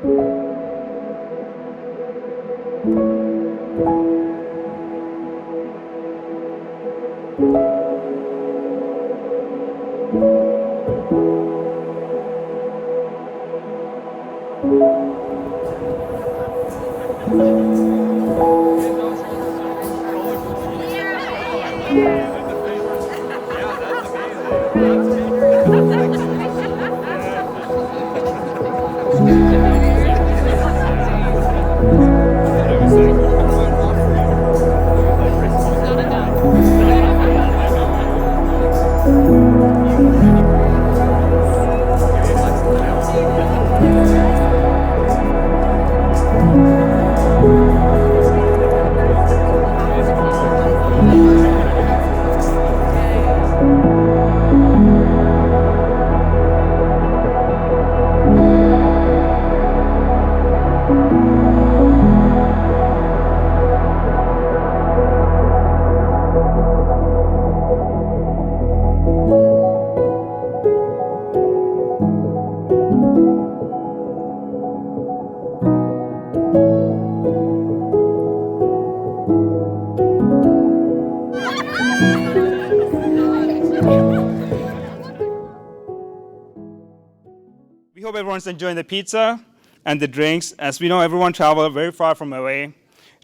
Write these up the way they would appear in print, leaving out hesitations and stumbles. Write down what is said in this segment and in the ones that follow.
We hope everyone's enjoying the pizza and the drinks. As we know, everyone traveled very far from away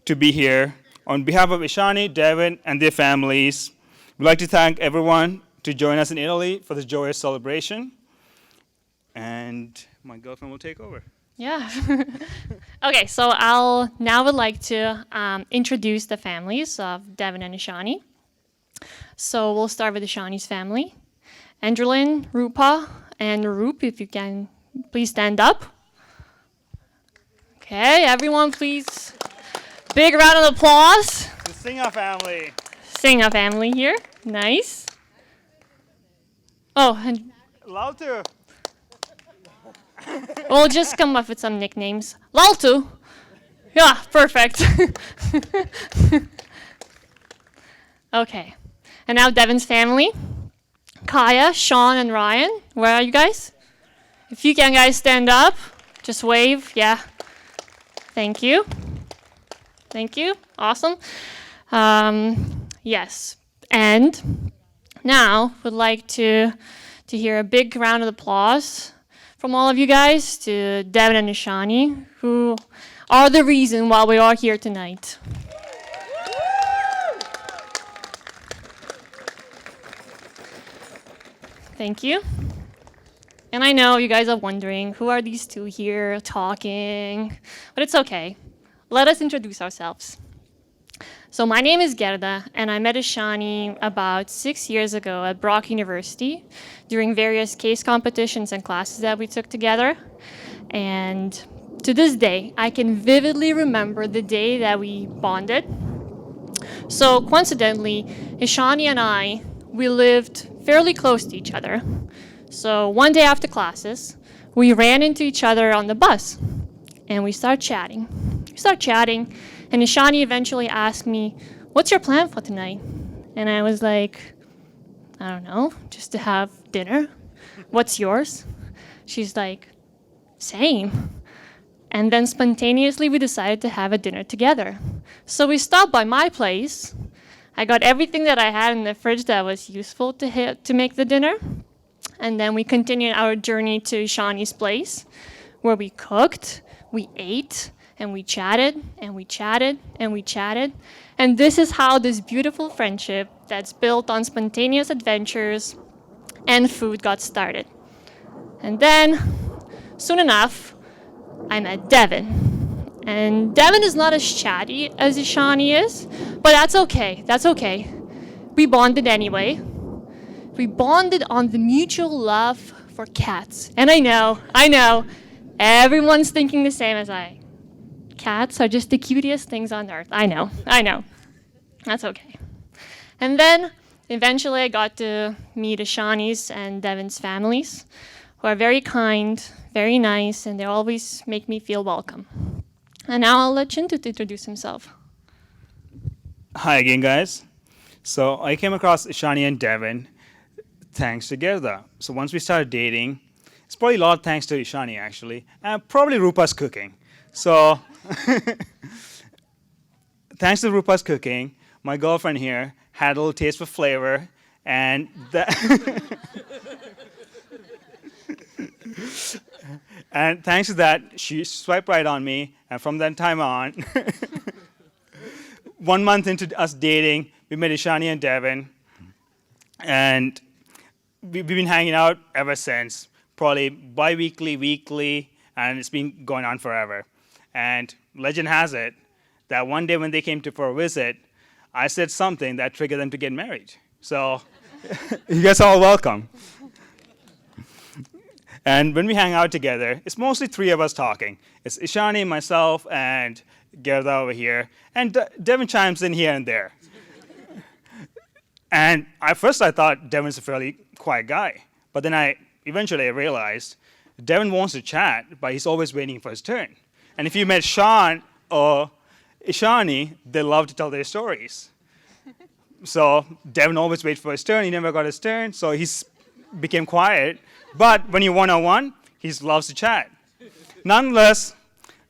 to be here. On behalf of Ishani, Devin, and their families, we'd like to thank everyone to join us in Italy for this joyous celebration. And my girlfriend will take over. Yeah. Okay, so I'll now would like to introduce the families of Devin and Ishani. So we'll start with Ishani's family. Andrelin, Rupa, and Roop, if you can please stand up. Okay, everyone please. Big round of applause. The Singha family. Singha family here. Nice. Oh, and Laltu. we'll just come up with some nicknames. Laltu. Yeah, perfect. Okay. And now Devin's family. Kaya, Sean, and Ryan. Where are you guys? If you can guys stand up, just wave. Yeah. Thank you. Thank you. Awesome. Yes. And now would like to hear a big round of applause from all of you guys to Devin and Ishani, who are the reason why we are here tonight. Thank you. And I know you guys are wondering, who are these two here talking? But it's okay. Let us introduce ourselves. So my name is Gerda, and I met Ishani about 6 years ago at Brock University during various case competitions and classes that we took together. And to this day, I can vividly remember the day that we bonded. So coincidentally, Ishani and I, we lived fairly close to each other. So one day after classes, we ran into each other on the bus, and we started chatting. And Ishani eventually asked me, "What's your plan for tonight?" And I was like, "I don't know, just to have dinner. What's yours?" She's like, "Same." And then spontaneously we decided to have a dinner together. So we stopped by my place. I got everything that I had in the fridge that was useful to make the dinner. And then we continued our journey to Ishani's place, where we cooked, we ate, and we chatted, and we chatted, and we chatted. And this is how this beautiful friendship that's built on spontaneous adventures and food got started. And then, soon enough, I met Devin. And Devin is not as chatty as Ishani is, but that's okay. We bonded anyway. We bonded on the mutual love for cats. And I know, everyone's thinking the same as I. Cats are just the cutest things on earth. I know. That's okay. And then, eventually I got to meet Ishani's and Devin's families, who are very kind, very nice, and they always make me feel welcome. And now I'll let Chintu introduce himself. Hi again, guys. So I came across Ishani and Devin thanks to Gerda. So once we started dating, It's probably a lot thanks to Ishani, actually, and probably Rupa's cooking. So, thanks to Rupa's cooking, my girlfriend here had a little taste for flavor, and and thanks to that, she swiped right on me, and from that time on, 1 month into us dating, we met Ishani and Devin, and we've been hanging out ever since, probably bi-weekly, weekly, and it's been going on forever. And legend has it that one day when they came for a visit, I said something that triggered them to get married. So you guys are all welcome. And when we hang out together, it's mostly three of us talking. It's Ishani, myself, and Gerda over here, and Devin chimes in here and there. And at first I thought Devin's a fairly quiet guy, but then I eventually realized Devin wants to chat, but he's always waiting for his turn. And if you met Sean or Ishani, they love to tell their stories. So Devin always waits for his turn. He never got his turn, so he became quiet. But when you're one-on-one, he loves to chat. Nonetheless,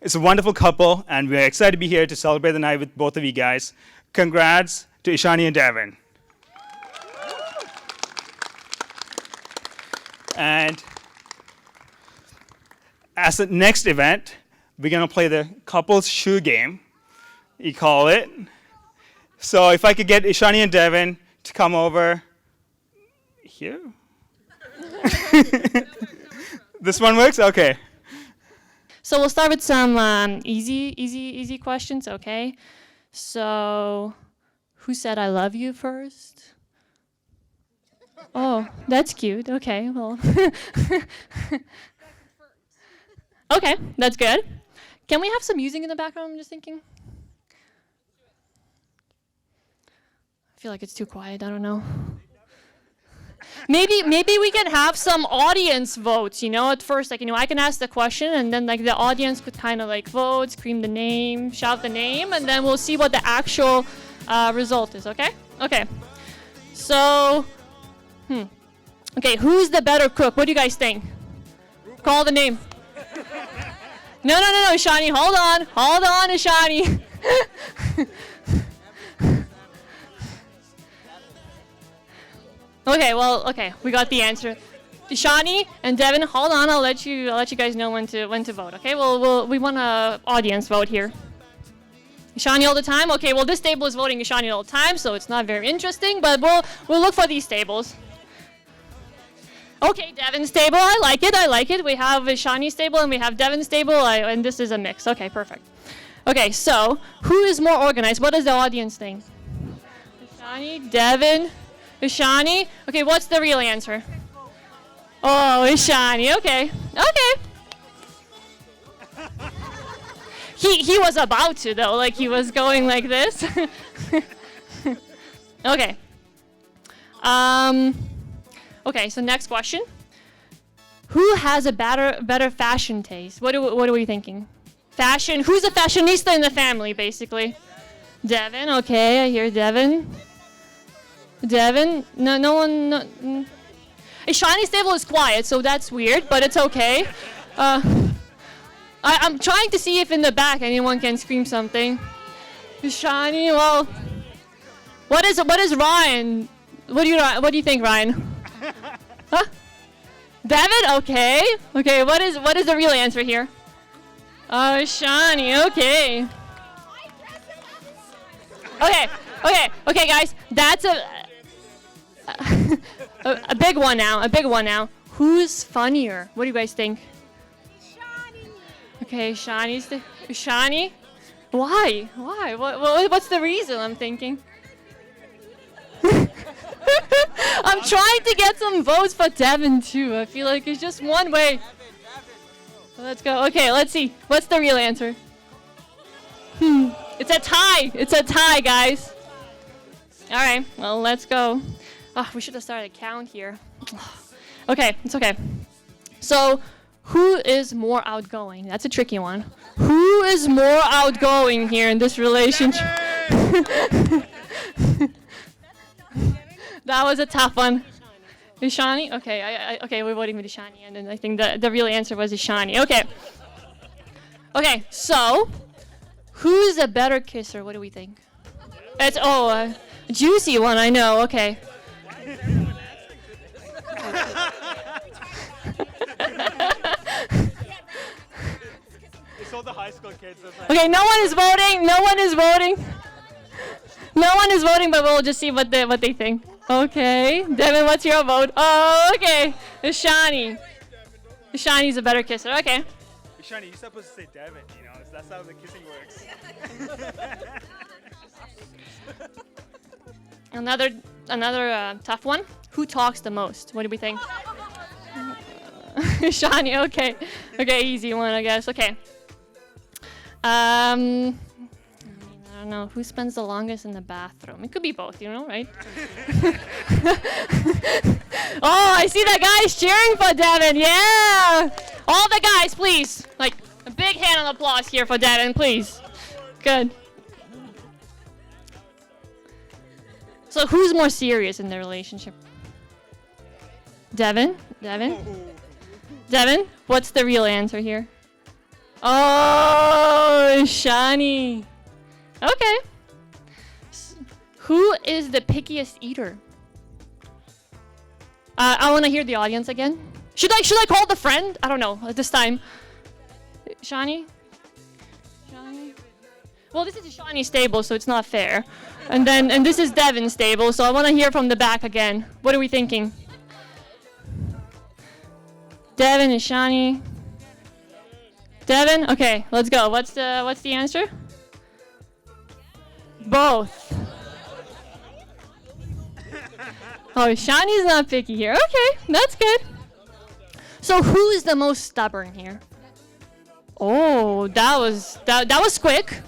it's a wonderful couple, and we're excited to be here to celebrate the night with both of you guys. Congrats to Ishani and Devin. And as the next event, we're going to play the couples shoe game, you call it. So if I could get Ishani and Devin to come over here. This one works? Okay. So we'll start with some easy questions, okay? So who said I love you first? Oh, that's cute. Okay, well. Okay, that's good. Can we have some music in the background? I'm just thinking. I feel like it's too quiet. I don't know. Maybe we can have some audience votes, at first, I can ask the question and then the audience could kind of vote, scream the name, shout the name, and then we'll see what the actual result is, okay? Okay. So, okay, who's the better cook? What do you guys think? Call the name. No, Ishani, hold on, Ishani. Okay, we got the answer. Ishani and Devin, hold on. I'll let you guys know when to vote. Okay, we want a audience vote here. Ishani all the time. Okay, well this table is voting Ishani all the time, so it's not very interesting. But we'll look for these tables. Okay, Devin's table. I like it. We have Ishani's table and we have Devin's table, and this is a mix. Okay, perfect. Okay, so who is more organized? What does the audience think? Ishani, Devin. Ishani? Okay, what's the real answer? Oh, Ishani. Okay. He was about to though, he was going like this. Okay. Okay, so next question. Who has a better fashion taste? What are we thinking? Fashion. Who's a fashionista in the family, basically? Devin. Okay, I hear Devin. Devin? No one. Ishani's table is quiet, so that's weird, but it's okay. I'm trying to see if in the back anyone can scream something. Ishani, well, what is Ryan? What do you think, Ryan? Huh? Devin? Okay. What is the real answer here? Ishani. Okay. Okay, guys. That's a big one now. Who's funnier? What do you guys think? Shani. Okay, Shani. Why? What's the reason? I'm thinking. I'm trying to get some votes for Devin too. I feel like it's just one way. Let's go. Okay, let's see. What's the real answer? It's a tie, guys. All right, well, let's go. Oh, we should have started a count here. Okay, it's okay. So, who is more outgoing? That's a tricky one. Who is more outgoing here in this relationship? That was a tough one. Ishani? Okay, okay, we're voting with Ishani, and then I think the real answer was Ishani. Okay. Okay, so who's a better kisser? What do we think? It's juicy one. I know. Okay. It's all the high school kids. Okay, no one is voting. No one is voting. No one is voting, but we'll just see what they think. Okay, Devin, what's your vote? Oh, okay, Ishani. Ishani's a better kisser. Okay. Ishani, you're supposed to say Devin. You know, that's how the kissing works. Another tough one. Who talks the most? What do we think? Ishani. Okay. Okay, easy one, I guess. Okay. I don't know. Who spends the longest in the bathroom? It could be both, you know, right? Oh, I see the guys cheering for Devin. Yeah. All the guys, please. Like, a big hand of applause here for Devin, please. Good. So who's more serious in the relationship? Devin? Devin? Devin? What's the real answer here? Oh, Shani. Okay. Who is the pickiest eater? I want to hear the audience again. Should I call the friend? I don't know at this time. Shani? Shani? Well, this is Shani's stable, so it's not fair. And this is Devin's stable, so I want to hear from the back again. What are we thinking? Devin and Shani. Devin? Okay, let's go. What's the answer? Both. Oh, Shani's not picky here. Okay, that's good. So who's the most stubborn here? Oh, that was quick.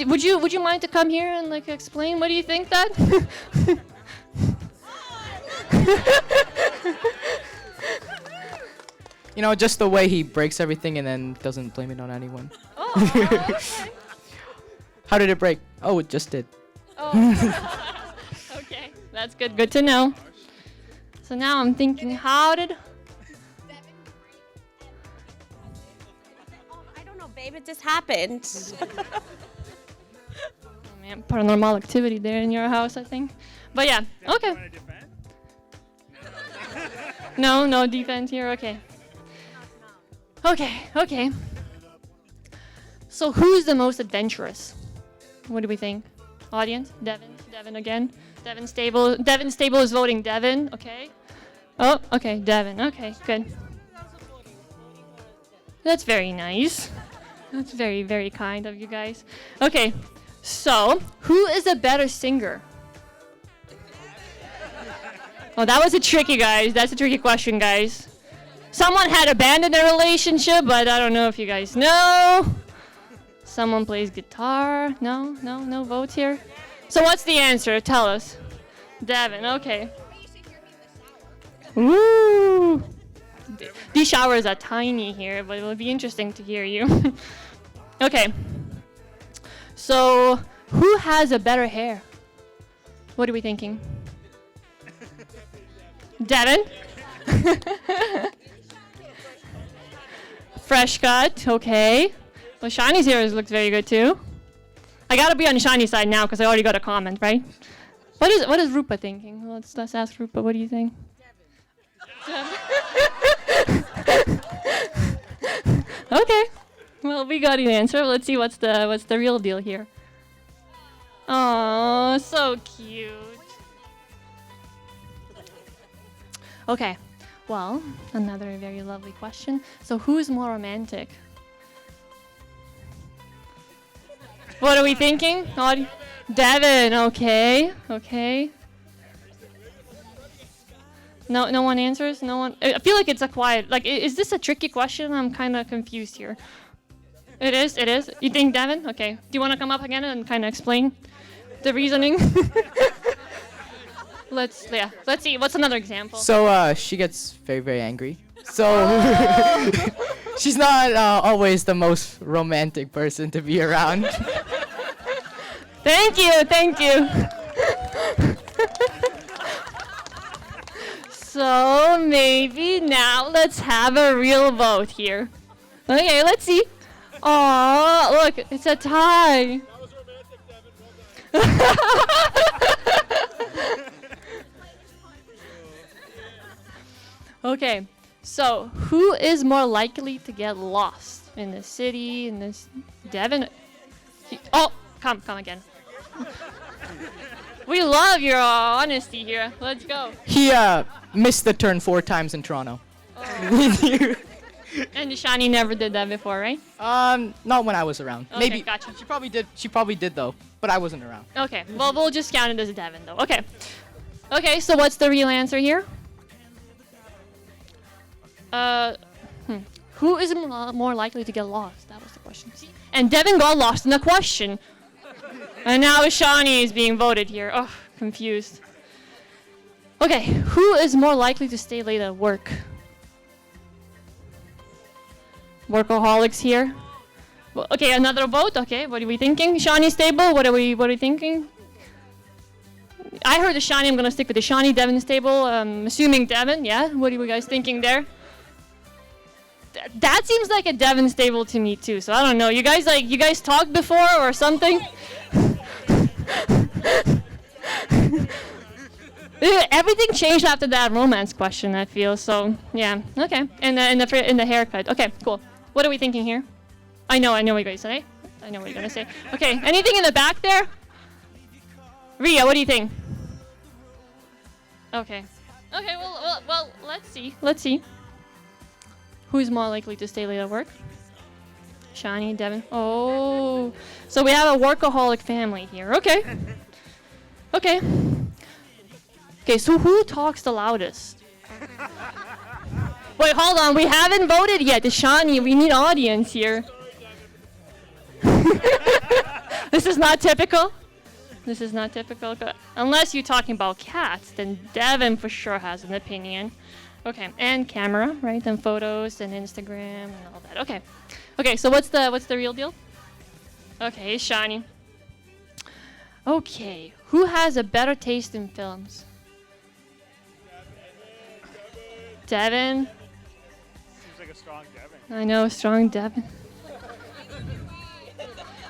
Would you mind to come here and like explain? What do you think that? You know, just the way he breaks everything and then doesn't blame it on anyone. Oh, okay. How did it break? Oh, it just did. Oh. Okay, that's good. Good to know. So now I'm thinking, how did? Oh, I don't know, babe. It just happened. Oh man, paranormal activity there in your house, I think. But yeah, okay. No defense here. Okay. Okay. So who's the most adventurous? What do we think? Audience? Devin again. Devin Stable is voting Devin. Okay. Oh, okay, Devin. Okay, good. That's very nice. That's very, very kind of you guys. Okay, so who is a better singer? Oh, that was a tricky, guys. That's a tricky question, guys. Someone had abandoned their relationship, but I don't know if you guys know. Someone plays guitar. No votes here. So what's the answer? Tell us. Devin, okay. Ooh. These showers are tiny here, but it will be interesting to hear you. Okay. So who has a better hair? What are we thinking? Devin? Fresh cut, okay. Well, Shani's hair looks very good too. I gotta be on Shani's side now because I already got a comment, right? What is Rupa thinking? Let's ask Rupa. What do you think? Okay. Well, we got an answer. Let's see what's the real deal here. Oh, so cute. Okay. Well, another very lovely question. So who's more romantic? What are we thinking? Devin, okay. No one answers? No one? I feel like it's a quiet, like, is this a tricky question? I'm kind of confused here. It is? You think Devin? Okay. Do you want to come up again and kind of explain the reasoning? Let's see. What's another example? So she gets very, very angry. So she's not always the most romantic person to be around. Thank you. So maybe now let's have a real vote here. Okay, let's see. Oh, look, it's a tie. Okay, so who is more likely to get lost in the city? In this, Devin? Oh, come again. We love your honesty here. Let's go. He missed the turn 4 times in Toronto. And Shani never did that before, right? Not when I was around. Okay, Maybe gotcha. She probably did. She probably did though, but I wasn't around. Okay, well, we'll just count it as Devin, though. Okay. Okay, so what's the real answer here? Who is more likely to get lost? That was the question. See? And Devin got lost in the question. And now Shani is being voted here. Oh, confused. Okay, who is more likely to stay late at work? Workaholics here. Well, okay, another vote. Okay, what are we thinking? Shani stable. What are we thinking? I heard the Shani. I'm gonna stick with the Shani. Devin stable. Assuming Devin. Yeah. What are you guys thinking there? That seems like a Devin stable to me too. So I don't know. You guys talked before or something? Everything changed after that romance question, I feel. So yeah, okay. And in the haircut. Okay, cool. What are we thinking here? I know what you're gonna say. I know what you're gonna say. Okay, anything in the back there? Ria, what do you think? Okay. Okay. Well. Let's see. Who's more likely to stay late at work? Shani, Devin. Oh, so we have a workaholic family here. Okay. Okay. Okay, so who talks the loudest? Wait, hold on. We haven't voted yet. Shani, we need audience here. This is not typical. This is not typical. Unless you're talking about cats, then Devin for sure has an opinion. Okay, and camera, right? And photos and Instagram and all that. Okay. Okay, so what's the real deal? Okay, Shani. Okay, who has a better taste in films? Devin. Seems like a strong Devin. I know, strong Devin.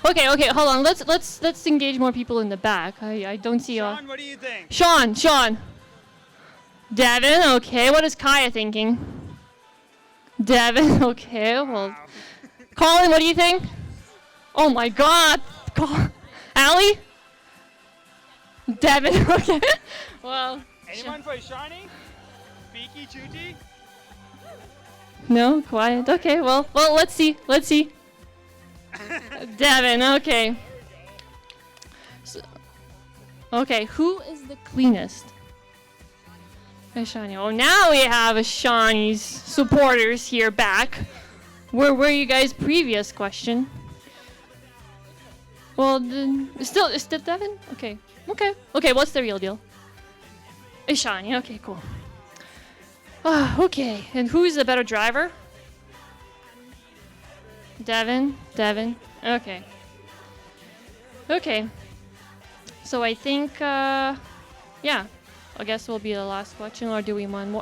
Okay, hold on. Let's engage more people in the back. I don't see Sean, what do you think? Sean. Devin, okay. What is Kaya thinking? Devin, okay. Well, Colin, what do you think? Oh my God. Allie? Devin, okay. Well. Anyone for Shani? Peaky Chuti? No, quiet. Okay, well, let's see. Devin, okay. Okay, who is the cleanest? Shani. Oh, now we have Shani's supporters here back. Where were you guys' previous question? Well, then, still Devin? Okay. What's the real deal? Shani. Okay, cool. Okay, and who's the better driver? Devin. Okay. So I think, yeah. I guess will be the last question, or do we want more?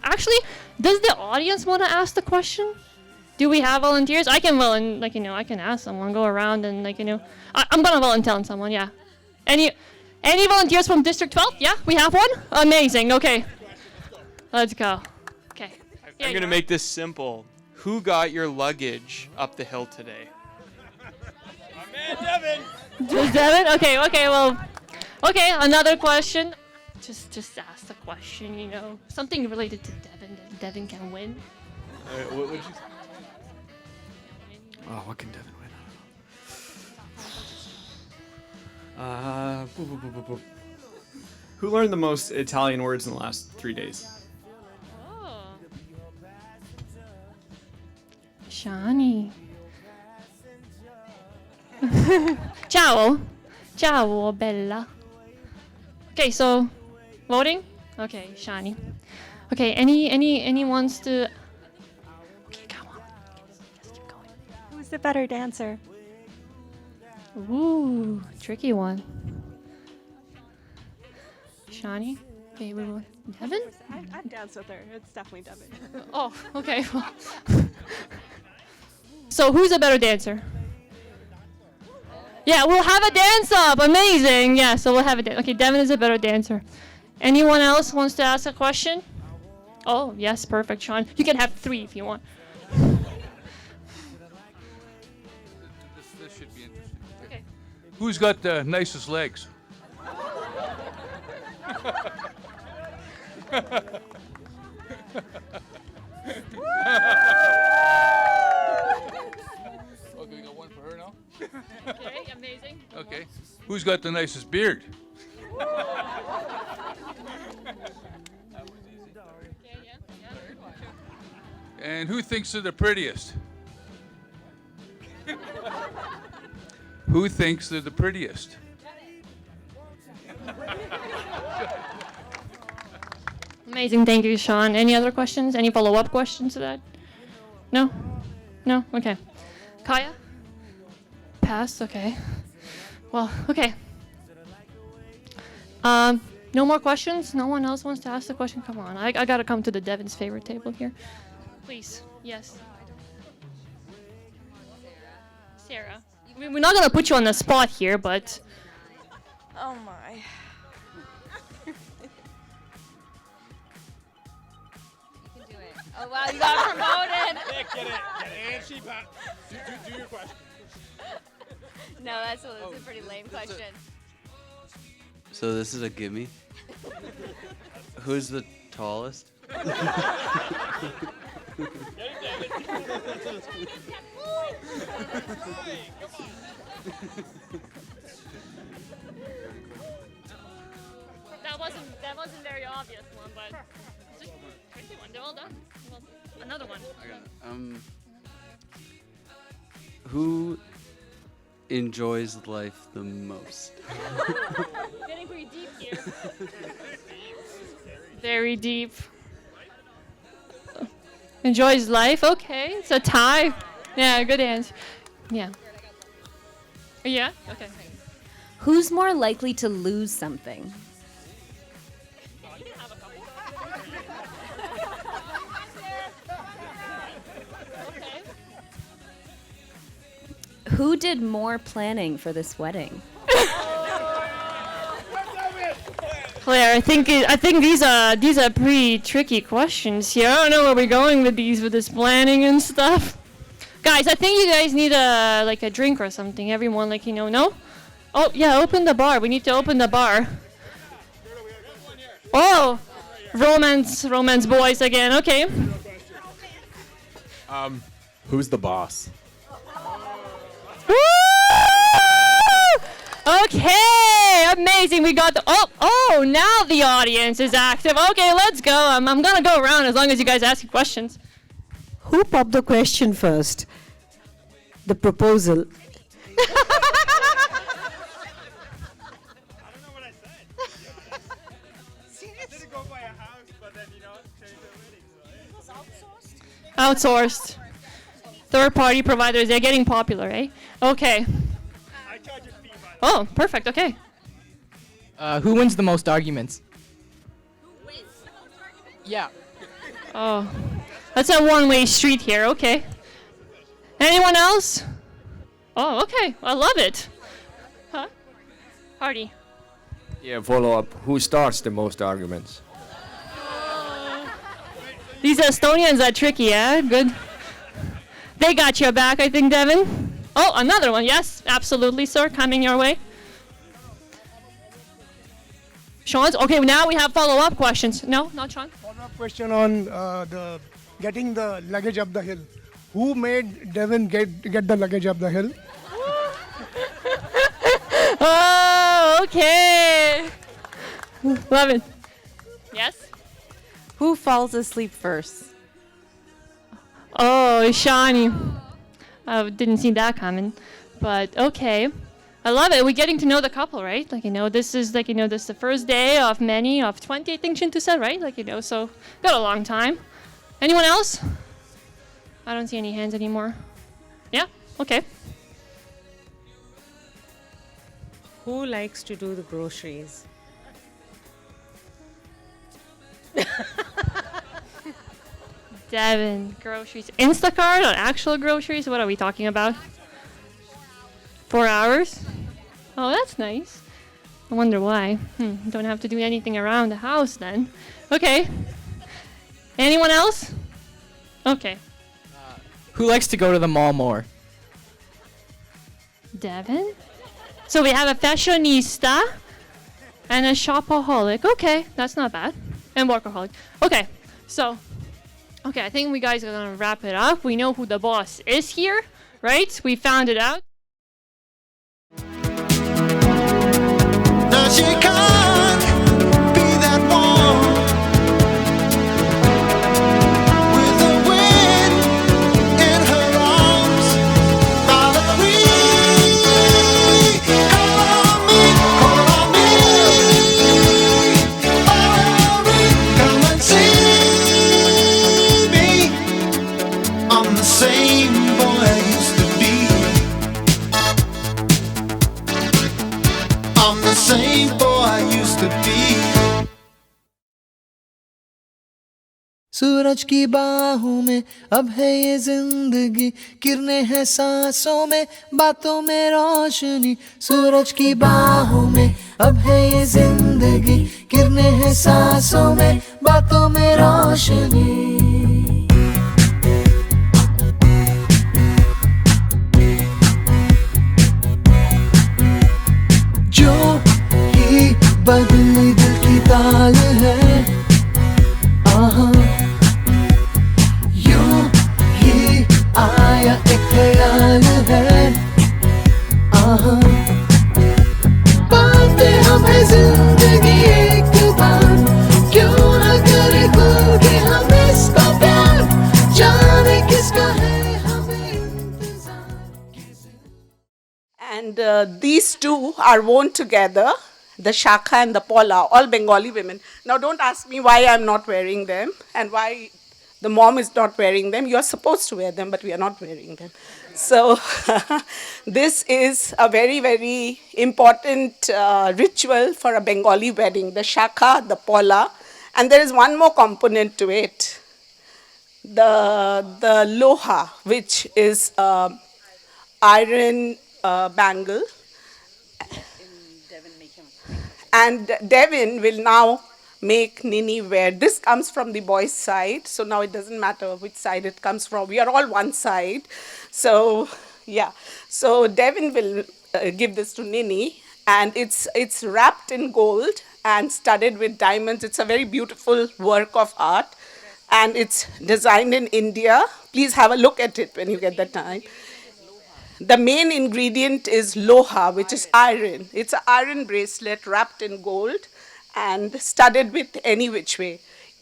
Actually, does the audience want to ask the question? Do we have volunteers? I can I can ask someone, go around and I'm gonna volunteer on someone. Yeah. Any volunteers from District 12? Yeah, we have one. Amazing. Okay. Let's go. Okay. I'm going to make this simple. Who got your luggage up the hill today? My man, Devin. Just Devin? Okay, well. Okay, another question. Just ask the question, Something related to Devin that Devin can win. What would you say? Oh, what can Devin win? Who learned the most Italian words in the last 3 days? Oh. Shani. Ciao. Ciao, bella. Okay, so voting? Okay, Shani. Okay, any wants to? Okay, come on. Just keep going. Who's the better dancer? Ooh, tricky one. Shani? Okay, we will. Devin? I'd dance with her. It's definitely Devin. Oh, okay. So who's a better dancer? Yeah, we'll have a dance up. Amazing. Yeah, so we'll have a dance. Okay, Devin is a better dancer. Anyone else wants to ask a question? Oh, yes, perfect, Sean. You can have 3 if you want. This should be interesting. Okay. Who's got the nicest legs? Okay, we got one for her now. Okay, amazing. Okay. Who's got the nicest beard? Okay, yeah, sure. And who thinks they're the prettiest? Who thinks they're the prettiest? Amazing, thank you, Sean. Any other questions? Any follow-up questions to that? No? No? Okay. Kaya? Pass, okay. Well, okay. No more questions? No one else wants to ask the question? Come on, I gotta come to the Devin's favorite table here. Please, yes. Sarah. We're not gonna put you on the spot here, but... Oh my. Oh wow, you got promoted. Get it. And she do your question. No, that's a pretty lame question. So this is a gimme. Who's the tallest? That wasn't very obvious one, but it's just a tricky one. They're all done. Well, another one. Who enjoys life the most? Getting pretty deep here. Very deep. Enjoys life. Okay, it's a tie. Yeah, good answer. Yeah. Yeah. Okay. Who's more likely to lose something? Who did more planning for this wedding? Claire, I think these are pretty tricky questions here. I don't know where we're going with this planning and stuff. Guys, I think you guys need a drink or something. Everyone, no? Oh yeah, open the bar. We need to open the bar. Oh, romance boys again. Okay. Who's the boss? Woo! Okay, amazing. We got oh, now the audience is active. Okay, let's go. I'm gonna go around as long as you guys ask questions. Who popped the question first? The proposal. I don't know what I said. I didn't go by a house, but then change the wedding. Outsourced. Third-party providers, they're getting popular, eh? Okay. I charge a fee by Oh, perfect, okay. Who wins the most arguments? Yeah. Oh, that's a one-way street here, okay. Anyone else? Oh, okay, I love it. Huh? Hardy. Yeah, follow up. Who starts the most arguments? These Estonians are tricky, yeah? Good. They got your back, I think, Devin. Oh, another one. Yes, absolutely, sir. Coming your way. Sean's? Okay, now we have follow-up questions. No, not Sean. Follow-up question on getting the luggage up the hill. Who made Devin get the luggage up the hill? Oh, okay. Love it. Yes? Who falls asleep first? Oh, Shawnee. I didn't see that coming. But okay. I love it. We're getting to know the couple, right? This is this is the first day of many of 20, I think Shintu said, right? So got a long time. Anyone else? I don't see any hands anymore. Yeah? Okay. Who likes to do the groceries? Devin, groceries. Instacart or actual groceries? What are we talking about? 4 hours? Oh, that's nice. I wonder why. Don't have to do anything around the house then. Okay. Anyone else? Okay. Who likes to go to the mall more? Devin? So we have a fashionista and a shopaholic. Okay, that's not bad. And workaholic. Okay, so, I think we guys are gonna wrap it up. We know who the boss is here, right? We found it out. Now she can't be that one with the wind in her arms. Valerie, call on me, Valerie, come and see me. I'm the same boy I used to be. I'm the same boy I used to be. सूरज की बाहों में अब है ये जिंदगी, किरणें हैं सांसों में, बातों में रोशनी. सूरज की बाहों में अब है ये जिंदगी, किरणें हैं सांसों में, बातों में रोशनी. जो ही बदली दिल की ताल है, आहा, यूं ही आया एक ख्याल है, आहा, पाते हम है जिंदगी एक बार, क्यों न करे खुल के हम इसका प्यार, जाने किसका है हमें इंतजार. And these two are worn together, the Shakha and the Paula, all Bengali women. Now don't ask me why I'm not wearing them and why the mom is not wearing them. You're supposed to wear them, but we are not wearing them. So this is a very, very important ritual for a Bengali wedding, the Shakha, the Paula. And there is one more component to it, the Loha, which is iron bangle. And Devin will now make Nini wear. This comes from the boys' side, so now it doesn't matter which side it comes from. We are all one side. So, yeah. So Devin will give this to Nini, and it's wrapped in gold and studded with diamonds. It's a very beautiful work of art, and it's designed in India. Please have a look at it when you get the time. The main ingredient is loha, which is iron. It's an iron bracelet wrapped in gold and studded with any which way.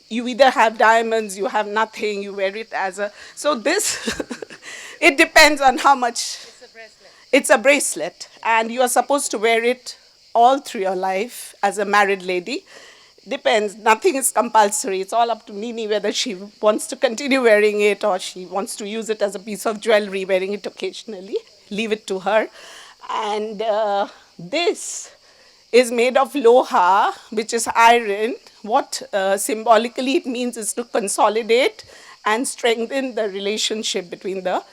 You either have diamonds, you have nothing, you wear it as a... So this, it depends on how much... It's a bracelet, and you are supposed to wear it all through your life as a married lady. Depends, nothing is compulsory. It's all up to Nini whether she wants to continue wearing it or she wants to use it as a piece of jewelry, wearing it occasionally. Leave it to her. And this is made of loha, which is iron. What symbolically it means is to consolidate and strengthen the relationship between the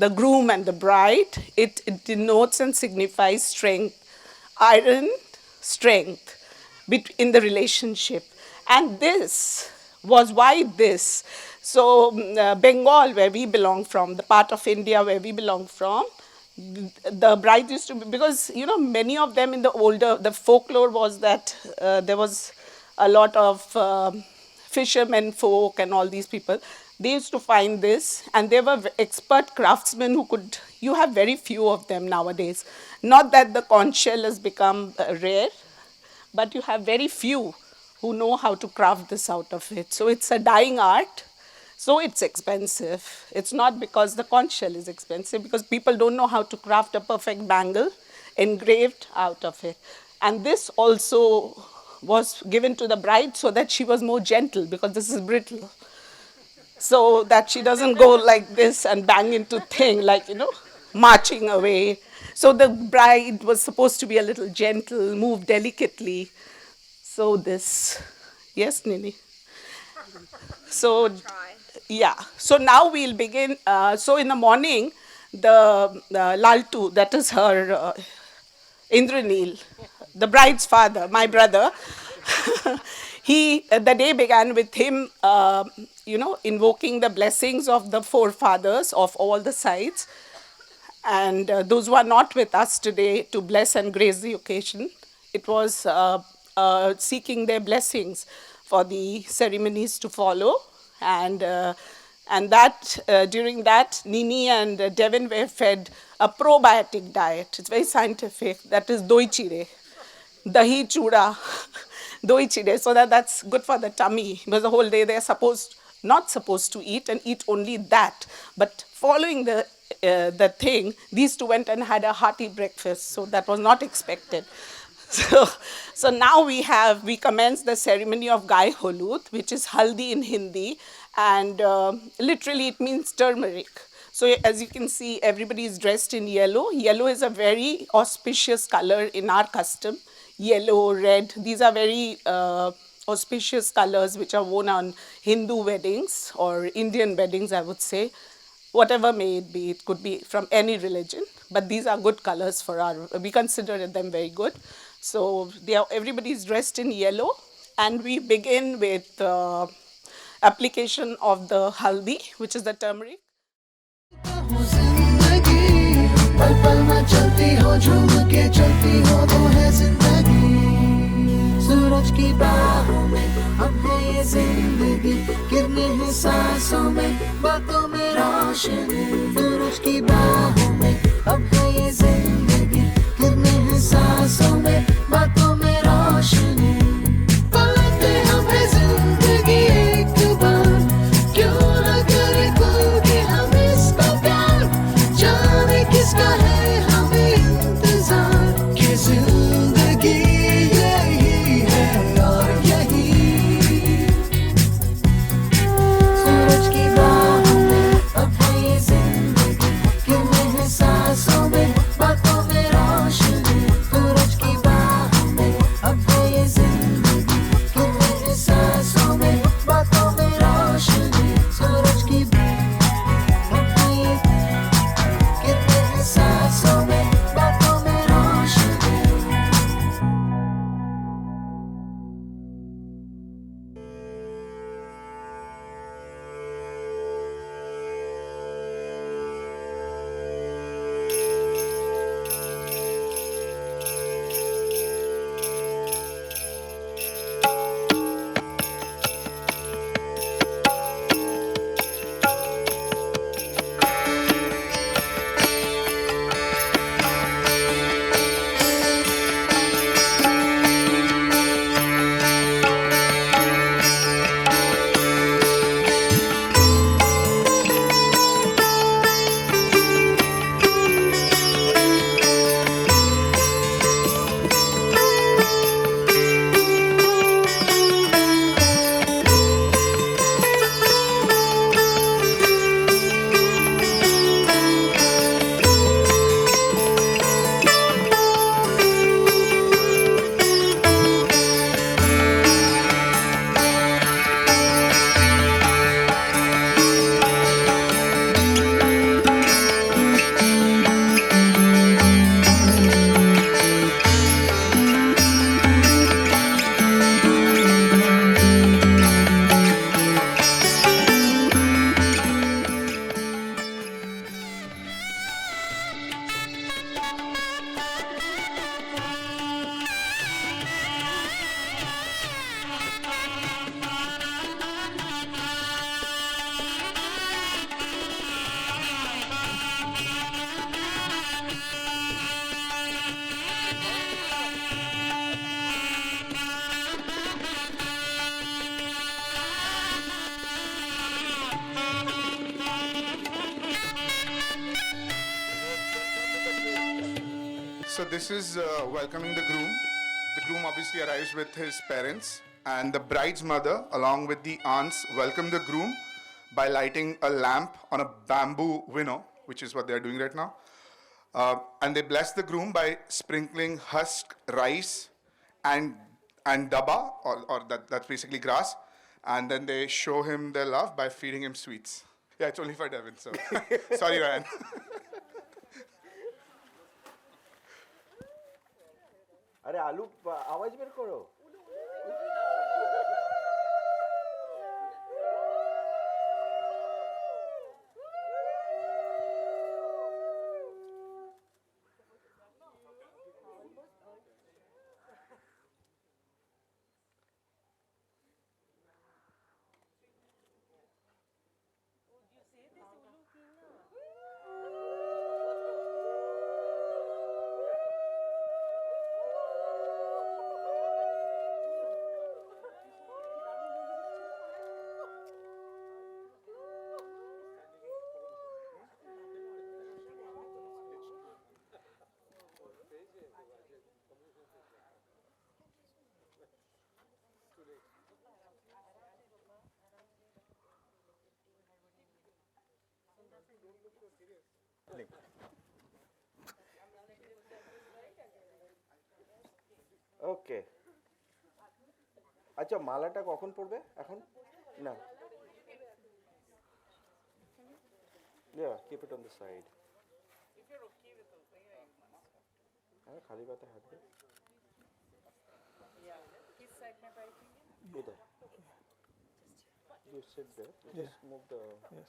groom and the bride. It denotes and signifies strength, iron, strength in the relationship. And this was why this. So Bengal, where we belong from, the part of India where we belong from, the bride used to be, because, you know, many of them in the folklore was that there was a lot of fishermen folk and all these people. They used to find this, and they were expert craftsmen who could, you have very few of them nowadays. Not that the conch shell has become rare, but you have very few who know how to craft this out of it. So it's a dying art, so it's expensive. It's not because the conch shell is expensive, because people don't know how to craft a perfect bangle engraved out of it. And this also was given to the bride so that she was more gentle, because this is brittle. So that she doesn't go like this and bang into thing, like, you know, marching away. So the bride was supposed to be a little gentle, move delicately. So this, Yes, Nini. So, yeah. So now we'll begin. So in the morning, the Laltu, that is her Indraneel, the bride's father, my brother, the day began with him, invoking the blessings of the forefathers of all the sides, and those who are not with us today to bless and grace the occasion. It was seeking their blessings for the ceremonies to follow, and that during that, Nini and Devin were fed a probiotic diet. It's very scientific. That is doi chire, dahi chuda, doi chire. So that's good for the tummy, because the whole day they're not supposed to eat and eat only that. But following the thing, these two went and had a hearty breakfast. So that was not expected. So now we commence the ceremony of Gai Holut, which is haldi in Hindi, and literally it means turmeric. So as you can see, everybody is dressed in yellow. Yellow is a very auspicious color in our custom. Yellow, red, these are very auspicious colors which are worn on Hindu weddings or Indian weddings, I would say. Whatever may it be, it could be from any religion, but these are good colors we consider them very good. So everybody is dressed in yellow, and we begin with application of the haldi, which is the turmeric. पल पल में चलती हो झूम के चलती हो तो है जिंदगी सूरज की बाहों में अब है ये जिंदगी किरणें हैं सांसों में बातों में रोशनी सूरज की बाहों में अब है ये जिंदगी किरणें हैं सांसों में बातों में रोशनी पलते हमें जिंदगी एक बार क्यों न करे खुल के हम इसका प्यार जाने किसका है हमें इंतजार कि जिंदगी यही है और यही सूरज की बाहों में अब है ये जिंदगी किरणें हैं सांसों में बातों में रोशनी सूरज की बाहों में अब है ये जिंदगी किरणें हैं सांसों में बातों में रोशनी सूरज की अब है ये किरणें हैं सांसों में बातों में रोशनी So this is welcoming the groom. The groom obviously arrives with his parents, and the bride's mother, along with the aunts, welcome the groom by lighting a lamp on a bamboo winnow, which is what they're doing right now. And they bless the groom by sprinkling husked rice and and daba, or that's basically grass. And then they show him their love by feeding him sweets. Yeah, it's only for Devin, so sorry, Ryan. अरे आलू आवाज बेर करो ওকে আচ্ছা মালাটা কখন পড়বে এখন না Yeah, keep it on the side. If you're okay with the हाँ खाली बात है हट गए किस साइड में बैठेंगे उधर you sit there just move the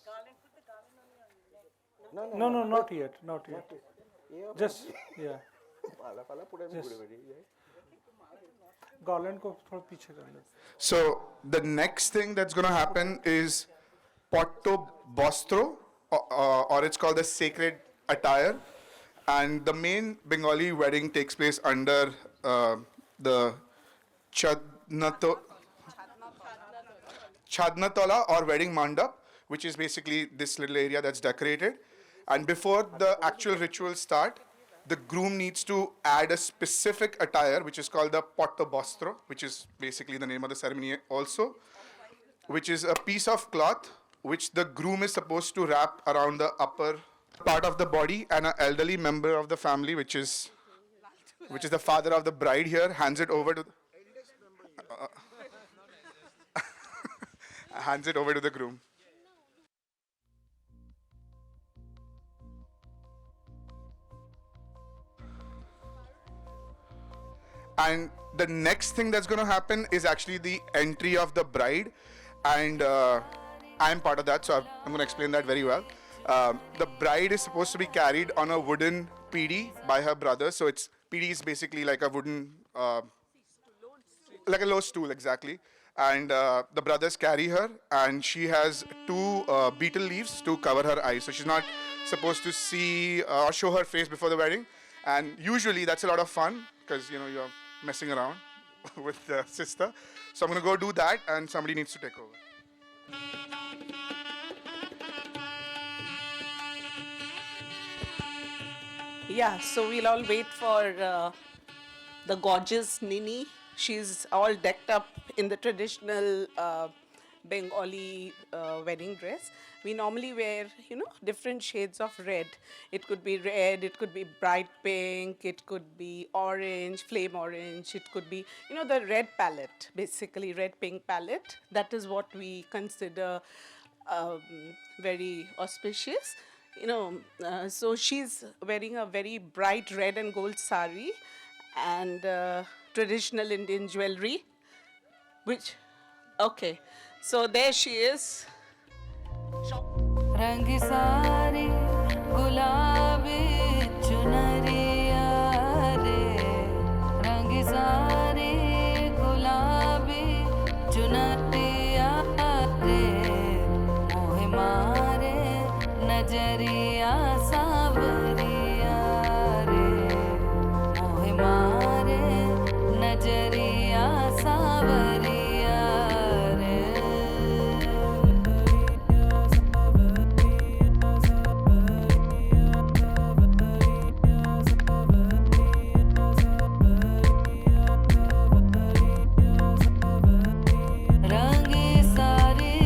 garland put the garland on your neck No, not yet, not yet. Yeah, Just, yeah. माला पाला पूरे में पूरे में ये Garland को थोड़ा पीछे कर लो. So the next thing that's going to happen is Potto Bostro, or it's called the sacred attire. And the main Bengali wedding takes place under the Chadnatola or wedding mandap, which is basically this little area that's decorated. And before the actual rituals start, the groom needs to add a specific attire, which is called the Potto Bostro, which is basically the name of the ceremony also, which is a piece of cloth which the groom is supposed to wrap around the upper part of the body, and an elderly member of the family, which is the father of the bride here, hands it over to the groom. And the next thing that's going to happen is actually the entry of the bride, and I'm part of that, so I'm going to explain that very well. The bride is supposed to be carried on a wooden PD by her brother. So PD is basically like a wooden, like a low stool, exactly. And the brothers carry her, and she has two beetle leaves to cover her eyes. So she's not supposed to see or show her face before the wedding. And usually that's a lot of fun because you're messing around with the sister. So I'm going to go do that, and somebody needs to take over. Yeah, so we'll all wait for the gorgeous Nini. She's all decked up in the traditional Bengali wedding dress. We normally wear, different shades of red. It could be red, it could be bright pink, it could be orange, flame orange, it could be, the red palette, basically red-pink palette. That is what we consider very auspicious. So she's wearing a very bright red and gold sari and traditional Indian jewelry, so there she is. रंग सारी गुलाबी चुनरिया रे रंग सारी गुलाबी चुनरिया रे मोह मारे नजरिया सावरिया रे मोह मारे नजरिया सावरिया रे रंग सारी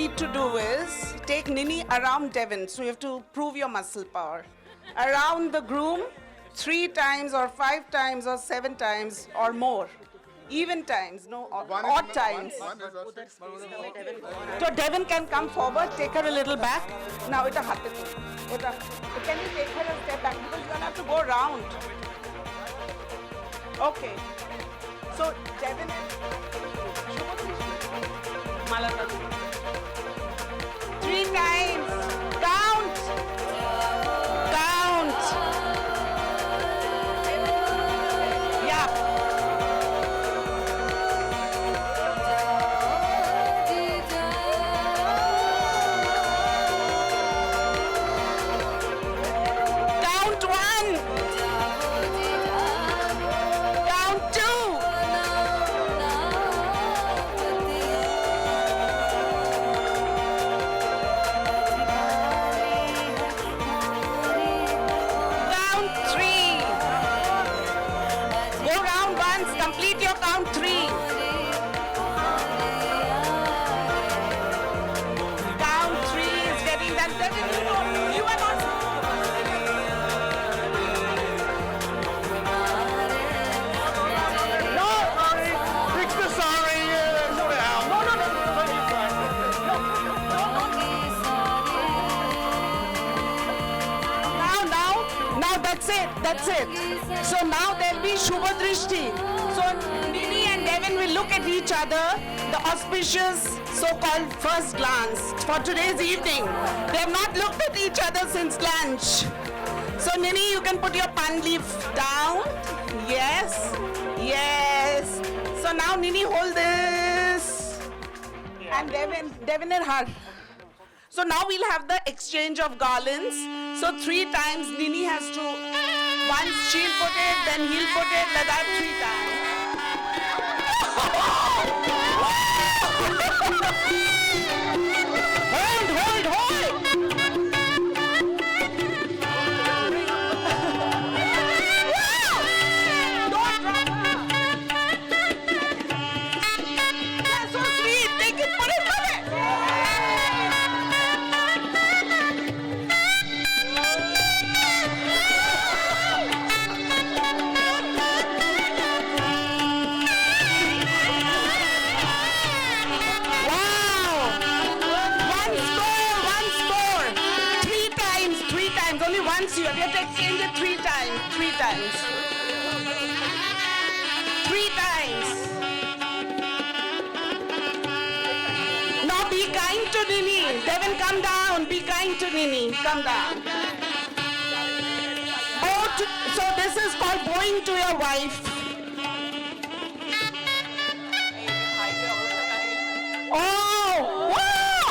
need to do is take Nini around Devin. So you have to prove your muscle power. Around the groom 3 times or 5 times or 7 times or more. Even times, no odd times. So Devin can come forward, take her a little back. Now it's a hat. Can you take her a step back because you're gonna have to go round. Okay. So Devin and Malata. 3 times. Count. Count. Yeah. Count 1. Count 2. Count 3. Go round once, complete your count 3. Count 3 is getting done. You are not. No, sorry. Fix the sorry. Slow down. No, no, no. Now that's it. That's it. So now there'll be Shubha Drishti. So Nini and Devin will look at each other, the auspicious so-called first glance for today's evening. They have not looked at each other since lunch. So Nini, you can put your pan leaf down. Yes. Yes. So now Nini, hold this. And Devin and her. So now we'll have the exchange of garlands. So 3 times Nini has to, once she'll put it, then he'll put it, like that 3 times. Don't drop her. That's so sweet. Take it, put it, put it. Only once you have to exchange it 3 times. 3 times. 3 times. Now be kind to Nini. Devin, come down. Be kind to Nini. Come down. So this is called bowing to your wife. Oh! Wow!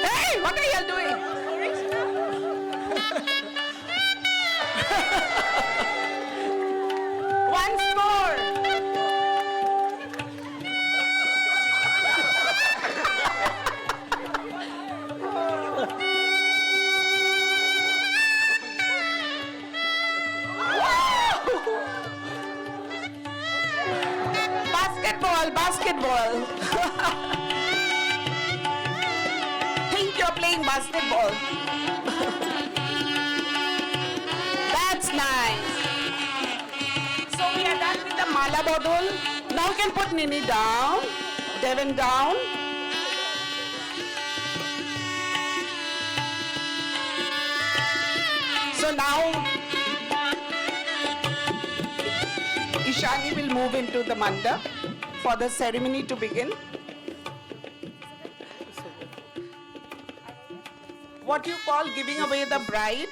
Hey, what are you doing? Once more. Basketball. Think you're playing basketball. That's nice. So we are done with the mala bodol. Now you can put Nini down, Devin down. So now Ishani will move into the mandap for the ceremony to begin. What you call giving away the bride,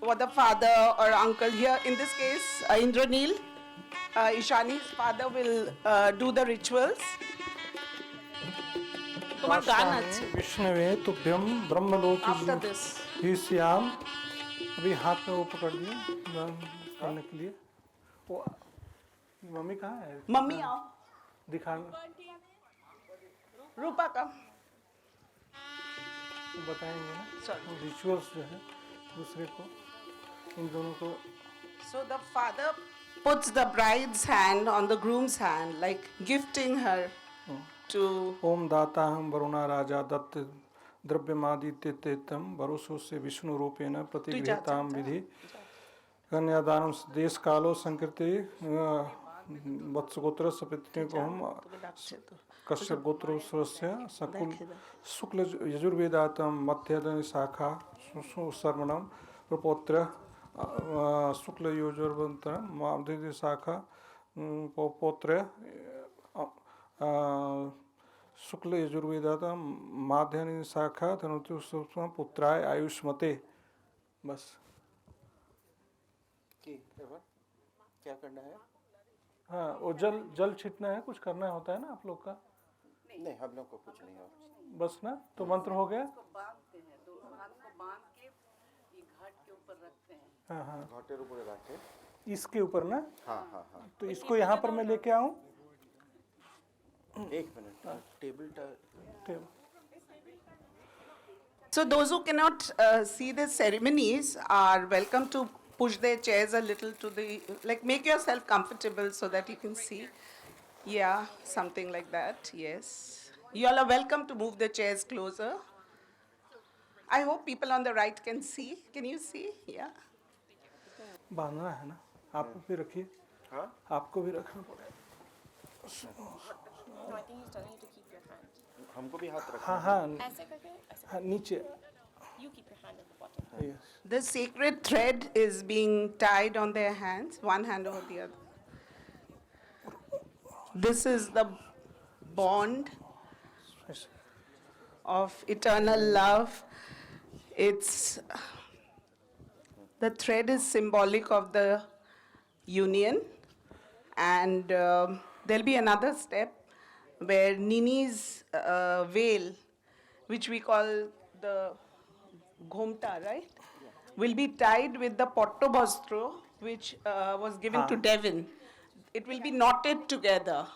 or the father or uncle here, in this case, Indranil, Ishani's father will do the rituals. তোমার গান আছে विष्णवे तुभ्यम ब्रह्मलोकी After this. ही श्याम अभी हाथ में वो पकड़ दिए गान करने के लिए वो मम्मी कहाँ है मम्मी आओ दिखाना रूपा का बताएंगे ना रिचुअल्स जो है दूसरे को इन दोनों को So the father puts the bride's hand on the groom's hand, like gifting her to ओम दाताहं वरुणा राजा दत्त द्रव्यमादित्येतम वरुषो से विष्णु रूपेण प्रतिगृहताम विधि कन्यादानम देश कालो संकृति वत्सगोत्र सपितृकोहम कश्यप गोत्र स्वस्य सकुल शुक्ल यजुर्वेदातम मध्यदन शाखा शर्मणम प्रपोत्र शुक्ल यजुर्वेदातम मध्यदन शाखा पौत्र शुक्ल यजुर्वेदाता माध्यन शाखा धनुतु पुत्राय आयुष्मते। बस क्या करना है? हाँ, वो जल छिटना है, कुछ करना होता है ना आप लोग का? नहीं, हम लोग को कुछ नहीं हो। बस ना, तो मंत्र हो गया। बांधते हैं, दोनों हाथ को बांध के ये घाट के ऊपर रखते हैं। हाँ हाँ, घाटेर ऊपर रखे। इसके ऊपर ना? हाँ हाँ हाँ। तो इसको यहाँ पर मैं लेके आऊँ? एक minute, table. So those who cannot see the ceremonies are welcome to push their chairs a little to the, like make yourself comfortable so that you can see. Yeah, something like that, yes. You all are welcome to move the chairs closer. I hope people on the right can see. Can you see? Yeah. बांधना है ना, आपको भी रखिए। हाँ, आपको भी रखना पड़ेगा। No, I think he's telling you to keep your hand. हमको भी हाथ रखना। हाँ हाँ, ऐसे करके, ऐसे हाँ नीचे। You keep your hand at the bottom. Yes. The sacred thread is being tied on their hands, one hand over the other. This is the bond of eternal love. It's the thread is symbolic of the union, and there'll be another step where Nini's veil, which we call the ghomta, right, will be tied with the pottobastro, which was given to Devin. It will be knotted together.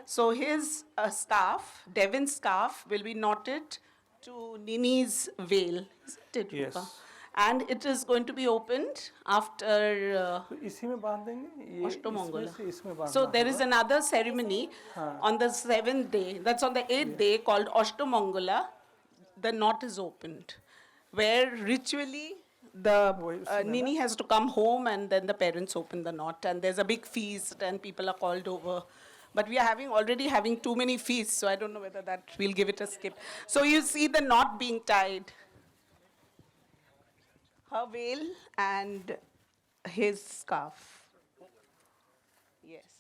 So his scarf, Devin's scarf, will be knotted to Nini's veil. Isn't it, Rupa? Yes. And it is going to be opened after इसी में बांध देंगे ये, इसमें बांधना so there is another ceremony on the 7th day, that's on the 8th day, called Ashtamangala. The knot is opened, where ritually the Nini has to come home and then the parents open the knot, and there's a big feast and people are called over. But we are already having too many feasts, so I don't know whether that we'll give it a skip. So you see the knot being tied, her veil and his scarf. Yes.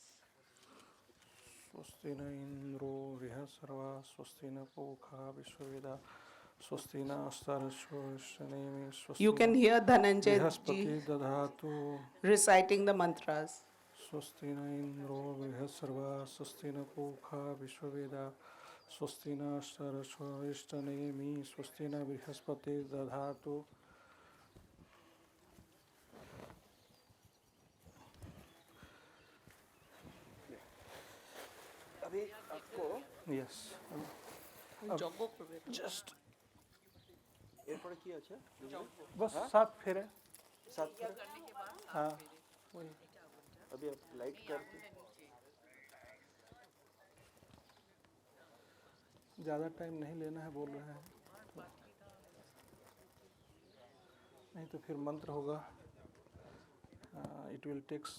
स्वस्ति न इंद्रो बृहस्पतिर्वा स्वस्ति न पूषा विश्ववेदा स्वस्ति न अस्तरश्वनेमि स्वस्ति You can hear Dhananjay Brihaspati ji दधातु reciting the mantras. स्वस्ति न इंद्रो बृहस्पतिर्वा स्वस्ति न पूषा विश्ववेदा स्वस्ति न अस्तरश्वनेमि स्वस्ति न बृहस्पति दधातु। अभी आपको Yes. Just एयरपोर्ट किया अच्छा? बस 7 फेरे। 7 फेरे? हाँ, वही। अभी आप लाइट करके ज़्यादा टाइम नहीं लेना है बोल रहे हैं, नहीं तो फिर मंत्र होगा। It will takes.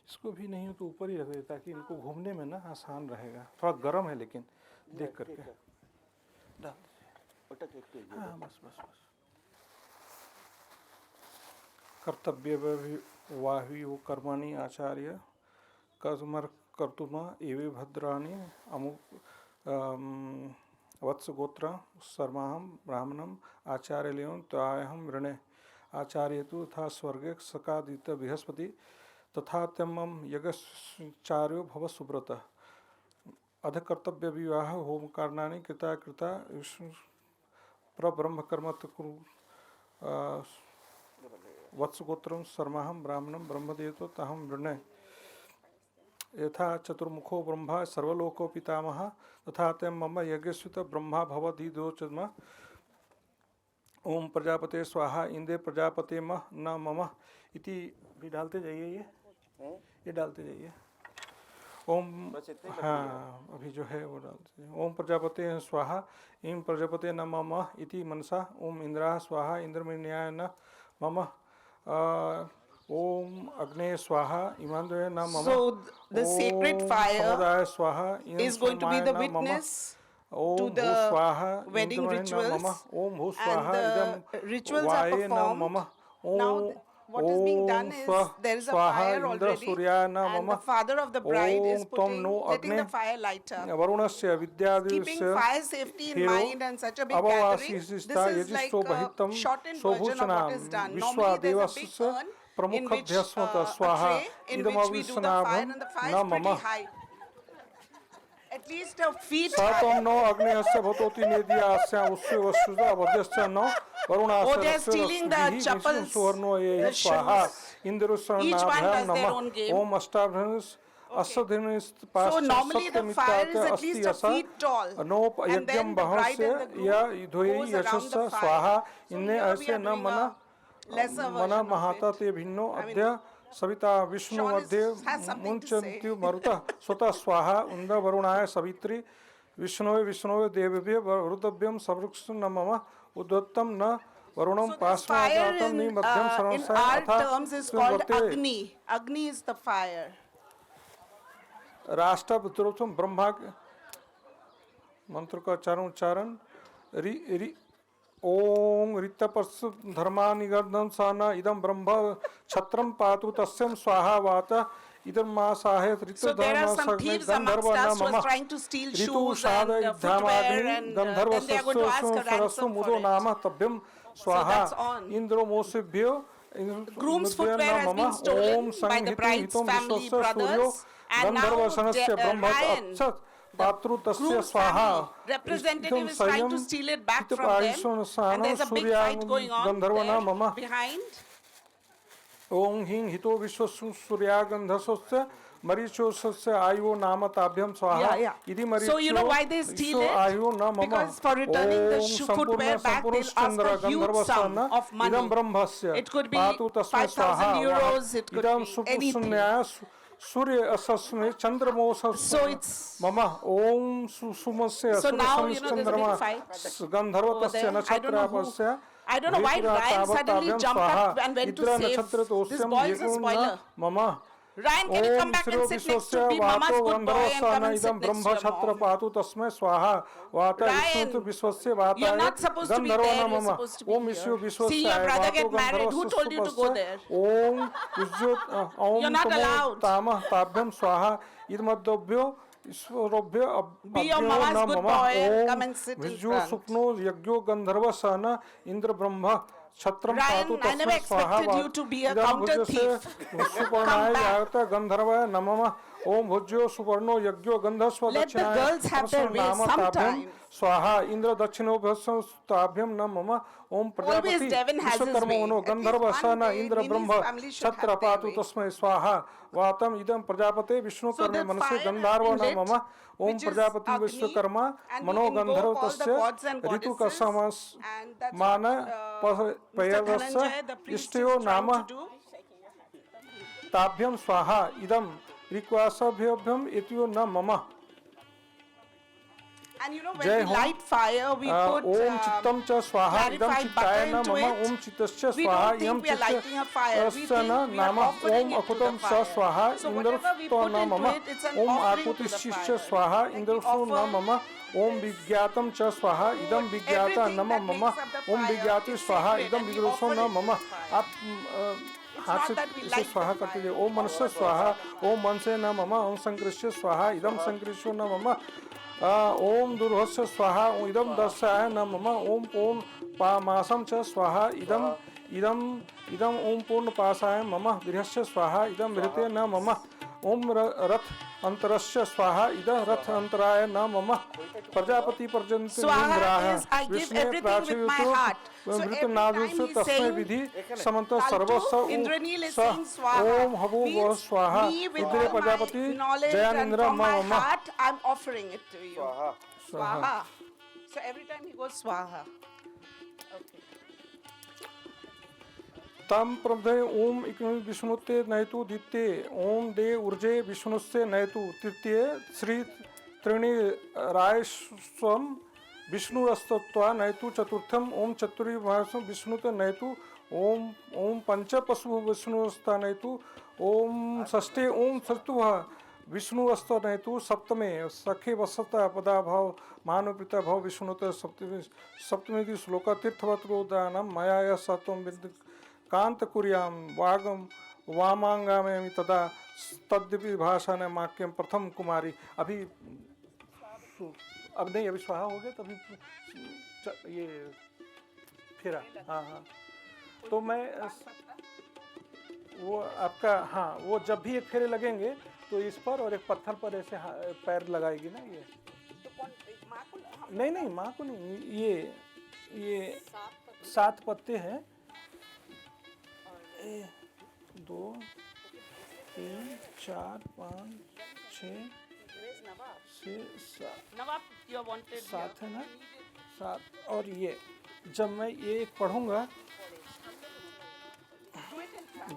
इसको भी नहीं हो तो ऊपर ही रख दे ताकि इनको घूमने में ना आसान रहेगा। थोड़ा गर्म है लेकिन देख करके डाल दीजिए। हाँ बस बस बस। कर्तव्य वाह्यो कर्माणि आचार्य कर्मर कर्तुमा एवे भद्राणि अमुक वत्सगोत्र सर्वाहम ब्राह्मणम आचार्य लेन तायहम ऋणे आचार्य तो तथा स्वर्गे सकादित बृहस्पति तथा तमम यज्ञचार्यो भव सुब्रत अध कर्तव्य विवाह होम कारणानि कृता कृता प्रब्रह्म कर्म वत्सगोत्रम सर्वाहम ब्राह्मणम ब्रह्मदेवतो तहम वृणे यथा चतुर्मुखो ब्रह्मा सर्वलोको पितामह तथा ते मम यज्ञस्युत ब्रह्मा भवदीदोचम ओम प्रजापते स्वाहा इंद्र प्रजापते मह न मम इति भी डालते जाइए। ये ये डालते जाइए। ओम, हाँ अभी जो है वो डालते हैं। ओम प्रजापते स्वाहा ईं प्रजापते न मम इति मनसा ओम इंद्रा स्वाहा इंद्रमन्याय न मम ओम अग्ने स्वाहा इमांद्रय न मम। So the sacred fire समुदाय स्वाहा is going to be the witness to the wedding rituals, ओम भू and स्वाहा इदम the rituals are वाये न मम। performed. Now what is being done is there is a fire already, and the father of the bride is letting the fire lighter. वरुणस्य Keeping fire safety in mind and such a big gathering, this is like a shortened version of what is done. Normally there is a big urn in which a tray in which we do the fire, and the fire is pretty high. At least a feet high. Oh, they are stealing the chappals, the shoes. Each one does their own game. So normally the fire is at least a feet tall, and then the bride and the groom goes around the fire. So here we are doing a lesser version of it. I mean, Savita Vishnu मध्य मुंचन्त्यु मरुतः स्वतः स्वाहा उन्द वरुणाय सवित्री विष्णुवे विष्णुवे देवभ्य वरुतभ्यम सवृक्ष न मम उद्वत्तम न वरुणम पास्मादातम नि मध्यम in सर्वस्य our अथा terms is called Agni. Agni is the fire. राष्ट्रपुत्रोत्तम Brahma मंत्र का उच्चारण ओम ऋतपस् धर्मानिगर्धन साना इदम ब्रह्म छत्रम पातु तस्यम स्वाहा वात इदम मासाहे ऋतु धर्म सग्ने गंधर्व न मम ऋतु साद धामाग्नि गंधर्व सरस्व मुदो नाम तभ्यम स्वाहा इंद्रो मोसेभ्यो Groom's footwear has been stolen by the bride's family brothers, and now Ryan, groom's family representative, is trying to steal it back from them, and there's a big fight going on there behind. ओं हिं हितो विश्वसु सूर्यागंधसस्य मरीचोसस्य आयु नाम ताभ्यम स्वाहा इति मरीचो So you know why they steal it? Because for returning the footwear back, they'll ask a huge sum of money. It could be 5,000 euros, it could be anything. सूर्य असस्मे चंद्रमोसस्य मम ओम सुसुमस्य चंद्रमा गंधर्वतस्य नक्षत्रापस्य I don't know why Ryan suddenly jumped up and went to save. This boy is a spoiler. Ryan, can you come back and sit next to be Mama's good boy and come and sit next to your mom? Ryan, you're not supposed to be there, you're supposed to be here. See your brother get married, who told you to go there? You're not allowed. Be your mama's good boy and come and sit in front. Ryan, I never expected you to be a counter thief. Come back. ओम भुज्यो सुवर्णो यज्ञो गंधस्व sometime. स्वाहा इंद्र दक्षिणो भस्ताभ्यम न मम ओम प्रजापति विश्वकर्मो गंधर्वसन इंद्र ब्रह्म छत्र पातु तस्मै स्वाहा वातम इदम प्रजापते विष्णुकर्मे मनसे गंधर्व न मम ओम प्रजापति विश्वकर्मा मनो गंधर्व तस्य ऋतु कसमस मान पयवस्य इष्टयो नाम ताभ्यम स्वाहा इदम रिक्वासभ्यभ्यम इत्यो न मम. And you know, when we light fire, we put clarified butter into it. We don't think we are lighting a fire. We think we are offering it to the fire. So whatever we put into it, it's an offering to the fire. Like we offer ओम विज्ञातम च स्वाहा इदम विज्ञाता नम मम ओम विज्ञाति स्वाहा इदम विदुषो न मम. आप हाथ से स्वाहा करते जाइए. ओम मनसे स्वाहा ओम मनसे न मम ओम संकृष्य स्वाहा इदम संकृष्यो न मम ओम दुर्हस्य स्वाहा इदम दस्याय न मम ओम पूर्ण पामासम च स्वाहा इदम इदम इदम ओम पूर्ण पासाय मम गृहस्य स्वाहा इदम बृहते न मम ओम रथ अंतरस्य स्वाहा इदं रथ अंतराय न मम प्रजापति पर्यंत इंद्राः विष्णु प्राचुर्यतो वृतनादुषु तस्मै विधि समन्त सर्वस्व ओम हवो व स्वाहा इंद्र प्रजापति जयानिंद्र मम. I'm offering it to you. Swaha. So every time he goes swaha. Okay. तम प्रभे ओम इक्नु विष्णुते नयतु द्वितीय ओम दे ऊर्जे विष्णुस्य नयतु तृतीय श्री त्रिणी रायस्वम विष्णु अस्तत्वा नयतु चतुर्थम ओम चतुरी भाषम विष्णुते नयतु ओम ओम पंच पशु विष्णुस्ता नयतु ओम षष्ठे ओम चतुः विष्णु अस्त नयतु सप्तमे सखे वसता पदा भाव मानवपिता भाव विष्णुते सप्तमी की श्लोक तीर्थवत्रोदानम मया सत्वम कांत कुर्याम वागम वामांगामेमि तदा तद्यपि भाषा ने माक्यम प्रथम कुमारी। अभी अब नहीं, अभी स्वाहा हो गया, तभी ये फेरा। हाँ हाँ, तो मैं वो आपका, हाँ वो जब भी एक फेरे लगेंगे तो इस पर और एक पत्थर पर ऐसे पैर लगाएगी ना ये। नहीं नहीं, माँ को नहीं, ये 7 पत्ते हैं, 1 2 3 4 5 6 7 है ना, 7। और ये जब मैं ये एक पढ़ूंगा,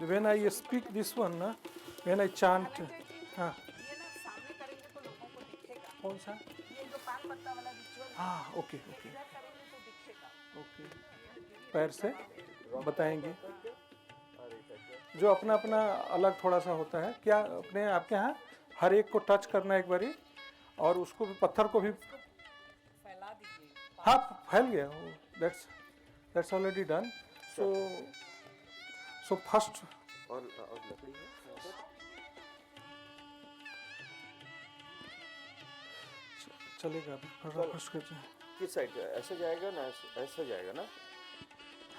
when I speak this one ना, when I chant, हाँ कौन सा, हाँ ओके ओके ओके, पैर से बताएंगे, जो अपना अपना अलग थोड़ा सा होता है। क्या अपने आपके यहाँ हर एक को टच करना एक बारी, और उसको भी, पत्थर को भी फैला दीजिए। हाँ फैल गया, that's already done. So first और लकड़ी है चलेगा अभी, फर्स्ट करते हैं। किस साइड ऐसे जाएगा ना, ऐसे जाएगा ना?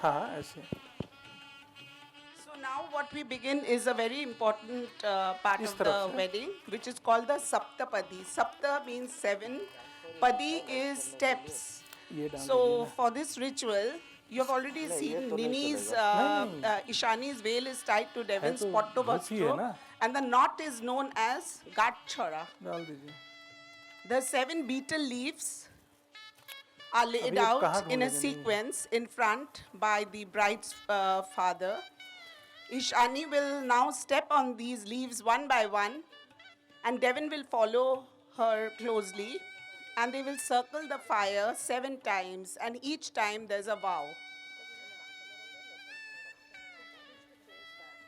हाँ ऐसे। So now what we begin is a very important part of the wedding, which is called the Saptapadi. Sapta means 7, Padi is steps. So for this ritual, you have already seen Nini's, Ishani's veil is tied to Devin's potto vastro, and the knot is known as Gatchara. The 7 betel leaves are laid out in a sequence in front by the bride's father. Ishani will now step on these leaves one by one, and Devin will follow her closely, and they will circle the fire 7 times, and each time there's a vow.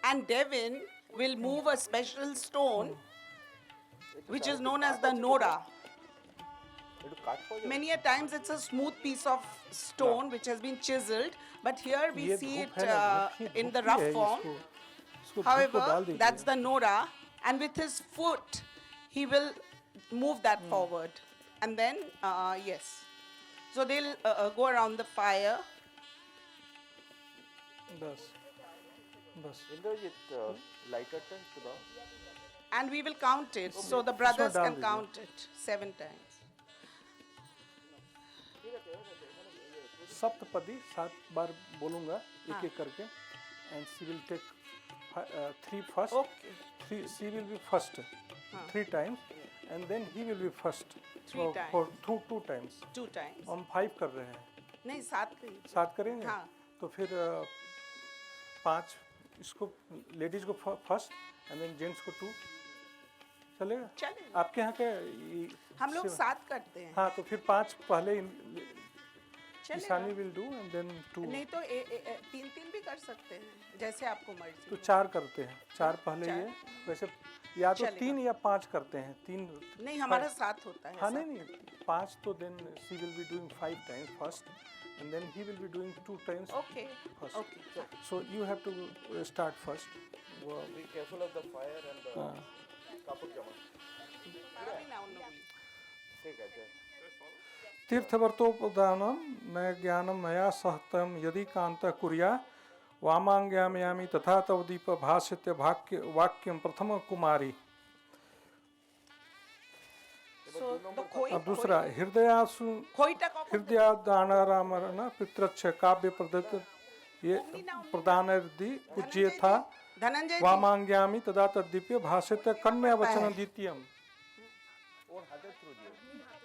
And Devin will move a special stone, which is known as the Nora. Many a times it's a smooth piece of stone which has been chiseled, but here we see it in the rough form. However, that's the Nora, and with his foot he will move that forward, and then yes, so they'll go around the fire. And we will count it, so the brothers can count it 7 times. Saptapadi 7 बार बोलूंगा एक एक करके, and she will take 3 first. Okay. She will be first 3 times, and then he will be first 3 times. For 2 times. 2 times. हम 5 कर रहे हैं। नहीं 7 करेंगे। हाँ। तो फिर 5 इसको लेडीज को फर्स्ट, एंड देन जेंट्स को 2 चलेगा? चलेगा। आपके यहाँ के हम लोग 7 करते हैं। हाँ तो फिर 5 पहले Ishani will do, and then 2। नहीं तो 3 भी कर सकते हैं, जैसे आपको मर्जी। तो 4 करते हैं, 4 पहले ये, वैसे या तो 3 या 5 करते हैं। 3 नहीं, हमारा 7 होता है। हाँ नहीं 5 तो then she will be doing 5 times first, and then he will be doing 2 times. Okay. First. Okay. So you have to start first. Be careful of the fire and the kapur jama. तीर्थवर्तोपदानम न ज्ञानम मया सहतम यदि कांत कुर्या वामांग्यामयामि तथा तवदीप भाष्यत्य वाक्यम प्रथम कुमारी। अब दूसरा हृदयादानारामरण पितृक्ष काव्य प्रदत्त ये प्रदानर्दि पूज्य था वामांग्यामि तदा तद्दीप्य भाष्यत्य कन्या वचन द्वितीयम।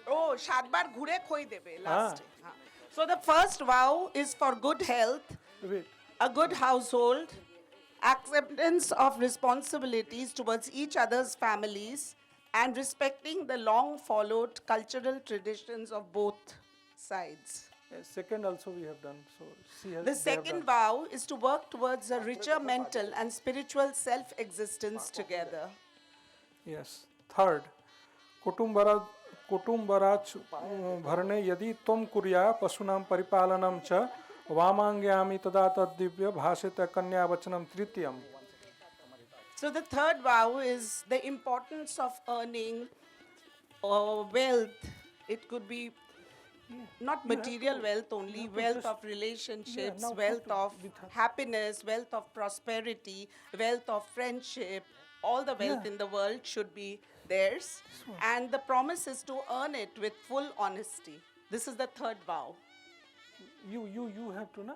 ओ 7 बार घुरे खोई देबे last. So the first vow is for good health. Wait. a good household, acceptance of responsibilities towards each other's families, and respecting the long followed cultural traditions of both sides. Second also we have done. So she has. The they have second done. vow is to work towards a richer mental and spiritual self existence together. Yes. Third, कुटुम्बराच भरणे यदि त्वं कुर्या पशूनां परिपालनं च वामाङ्ग्यामि तदा तद्दिव्य भाषित कन्या वचनं तृतीयम्. So the third vow is the importance of earning wealth. It could be not material wealth only, wealth of relationships, wealth of happiness, wealth of prosperity, wealth of friendship. All the wealth in the world should be theirs. And the promise is to earn it with full honesty. This is the third vow. You have to na?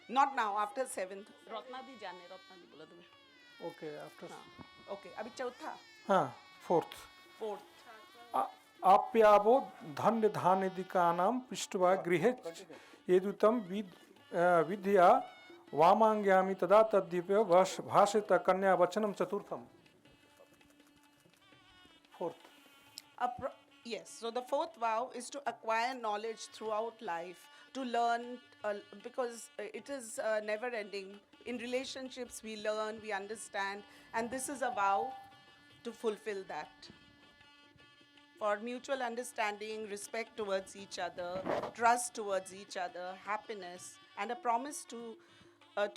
Not now, after seventh. Ratna di jane, Ratna di bola tumhe. Okay, after. Okay, abhi chautha. हाँ, fourth. Fourth. आप्यावो धन्य धान्यदिकानां पृष्ट्वा गृहे यदुतं विद्या वामाङ्ग्यामि तदा तद्दिव्य भाषित कन्या वचनं चतुर्थम्. Fourth. Yes, so the fourth vow is to acquire knowledge throughout life, to learn, because it is never ending. In relationships, we learn, we understand, and this is a vow to fulfill that. For mutual understanding, respect towards each other, trust towards each other, happiness, and a promise to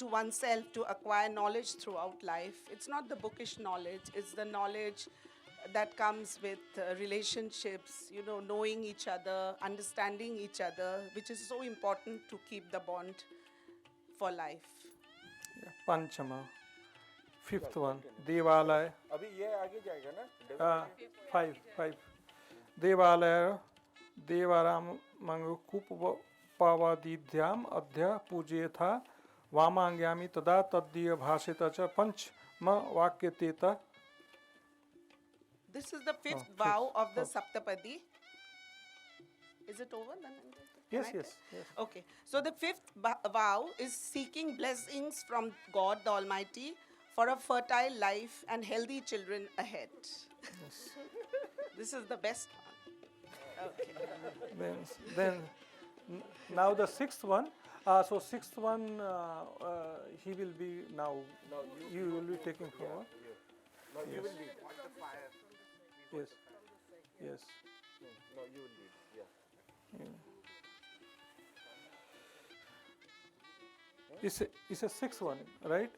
oneself to acquire knowledge throughout life. It's not the bookish knowledge, it's the knowledge that comes with relationships, knowing each other, understanding each other, which is so important to keep the bond for life. Panchama. Fifth one. Devalaya. अभी ये आगे जाएगा ना? Five. देवालय देवारामंगकूपवादिध्याम अध्य पूजयथा वामांग्यामि तदा तद्दीय भाषित च पंचम वाक्यतेत. This is the fifth vow of the Saptapadi. Is it over then? Yes. Okay. So the fifth vow is seeking blessings from God the Almighty for a fertile life and healthy children ahead. Yes. This is the best one. Okay. Then now the sixth one. So sixth one, he will be now. You will be taking forward. No, you will lead. Yes. No, you will lead. Yeah. It's a sixth one, right?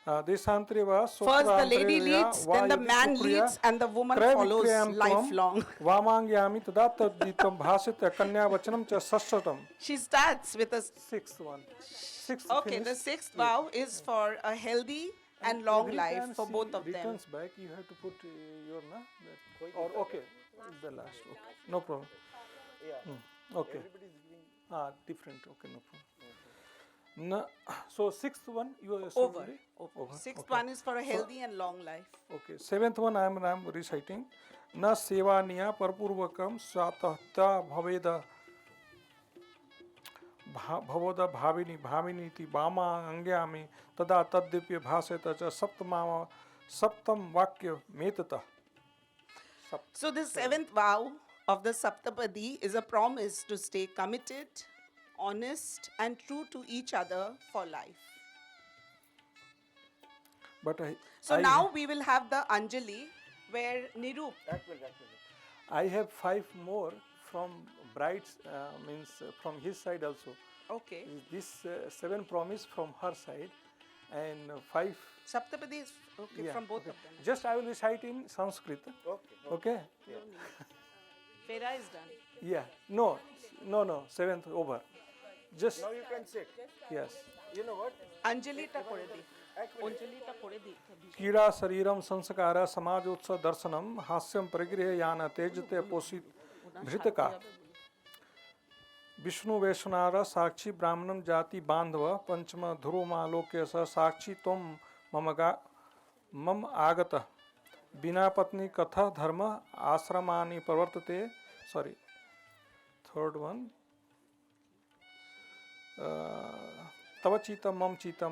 Deshantreva. First the lady leads, then the man leads, and the woman follows lifelong. Vamangyami tadattaditam bhasita kanya vachanam cha sashtatam. She starts with a sixth one. Okay, the sixth vow is for a healthy and long life for both of them. Returns back, you have to put your na. Or okay, the last. Okay, no problem. Yeah. Okay. Everybody is giving. Different. Okay, no problem. No, so sixth one you are over. Sixth one is for a healthy and long life. Okay. Seventh one I am reciting. Na sevaniya parpurvakam swatahta bhaveda bhavoda bhaviniti bama angyami tada taddipya bhaseta cha saptam vakya metata. So the seventh vow of the Saptapadi is a promise to stay committed, honest and true to each other for life. But now we will have the Anjali where Nirup. I have 5 more from brides, means from his side also. Okay. This 7 promise from her side and 5. Saptapadi is from both of them. Just I will recite in Sanskrit. Okay. Yeah. Fera is done. Yeah. No. 7th over. Just now you can sit. Yes. You know what? Anjali ta kore di. Anjali ta kore di. Kira Sariram Sanskara Samajotsa Darsanam Hasyam Parigriha Yana Tejate Posit Bhritaka Vishnu Vaishunara Sakshi Brahmanam Jati Bandhava Panchama Dhuruma Lokesa Sakshi Tom Mam Agata Bina Patni Katha Dharma Asramani Parvartate. Third one. तव चित्तं मम चित्तं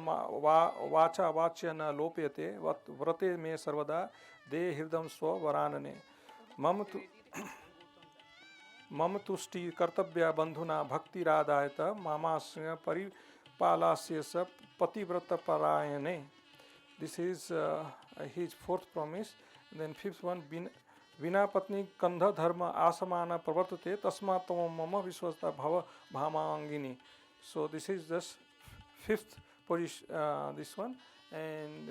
वाचा वाच्य न लोप्यते व्रते मे सर्वदा दे हृदय स्व वरानने मम तुष्टि कर्तव्या बंधुना भक्तिरादायत मामास्य परिपालास्य स पतिव्रत परायणे. This is his fourth promise. Then fifth one, बिना पत्नी कंध धर्म आसमान प्रवर्तते तस्मात् मम विश्वस्ता भव भामांगिनी. So this is just fifth position, this one, and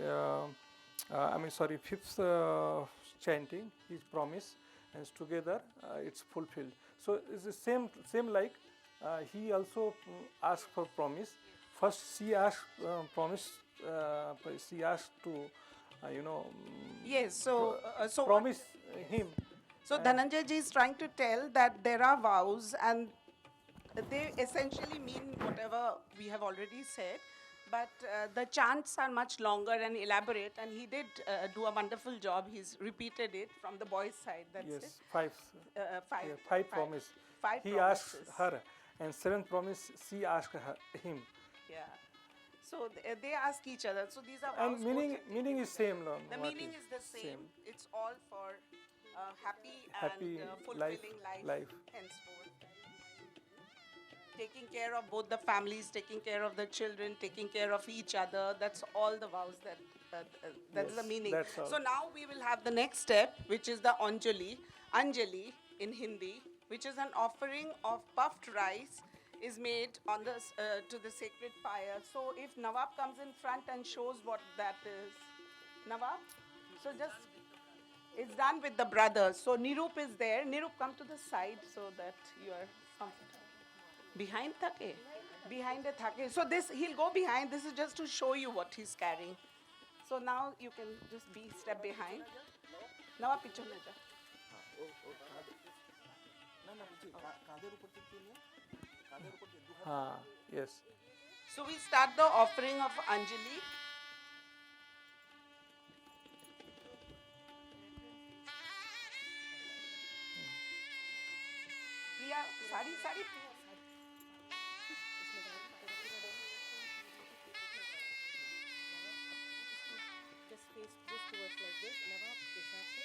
fifth chanting, his promise, and together it's fulfilled. So it's the same like he also asked for promise. First she asked promise. She asked to Yes, so promise him. So Dhananjay ji is trying to tell that there are vows and they essentially mean whatever we have already said, but the chants are much longer and elaborate, and he did do a wonderful job. He's repeated it from the boys' side. That's yes, it. five promise. Five he promises. asked her, and seventh promise she asked him. Yeah. So they ask each other. So these are And vows. meaning is same. The meaning is the same. It's all for happy and fulfilling life henceforth. Taking care of both the families, taking care of the children, taking care of each other. That's all the vows that's the meaning. That's all. So now we will have the next step, which is the Anjali. Anjali in Hindi, which is an offering of puffed rice, is made on the to the sacred fire. So if Nawab comes in front and shows what that is. Nawab? So just, it's done with the brothers. So Nirup is there. Nirup, come to the side so that you are comfortable. Behind Thake? Behind the Thake. So this, he'll go behind. This is just to show you what he's carrying. So now you can just step behind. Nawab, pichhe na ja. Yes. So we start the offering of Anjali. Priya, sari. Just face this towards like this. Nawab ke saath se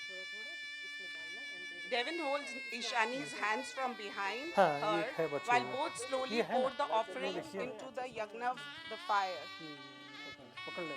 thoda isme dalna and Devin holds Ishani's hands from behind हाँ, her, ये है बच्चे while में। both slowly ये है pour ना? the offering ये देखिए। into the yagna, the fire. पकड़ ले.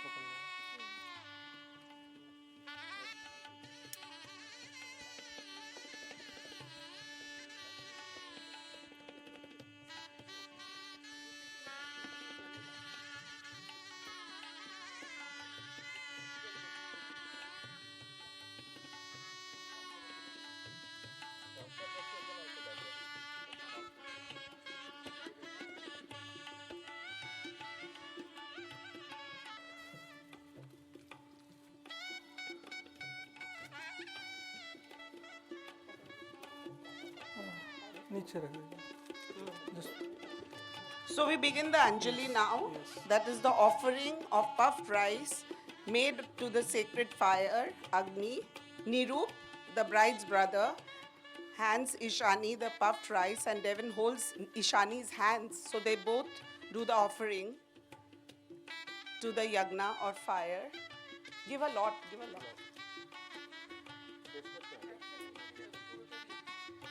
नीचे रख दीजिए. So we begin the Anjali now. That is the offering of puffed rice made to the sacred fire, Agni. Nirup, the bride's brother, hands Ishani the puffed rice, and Devin holds Ishani's hands. So they both do the offering to the yagna or fire. Give a lot.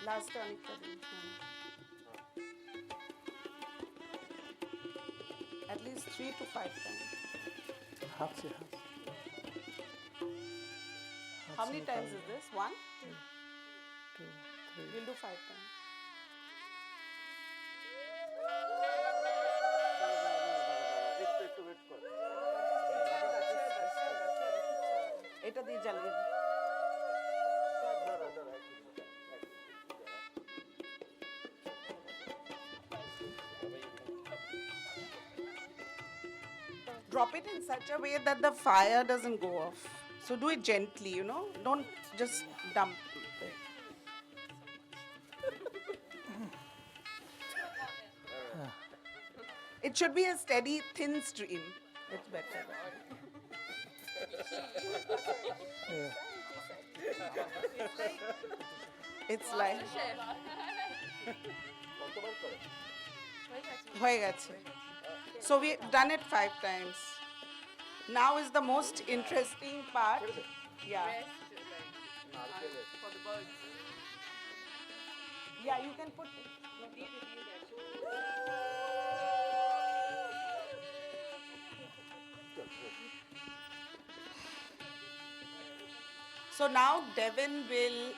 Last time. At least 3 to 5 times. हाथ से. How many times is this? 1? 2, 3. We'll do 5 times. এটা দিয়ে জ্বালিয়ে দিই। Drop it in such a way that the fire doesn't go off. So do it gently, Don't just dump it. It should be a steady, thin stream. It's better. Yeah. It's like... হয়ে গেছে So we've done it 5 times. Now is the most interesting part. Yeah. For the birds. Yeah, you can put it. So now Devin will,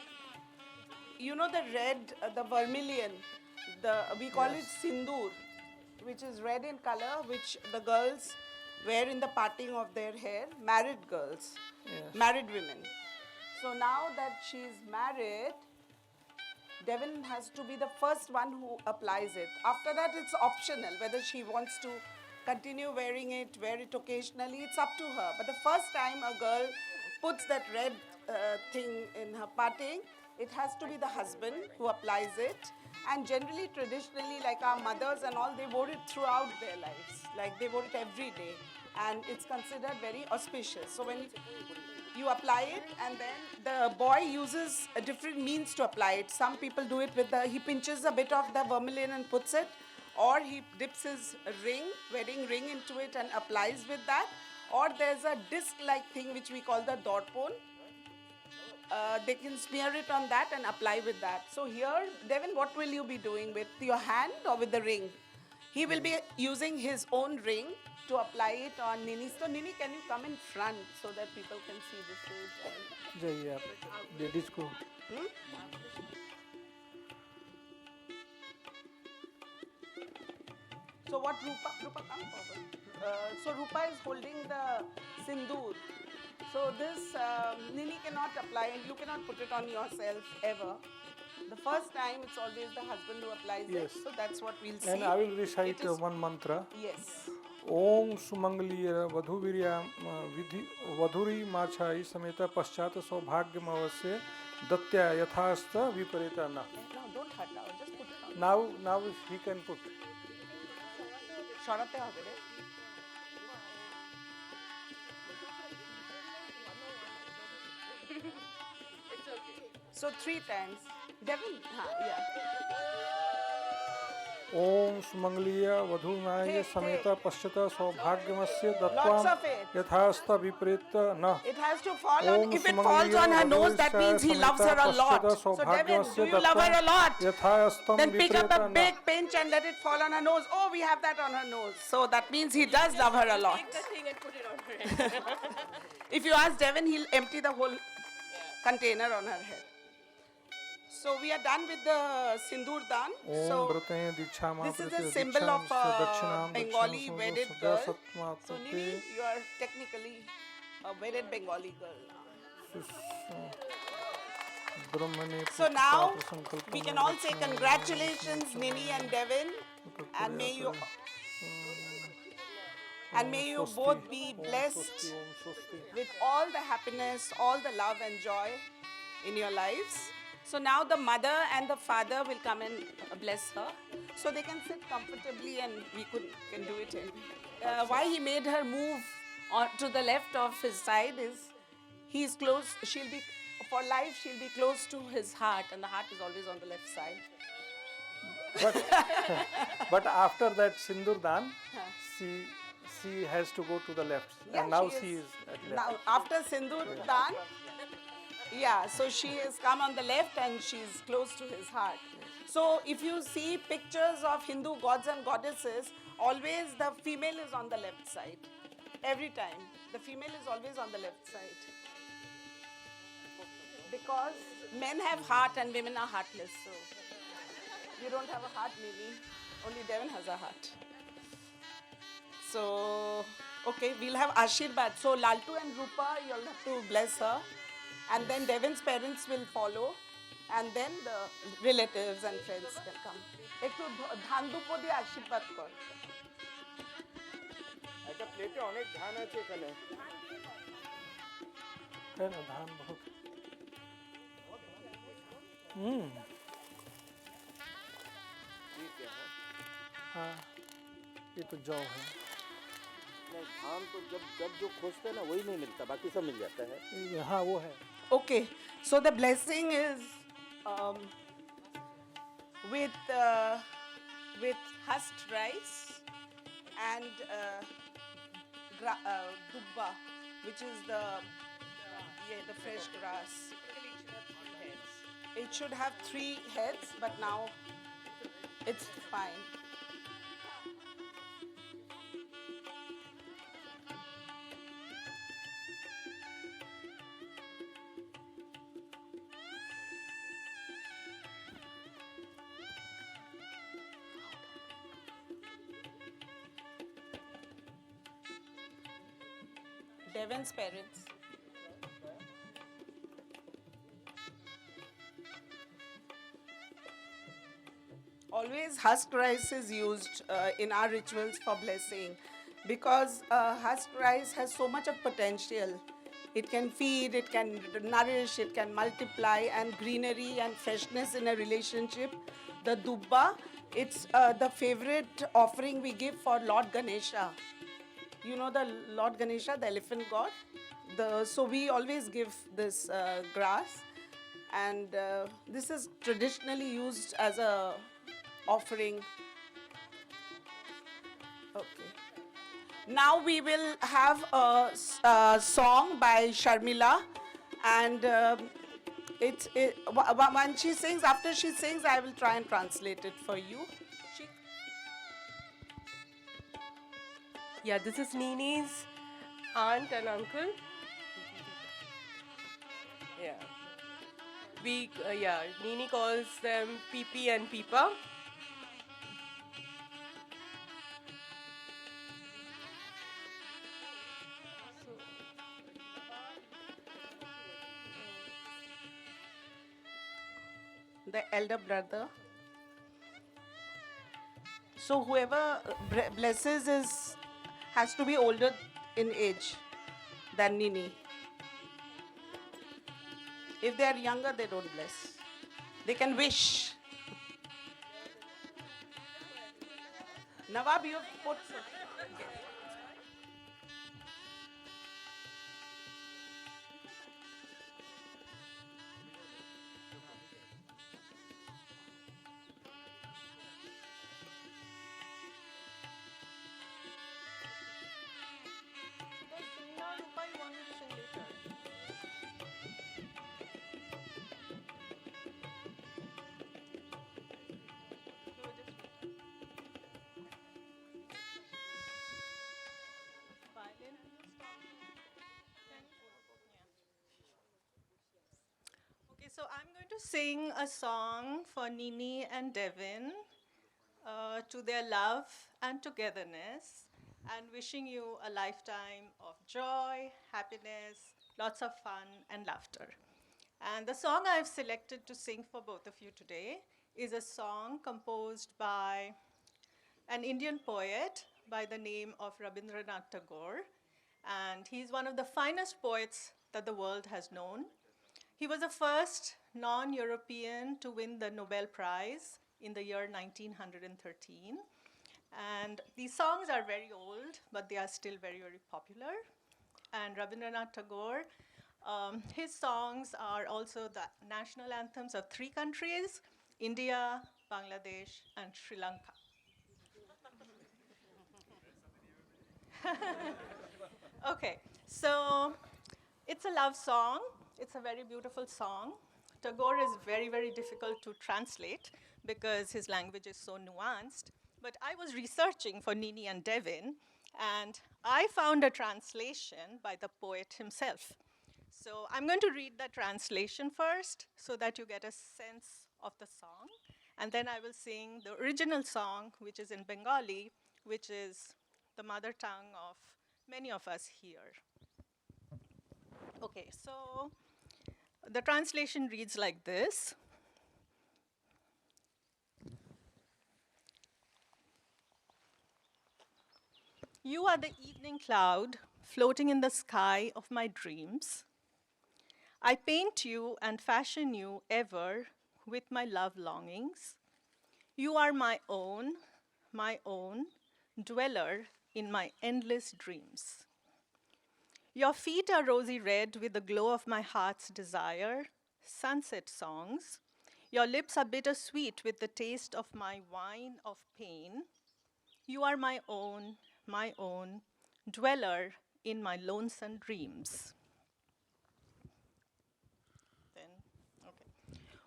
you know the red, the vermilion, we call it sindoor, which is red in color, which the girls wear in the parting of their hair, married girls, married women. So now that she's married, Devin has to be the first one who applies it. After that, it's optional whether she wants to continue wearing it, wear it occasionally, it's up to her. But the first time a girl puts that red thing in her parting, it has to be the husband who applies it. And generally, traditionally, like our mothers and all, they wore it throughout their lives. Like they wore it every day. And it's considered very auspicious. So when you apply it, and then the boy uses a different means to apply it. Some people do it with he pinches a bit of the vermilion and puts it, or he dips his ring, wedding ring into it and applies with that. Or there's a disc-like thing which we call the dorpon. They can smear it on that and apply with that. So here, Devin, what will you be doing with your hand or with the ring? He will be using his own ring to apply it on Nini. So Nini, can you come in front so that people can see this is? जाइए आप ladies को So what Rupa come forward. So Rupa is holding the sindoor. So this Nini cannot apply and you cannot put it on yourself ever. The first time it's always the husband who applies it. So that's what we'll see. And I will recite one mantra. Yes. ओम सुमंगलीय वधुवीर्या विधि वधुरी माछाई समेत पश्चात सौभाग्यमवस्य दत्या यथास्थ विपरीता न. No, don't hurt now. Just put it on. Now he can put. সরাতে হবে রে. It's okay. So 3 times. Devin, yeah. ओम सुमंगलीय वधुनाय समेत पश्चात सौभाग्यमस्य दत्वा यथास्थ विपरीत न. It has to fall on. If it falls on her nose, that means he loves her a lot. So Devin, do you love her a lot? Then pick up a big pinch and let it fall on her nose. Oh, we have that on her nose. So that means he does love her a lot. Take the thing and put it on her head. If you ask Devin, he'll empty the whole container on her head. So we are done with the sindoor dan. So this is a symbol of a Bengali wedded girl. So Nini, you are technically a wedded Bengali girl now. So now we can all say congratulations, Nini and Devin, and may you both be blessed with all the happiness, all the love and joy in your lives. So now the mother and the father will come and bless her. So they can sit comfortably and we can do it. Why he made her move to the left of his side is he's close, for life she'll be close to his heart, and the heart is always on the left side. But after that sindoor dan, she has to go to the left. Yeah, and now she is at left. Now after sindoor dan, yeah, so she has come on the left and she's close to his heart. So if you see pictures of Hindu gods and goddesses, always the female is on the left side. Every time. The female is always on the left side. Because men have heart and women are heartless. So you don't have a heart, Nini. Only Devin has a heart. So, okay, we'll have Ashirvad. So Laltu and Rupa, you'll have to bless her. And then Devin's parents will follow, and then the relatives and friends can come. একটু ধান দুপো দিয়ে আশীর্বাদ কর. একটা প্লেটে অনেক ধান আছে এখানে. है ना धान बहुत. ठीक है. हाँ, ये तो जौ है. नहीं, धान तो जब जो खोजते हैं ना वही नहीं मिलता, बाकी सब मिल जाता है. हाँ वो है. Okay, so the blessing is with husked rice and dubba, which is the fresh grass. It should have 3 heads, but now it's fine. Devon's parents. Always husked rice is used in our rituals for blessing because husked rice has so much of potential. It can feed, it can nourish, it can multiply, and greenery and freshness in a relationship. The dubba, it's the favorite offering we give for Lord Ganesha. You know the Lord Ganesha, the elephant god? So we always give this grass, and this is traditionally used as a offering. Okay. Now we will have a song by Sharmila, and when she sings, after she sings, I will try and translate it for you. Yeah, this is Nini's aunt and uncle. Yeah. Nini calls them Pipi and Pipa. The elder brother. So whoever blesses has to be older in age than Nini. If they are younger, they don't bless. They can wish. Nawab, you put. Okay, so I'm going to sing a song for Nini and Devin to their love and togetherness, and wishing you a lifetime of joy, happiness, lots of fun, and laughter. And the song I've selected to sing for both of you today is a song composed by an Indian poet by the name of Rabindranath Tagore. And he's one of the finest poets that the world has known. He was the first non-European to win the Nobel Prize in the year 1913. And these songs are very old, but they are still very, very popular. And Rabindranath Tagore, his songs are also the national anthems of 3 countries, India, Bangladesh, and Sri Lanka. Okay, so it's a love song. It's a very beautiful song. Tagore is very, very difficult to translate because his language is so nuanced. But I was researching for Nini and Devin, and I found a translation by the poet himself. So I'm going to read the translation first so that you get a sense of the song. And then I will sing the original song, which is in Bengali, which is the mother tongue of many of us here. Okay, so the translation reads like this. You are the evening cloud floating in the sky of my dreams. I paint you and fashion you ever with my love longings. You are my own, dweller in my endless dreams. Your feet are rosy red with the glow of my heart's desire, sunset songs. Your lips are bittersweet with the taste of my wine of pain. You are my own, my own, dweller in my lonesome dreams.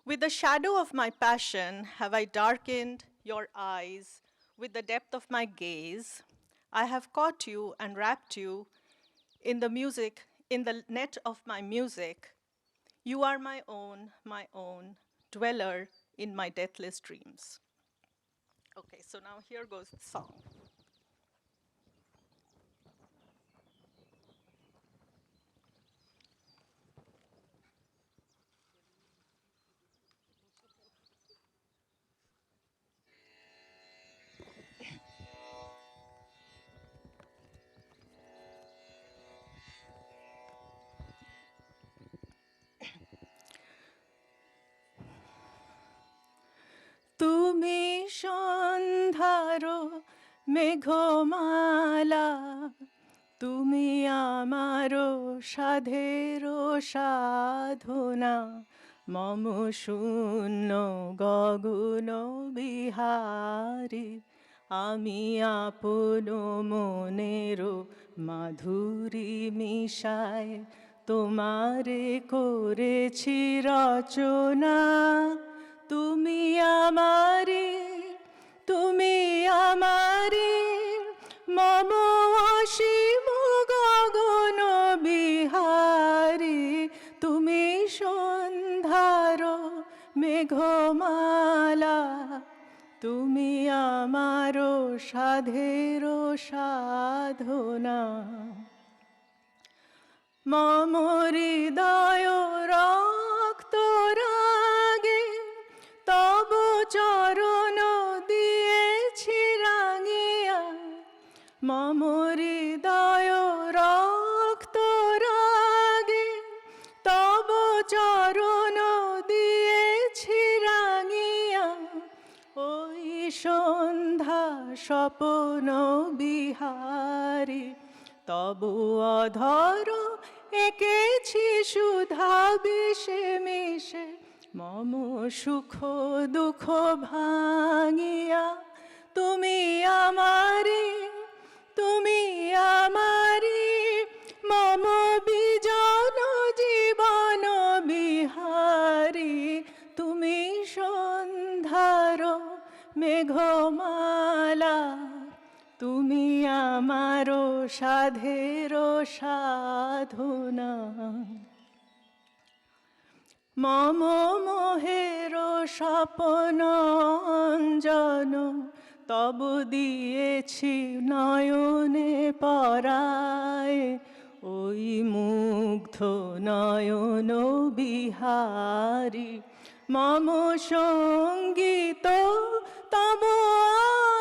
With the shadow of my passion have I darkened your eyes. With the depth of my gaze, I have caught you and wrapped you in the music, in the net of my music. You are my own, dweller in my deathless dreams. Okay, so now here goes the song. তুমি সন্ধ্যারো মেঘমালা, তুমি আমারো সাধেরো সাধনা, মম শূন্য গগন বিহারী, আমি আপন Monero মাধুরী মিশায় তোমারে করেছি রচনা। তুমি আমারি, তুমি আমারি, মম অসীম গগন বিহারী, তুমি সন্ধ্যার মেঘমালা, তুমি আমার সাধের সাধনা। মম হৃদয় রক্ত রাগে তব চরণ দিয়েছি রাঙিয়া, মম হৃদয় রক্ত রাগে তব চরণ দিয়েছি রাঙিয়া। ওই সন্ধ্যা স্বপ্ন বিহারী, তবু অধর এঁকেছি সুধা বিষে মিশে, মম সুখ দুঃখ ভাঙিয়া। তুমি আমারি, তুমি আমারি, মম বিজন জীবন বিহারী, তুমি সন্ধ্যার মেঘমালা, তুমি আমার সাধের সাধনা। মম মোহের স্বপ্ন অঞ্জন তব দিয়েছি নয়নে পরায়, ওই মুগ্ধ নয়ন বিহারী, মম সঙ্গীত তব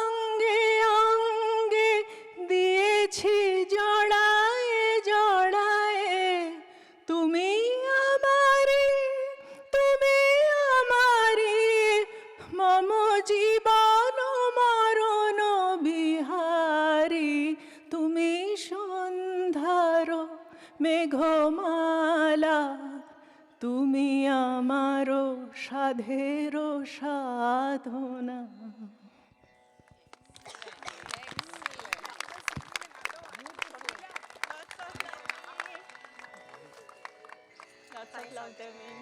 অঙ্গে অঙ্গে দিয়েছি জড়ায় জড়ায়। তুমি আমারি, তুমি আমারি, মম জীবন মরণ বিহারী, তুমি সন্ধ্যার মেঘমালা, তুমি আমার সাধের সাধনা। Lots of love, Devin.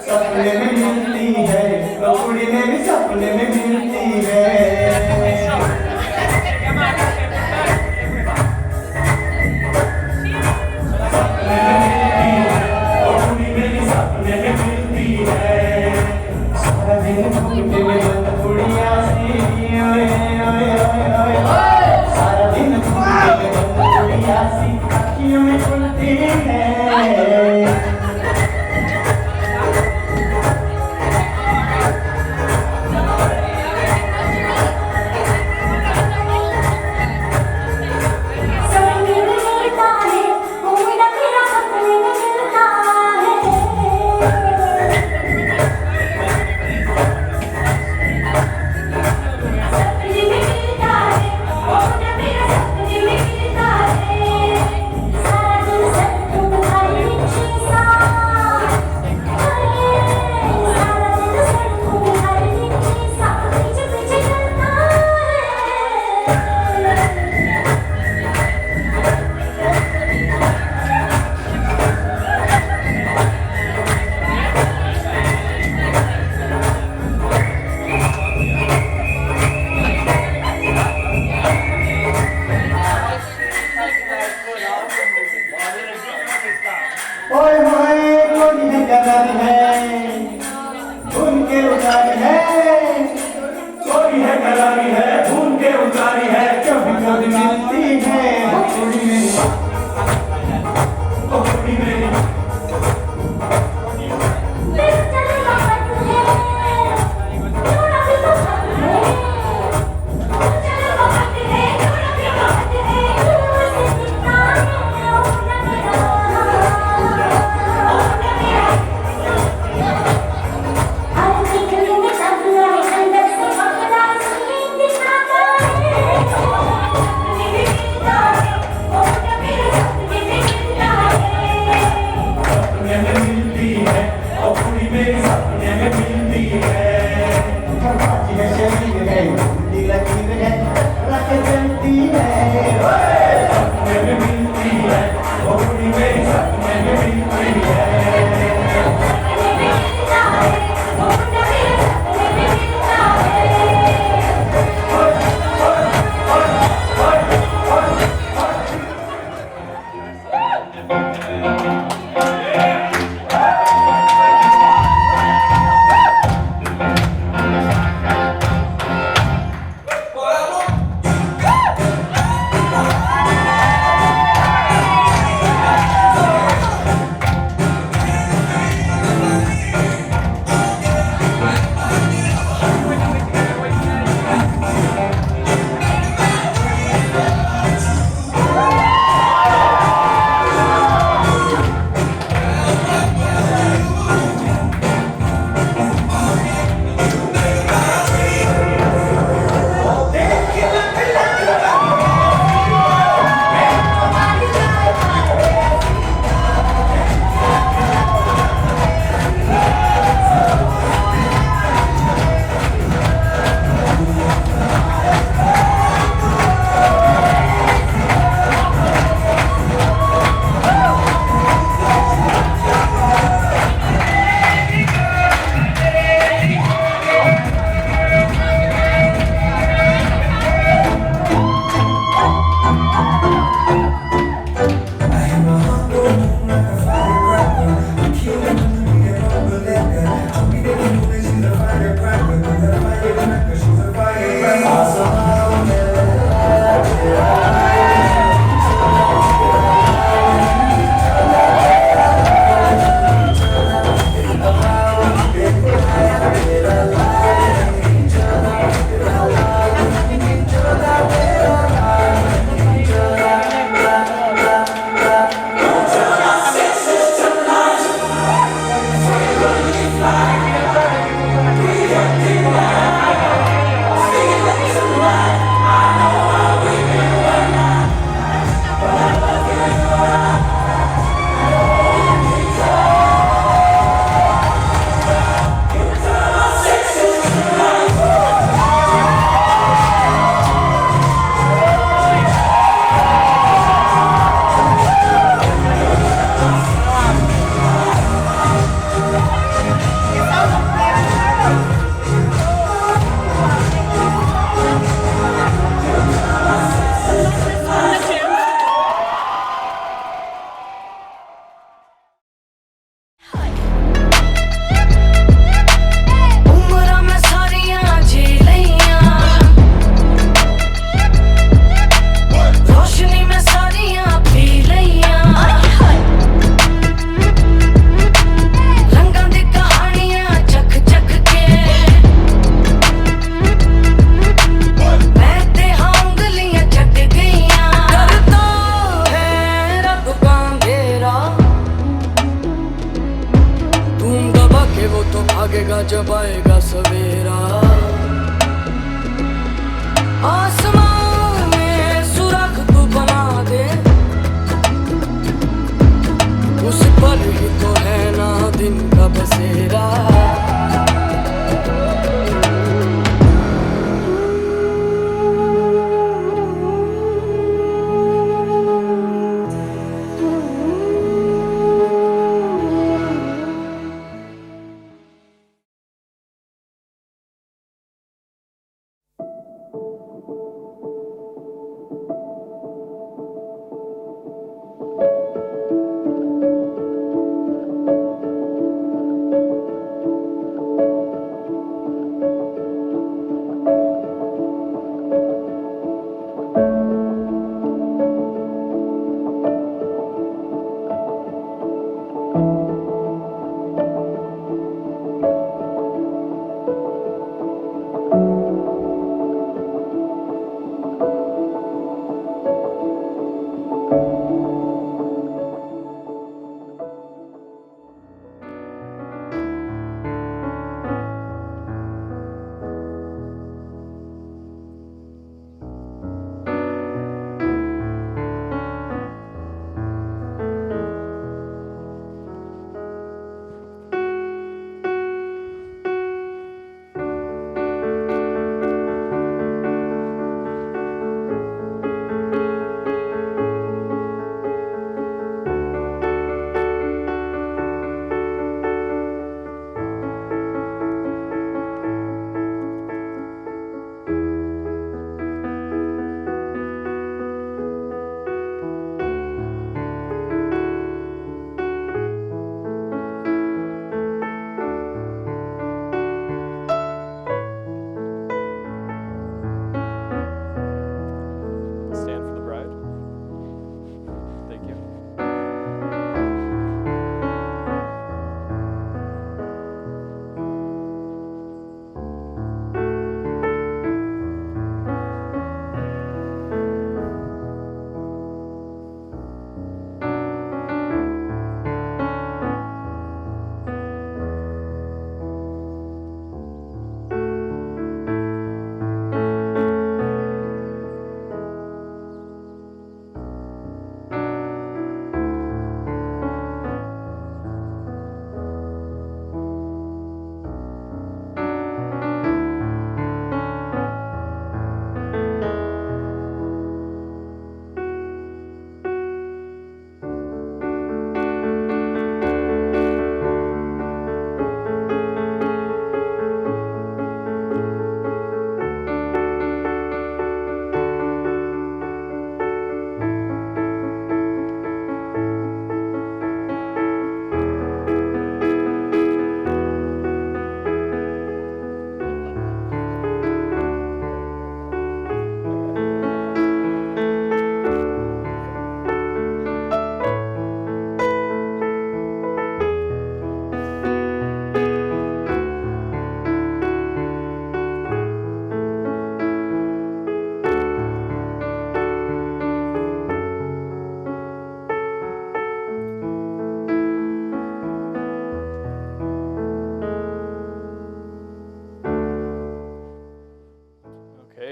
सपने में मिलती है लोहड़ी में भी सपने में मिलती है सपने में मिलती है लोहड़ी में भी सपने में मिलती है सारा दिन घूमते में बुढ़िया सी ओए ओए ओए ओए सारा दिन घूमते में बुढ़िया सी अखियों में खुलती है ओए होए कोई है गलत है उनके उतारी है कोई है गलत है उनके उतारी है कभी कभी मिलती है थोड़ी मेरी थोड़ी मेरी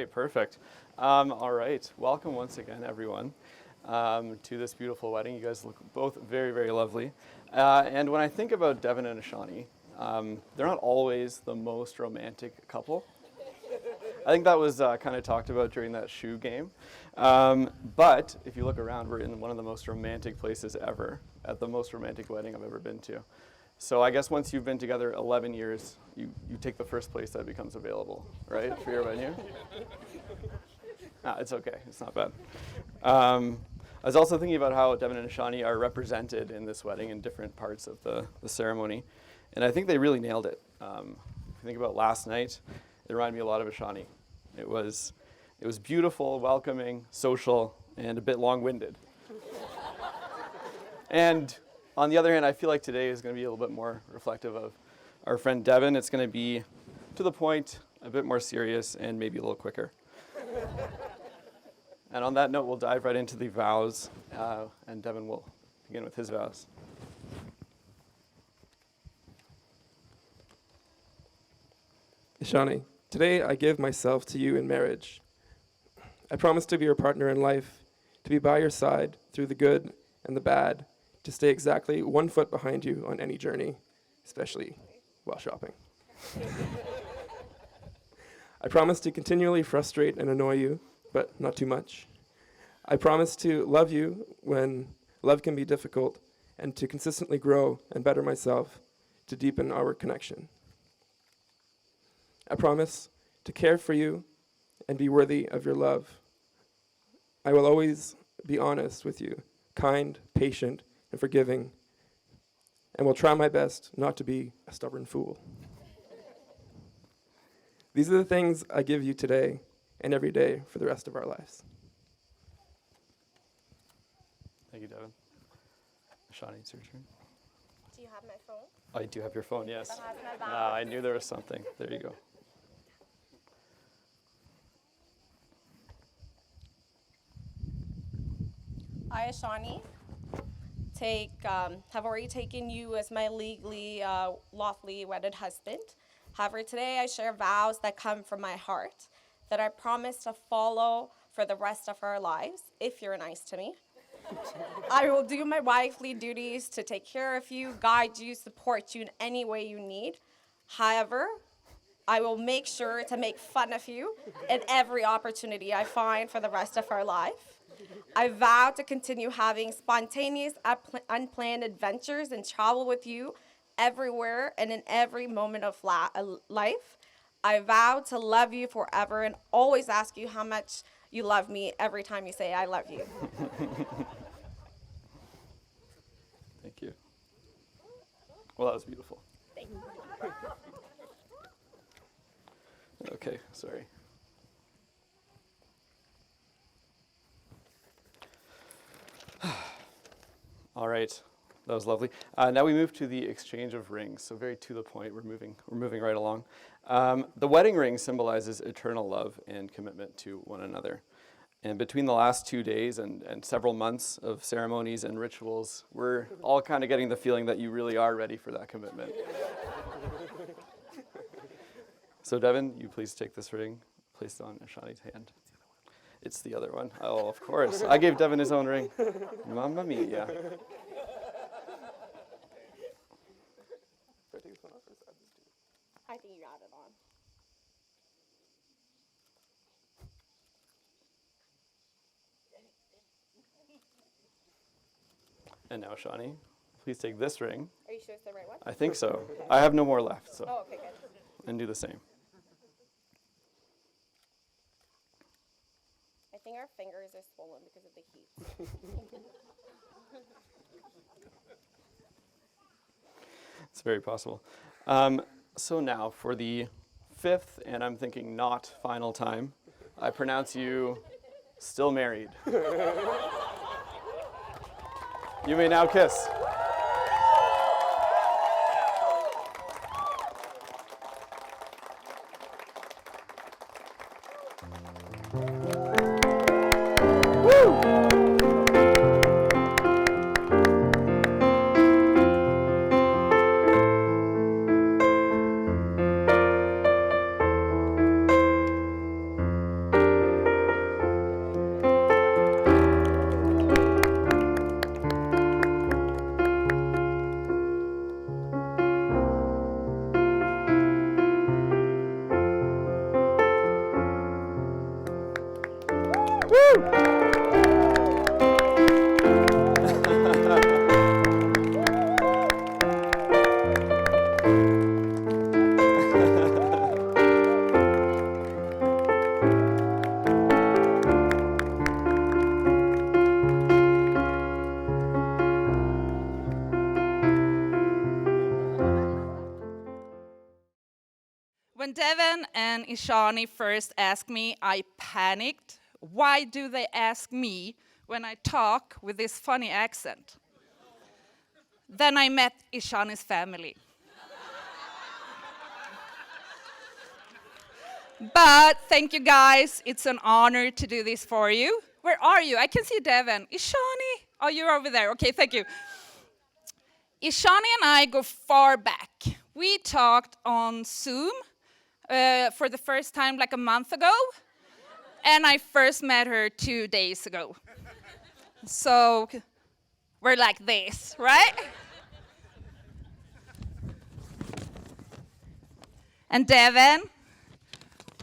Okay, perfect. All right, welcome once again, everyone, to this beautiful wedding. You guys look both very, very lovely. And when I think about Devin and Ashani, they're not always the most romantic couple. I think that was kind of talked about during that shoe game. But if you look around, we're in one of the most romantic places ever, at the most romantic wedding I've ever been to. So I guess once you've been together 11 years, you take the first place that becomes available, right, for your venue? It's okay. It's not bad. I was also thinking about how Devin and Ashani are represented in this wedding in different parts of the ceremony. And I think they really nailed it. If you think about last night, it reminded me a lot of Ashani. It was beautiful, welcoming, social, and a bit long-winded. And on the other hand, I feel like today is going to be a little bit more reflective of our friend Devin. It's going to be to the point, a bit more serious, and maybe a little quicker. And on that note, we'll dive right into the vows, and Devin will begin with his vows. Ishani, today I give myself to you in marriage. I promise to be your partner in life, to be by your side through the good and the bad, to stay exactly 1 foot behind you on any journey, especially while shopping. I promise to continually frustrate and annoy you, but not too much. I promise to love you when love can be difficult, and to consistently grow and better myself to deepen our connection. I promise to care for you and be worthy of your love. I will always be honest with you, kind, patient, and forgiving, and will try my best not to be a stubborn fool. These are the things I give you today and every day for the rest of our lives. Thank you, Devin. Ashani, it's your turn. Do you have my phone? I do have your phone, yes. That has my vows. I knew there was something. There you go. I, Ashani, have already taken you as my legally, lawfully wedded husband. However, today I share vows that come from my heart that I promise to follow for the rest of our lives, if you're nice to me. I will do my wifely duties to take care of you, guide you, support you in any way you need. However, I will make sure to make fun of you in every opportunity I find for the rest of our life. I vow to continue having spontaneous, unplanned adventures and travel with you everywhere and in every moment of life. I vow to love you forever and always ask you how much you love me every time you say I love you. Thank you. Well, that was beautiful. Thank you. Okay, sorry. All right, that was lovely. Now we move to the exchange of rings. So very to the point. We're moving right along. The wedding ring symbolizes eternal love and commitment to one another. And between the last 2 days and several months of ceremonies and rituals, we're all kind of getting the feeling that you really are ready for that commitment. So Devin, you please take this ring, place it on Ashani's hand. It's the other one. Oh, of course. I gave Devin his own ring. Mamma mia. I think you got it on. And now, Shani, please take this ring. Are you sure it's the right one? I think so. I have no more left, so. Oh, okay, good. And do the same. I think our fingers are swollen because of the heat. It's very possible. So now, for the 5th, and I'm thinking not final time, I pronounce you still married. You may now kiss. When Devin and Ishani first asked me, I panicked. Why do they ask me when I talk with this funny accent? Then I met Ishani's family. But thank you guys, it's an honor to do this for you. Where are you? I can see Devin. Ishani? Oh, you're over there. Okay, thank you. Ishani and I go far back. We talked on Zoom for the first time like a month ago, and I first met her 2 days ago. So we're like this, right? And Devin,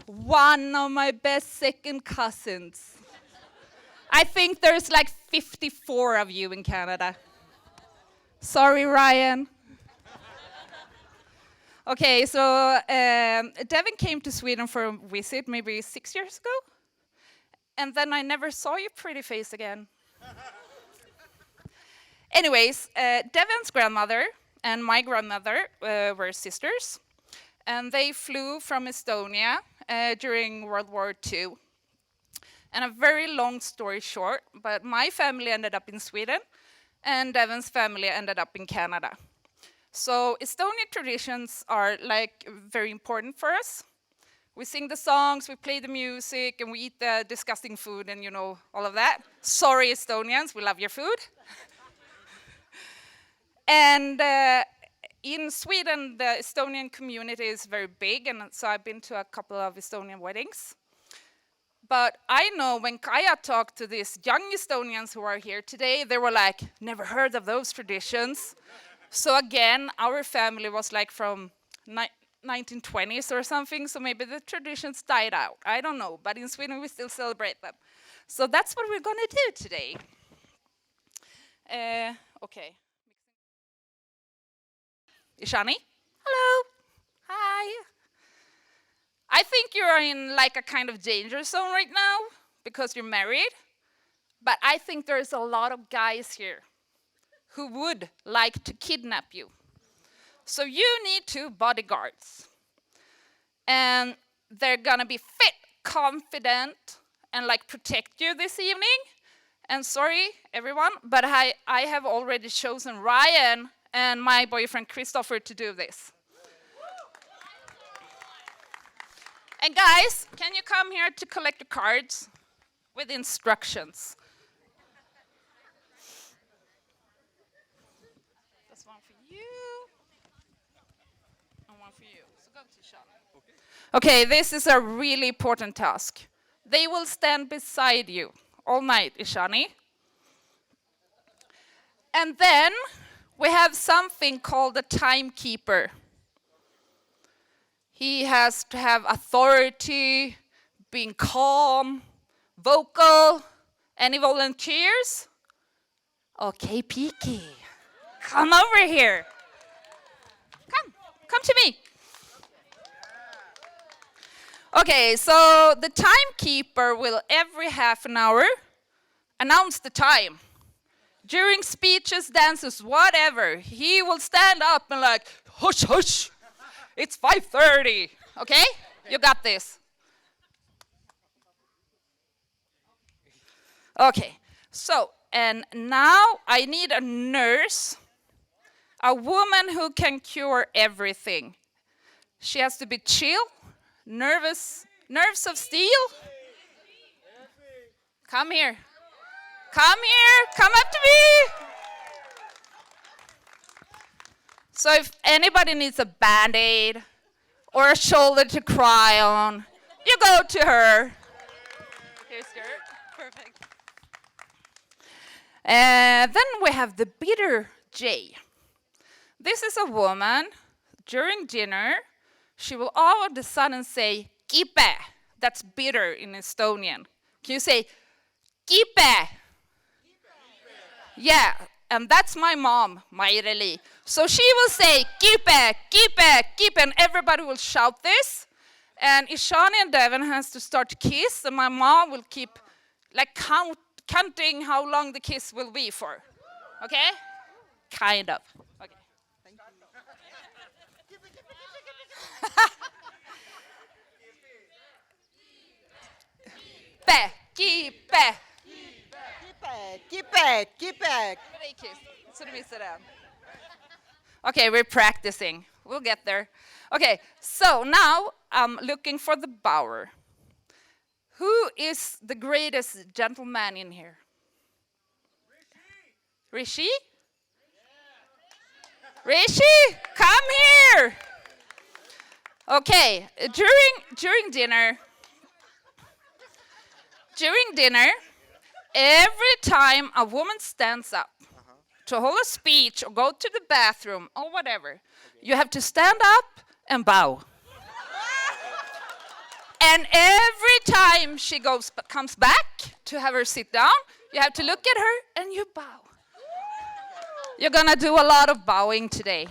one of my best second cousins. I think there's like 54 of you in Canada. Sorry, Ryan. Okay, so Devin came to Sweden for a visit maybe 6 years ago. And then I never saw your pretty face again. Anyways, Devin's grandmother and my grandmother were sisters. And they flew from Estonia during World War II. And a very long story short, but my family ended up in Sweden, and Devin's family ended up in Canada. So Estonian traditions are like very important for us. We sing the songs, we play the music, and we eat the disgusting food and you know, all of that. Sorry, Estonians, we love your food. And in Sweden, the Estonian community is very big, and so I've been to a couple of Estonian weddings. But I know when Kaja talked to these young Estonians who are here today, they were like, never heard of those traditions. So again, our family was like from 1920s or something, so maybe the traditions died out. I don't know, but in Sweden we still celebrate them. So that's what we're gonna do today. Okay. Ishani? Hello. Hi. I think you're in like a kind of danger zone right now because you're married. But I think there's a lot of guys here who would like to kidnap you. So you need 2 bodyguards. And they're gonna be fit, confident, and like protect you this evening. And sorry, everyone, but I have already chosen Ryan and my boyfriend Christopher to do this. And guys, can you come here to collect the cards with instructions? That's one for you, and one for you. So go to Sean. Okay, this is a really important task. They will stand beside you all night, Ishani. And then we have something called a timekeeper. He has to have authority, being calm, vocal. Any volunteers? Okay, Peaky. Come over here. Come to me. Okay, so the timekeeper will every half an hour announce the time. During speeches, dances, whatever, he will stand up and like, hush, hush. It's 5:30, okay? You got this. Okay, so, and now I need a nurse, a woman who can cure everything. She has to be chill, nerves of steel. Come here. Come here, come up to me. So if anybody needs a Band-Aid or a shoulder to cry on, you go to her. Here's your, perfect. And then we have the bitter J. This is a woman, during dinner, she will all of a sudden say, kipe, that's bitter in Estonian. Can you say, Kipe. Yeah, and that's my mom, Maireli. So she will say, Kipe, Kipe, Kipe, and everybody will shout this. And Ishani and Devin has to start to kiss, and my mom will keep like counting how long the kiss will be for. Okay? Kind of. Okay. Pe, Kipe. Keep Okay, we're practicing. We'll get there. Okay, so now I'm looking for the bower. Who is the greatest gentleman in here? Rishi? Rishi, come here. Okay, during dinner, every time a woman stands up to hold a speech or go to the bathroom or whatever, you have to stand up and bow. And every time she comes back to have her sit down, you have to look at her and you bow. You're gonna do a lot of bowing today.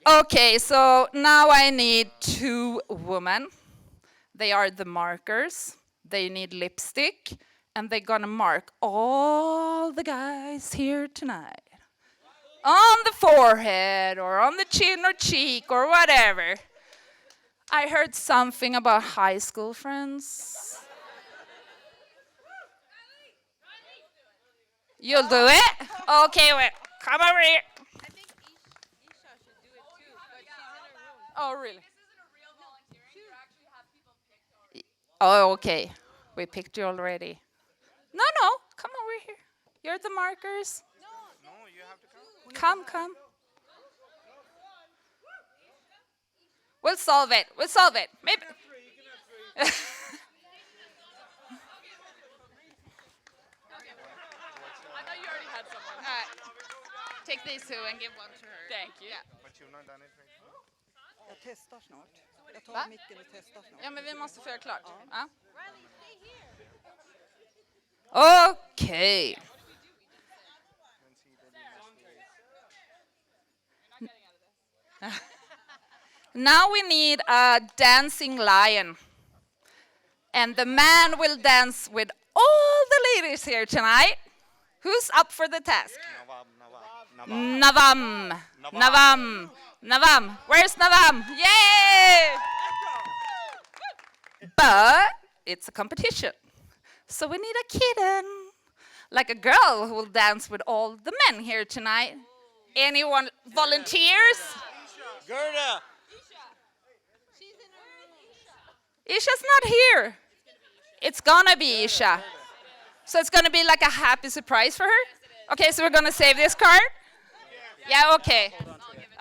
Okay, so now I need 2 women. They are the markers. They need lipstick, and they're gonna mark all the guys here tonight. On the forehead, or on the chin or cheek, or whatever. I heard something about high school friends. You'll do it? Okay, wait. Come over here. Oh, really? Oh, okay. We picked you already. No, come over here. You're the markers. No, you have to come. We'll solve it. Maybe. I thought you already had someone. Take these 2 and give one to her. Thank you. Yeah. But you've not done it right now? Jag testar snart. Jag tar Va? micken och testar snart. Ja, men vi måste få göra klart. Ja. Okej. Now we need a dancing lion. And the man will dance with all the ladies here tonight. Who's up for the task? Navam. Where's Navam? Yay! But it's a competition. So we need a kitten. Like a girl who will dance with all the men here tonight. Anyone volunteers? Gerda! Isha's not here. It's gonna be Isha. So it's gonna be like a happy surprise for her. Okay, so we're gonna save this card. Yeah, okay.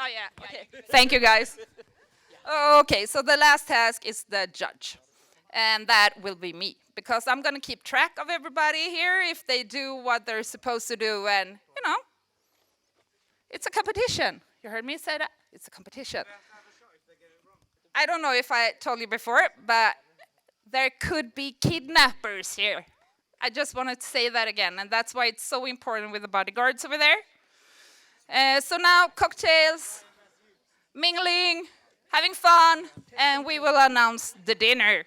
Oh yeah, okay. Thank you guys. Okay, so the last task is the judge. And that will be me. Because I'm gonna keep track of everybody here if they do what they're supposed to do. And, it's a competition. You heard me say that? It's a competition. I don't know if I told you before, but there could be kidnappers here. I just wanted to say that again, and that's why it's so important with the bodyguards over there. So now, cocktails, mingling, having fun, and we will announce the dinner.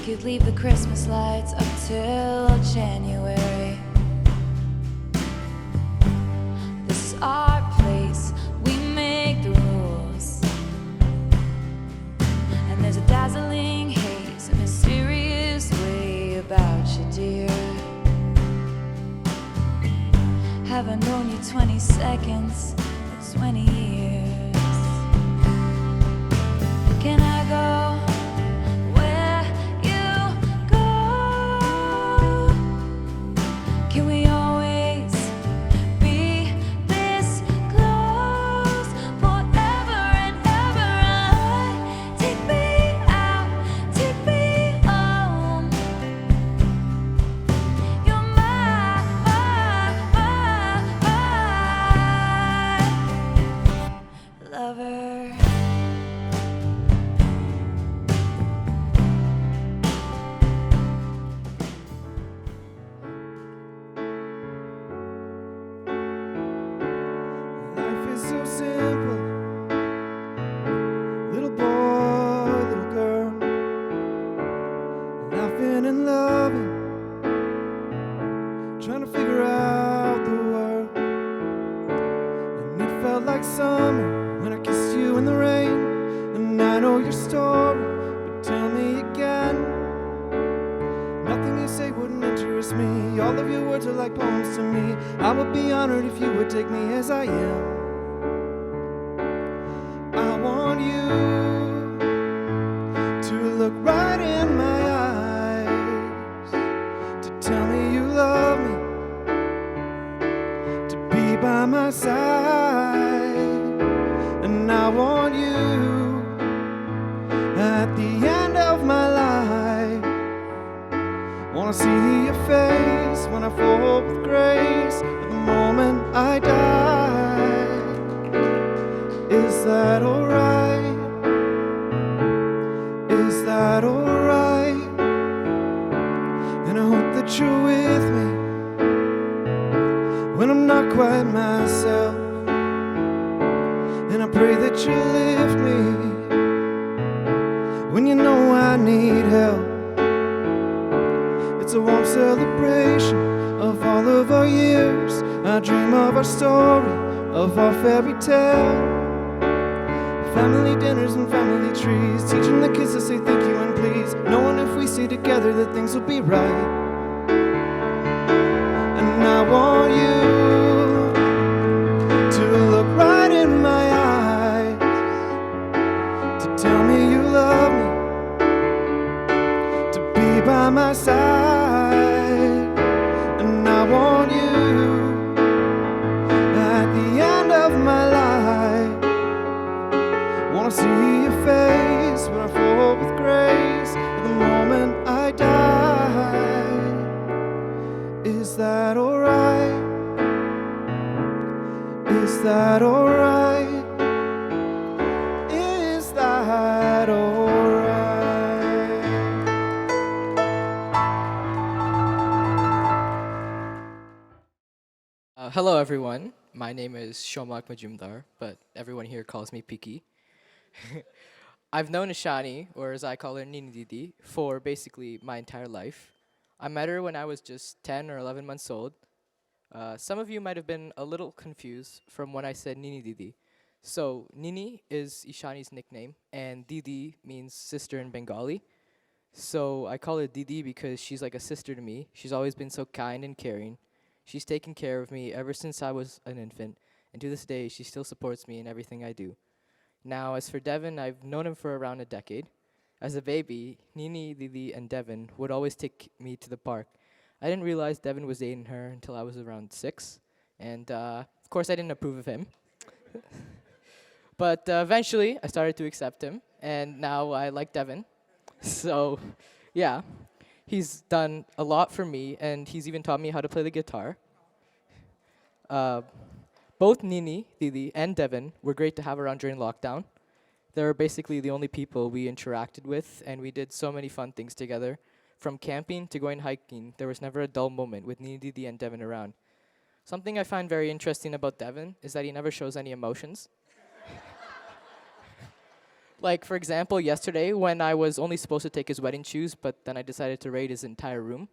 Could leave the Christmas lights up till January. This is our place, we make the rules. And there's a dazzling haze, a mysterious way haven't known you 20 seconds, but 20 years. Can I go where you go? Can we always be this close forever and ever? Take me out, take me home. You're my lover. Life is so simple. Little boy, little girl, laughing and loving, trying to figure out the world. And it felt like summer when I kissed you in the rain. And I know your story, but tell me again. Nothing you say wouldn't interest me. All of your words are like poems to me. I would be honored if you would take me as I am. I want you to look right in my eyes, to tell me you love me, to be by my side. And I want you at the end of my life. Wanna see your face when I fall with grace, at the moment I die. Is that alright? Is that alright? And I hope that you're with me when I'm not quite myself. And I pray that you lift me when you know I need help. It's a warm celebration of all of our years. I dream of our story, of our fairy tale. Family dinners and family trees, teaching the kids to say thank you and please, knowing if we stay together that things will be right. And I want you to look right in my eyes, to tell me you love me, to be by my side. And I want you at the end of my life. Wanna see your face when I fall with grace, at the moment I die. Is that alright? Is that alright? Is that alright? Hello, everyone. My name is Shomak Majumdar, but everyone here calls me Piki. I've known Ishani, or as I call her, Nini Didi, for basically my entire life. I met her when I was just 10 or 11 months old. Some of you might have been a little confused from when I said Nini Didi. So, Nini is Ishani's nickname, and Didi means sister in Bengali. So, I call her Didi because she's like a sister to me. She's always been so kind and caring. She's taken care of me ever since I was an infant, and to this day, she still supports me in everything I do. Now, as for Devin, I've known him for around a decade. As a baby, Nini, Didi, and Devin would always take me to the park. I didn't realize Devin was dating her until I was around 6, and of course I didn't approve of him. But eventually, I started to accept him, and now I like Devin. So, yeah, he's done a lot for me, and he's even taught me how to play the guitar. Both Nini, Didi, and Devin were great to have around during lockdown. They were basically the only people we interacted with, and we did so many fun things together. From camping to going hiking, there was never a dull moment with Nini, Didi, and Devin around. Something I find very interesting about Devin is that he never shows any emotions. Like, for example, yesterday when I was only supposed to take his wedding shoes, but then I decided to raid his entire room.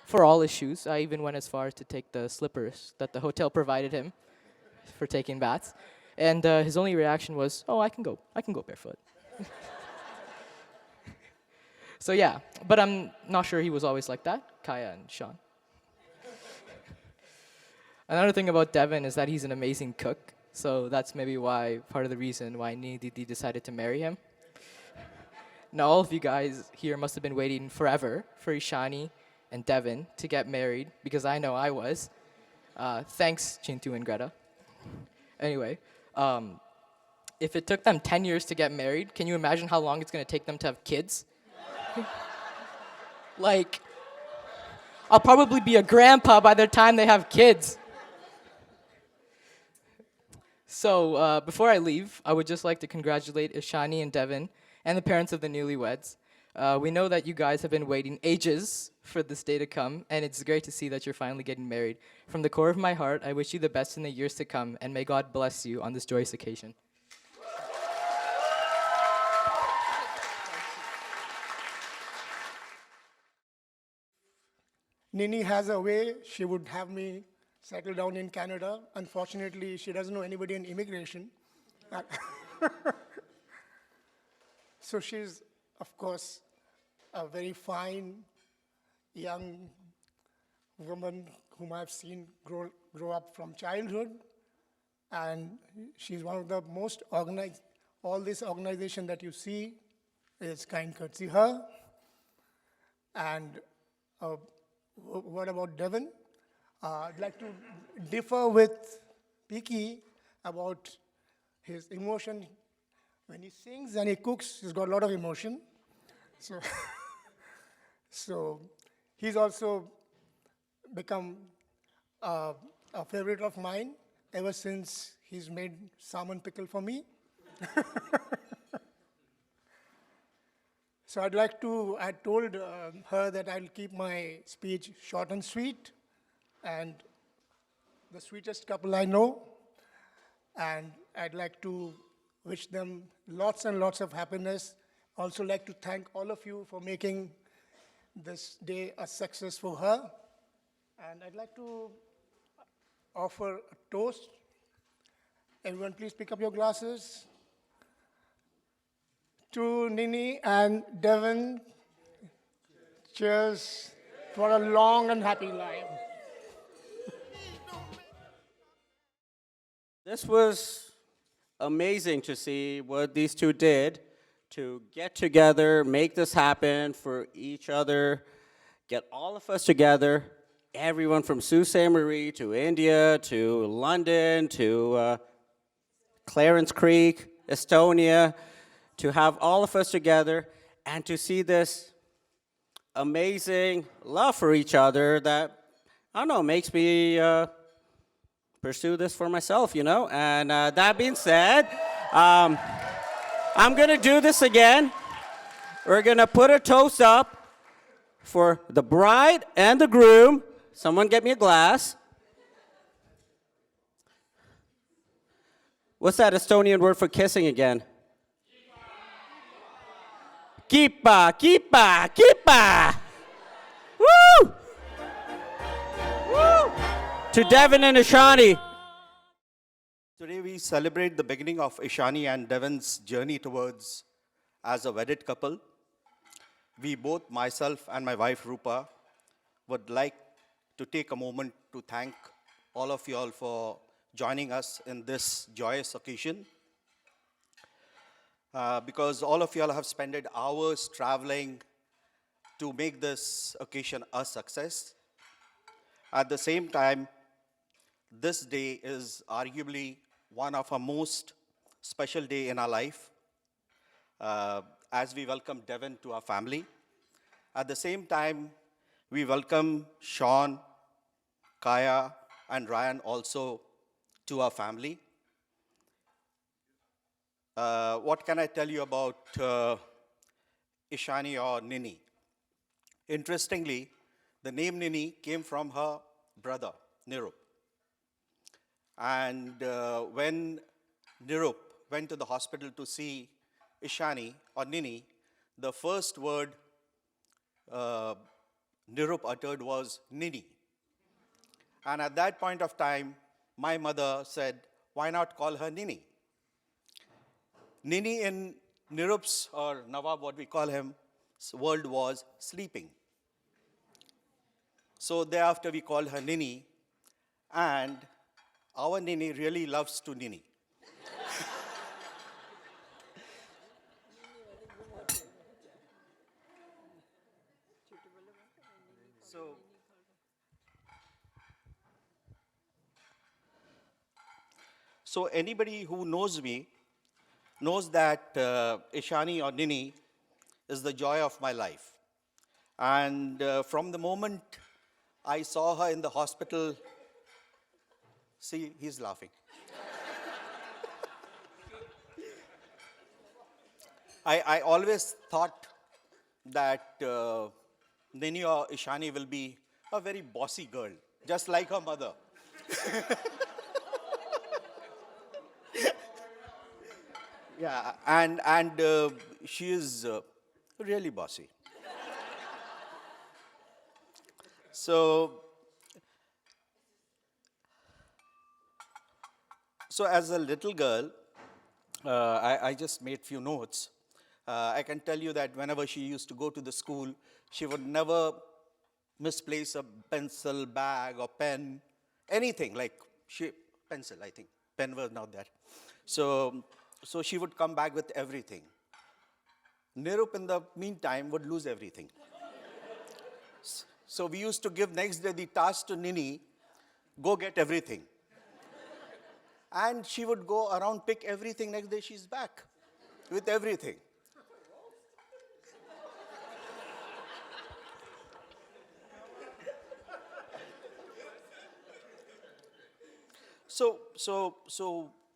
For all his shoes. I even went as far as to take the slippers that the hotel provided him for taking baths. And his only reaction was, oh, I can go barefoot. So yeah, but I'm not sure he was always like that, Kaya and Sean. Another thing about Devin is that he's an amazing cook. So that's maybe why, part of the reason why Nini Didi decided to marry him. Now, all of you guys here must have been waiting forever for Ishani and Devin to get married, because I know I was. Thanks, Chintu and Greta. Anyway, if it took them 10 years to get married, can you imagine how long it's going to take them to have kids? Like, I'll probably be a grandpa by the time they have kids. So, before I leave, I would just like to congratulate Ishani and Devin and the parents of the newlyweds. We know that you guys have been waiting ages for this day to come, and it's great to see that you're finally getting married. From the core of my heart, I wish you the best in the years to come, and may God bless you on this joyous occasion. Nini has a way, she would have me settle down in Canada. Unfortunately, she doesn't know anybody in immigration. So she's, of course, a very fine young woman whom I've seen grow up from childhood. And she's one of the most organized. All this organization that you see is kind courtesy her. And what about Devin? I'd like to differ with Piki about his emotion. When he sings and he cooks, he's got a lot of emotion. So, so he's also become a favorite of mine ever since he's made salmon pickle for me. So I told her that I'll keep my speech short and sweet, and the sweetest couple I know. And I'd like to wish them lots and lots of happiness. Also like to thank all of you for making this day a success for her. And I'd like to offer a toast. Everyone please pick up your glasses. To Nini and Devin, cheers for a long and happy life. This was amazing to see what these two did to get together, make this happen for each other, get all of us together, everyone from Sault Ste. Marie to India to London to Clarence Creek, Estonia, to have all of us together and to see this amazing love for each other that, I don't know, makes me pursue this for myself, you know? And that being said, I'm gonna do this again. We're gonna put a toast up for the bride and the groom. Someone get me a glass. What's that Estonian word for kissing again? Kippa, kippa, kippa. Woo! Woo! To Devin and Ishani. Today we celebrate the beginning of Ishani and Devin's journey towards as a wedded couple. We both, myself and my wife Rupa, would like to take a moment to thank all of you all for joining us in this joyous occasion. Because all of you all have spent hours traveling to make this occasion a success. At the same time, this day is arguably one of our most special day in our life as we welcome Devin to our family. At the same time, we welcome Sean, Kaya, and Ryan also to our family. What can I tell you about Ishani or Nini? Interestingly, the name Nini came from her brother, Nirup. And when Nirup went to the hospital to see Ishani or Nini, the first word Nirup uttered was Nini. And at that point of time, my mother said, why not call her Nini? Nini in Nirup's, or Nawab, what we call him, world was sleeping. So thereafter we called her Nini. And our Nini really loves to Nini. So, so anybody who knows me knows that Ishani or Nini is the joy of my life. And from the moment I saw her in the hospital, see, he's laughing. I always thought that Nini or Ishani will be a very bossy girl, just like her mother. Yeah, and she is really bossy. So as a little girl, I just made few notes. I can tell you that whenever she used to go to the school, she would never misplace a pencil, bag, or pen, anything like pencil, I think. Pen was not there. So she would come back with everything. Nirup, in the meantime, would lose everything. So we used to give next day the task to Nini, go get everything. And she would go around, pick everything. Next day she's back with everything. So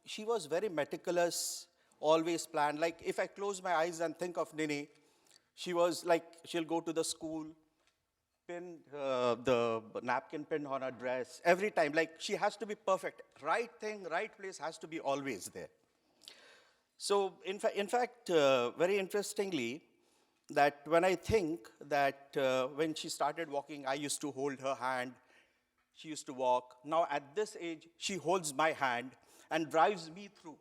she was very meticulous, always planned. Like if I close my eyes and think of Nini, she was like, she'll go to the school, pin the napkin pin on her dress every time. Like she has to be perfect. Right thing, right place has to be always there. So in fact, very interestingly, that when I think that when she started walking, I used to hold her hand. She used to walk. Now at this age, she holds my hand and drives me through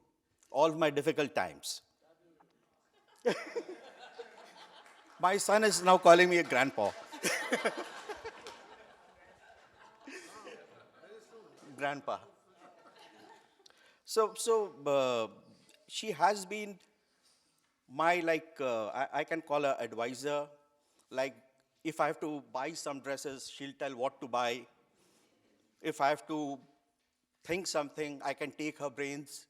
all my difficult times. My son is now calling me a grandpa. Grandpa. So she has been my, I can call her advisor. Like, if I have to buy some dresses, she'll tell what to buy. If I have to think something, I can take her brains.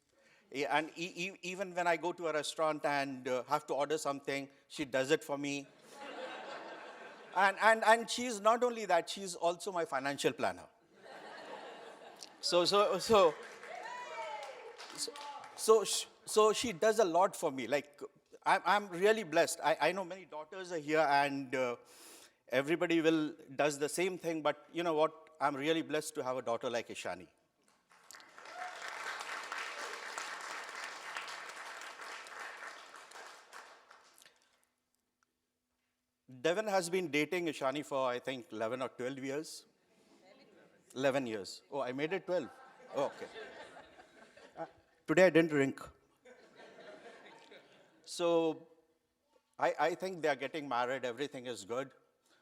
And even when I go to a restaurant and have to order something, she does it for me. And she's not only that, she's also my financial planner. So she does a lot for me. Like, I'm really blessed. I know many daughters are here, and everybody does the same thing. But you know what? I'm really blessed to have a daughter like Ishani. Devin has been dating Ishani for, I think, 11 or 12 years. 11 years. Oh, I made it 12. Oh, okay. Today I didn't drink. So I think they are getting married. Everything is good.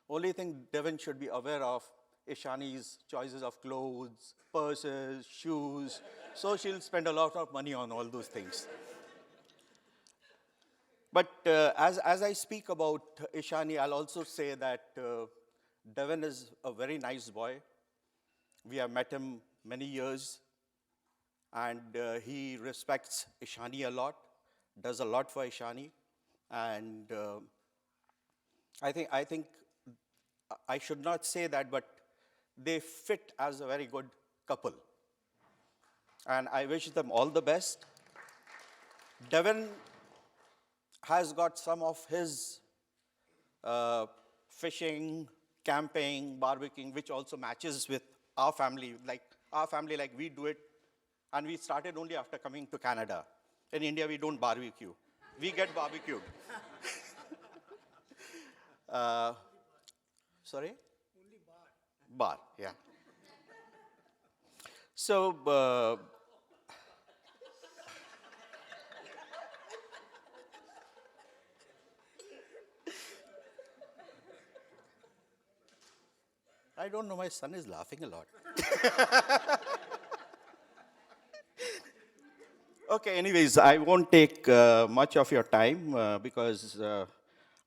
Only thing Devin should be aware of Ishani's choices of clothes, purses, shoes. So she'll spend a lot of money on all those things. But as I speak about Ishani, I'll also say that Devin is a very nice boy. We have met him many years, and he respects Ishani a lot, does a lot for Ishani, and I think I should not say that, but they fit as a very good couple. And I wish them all the best. Devin has got some of his fishing, camping, barbecuing, which also matches with our family. Like we do it, and we started only after coming to Canada. In India, we don't barbecue. We get barbecued. Sorry? Only bar. Bar, yeah. So, I don't know, my son is laughing a lot. Okay, anyways, I won't take much of your time because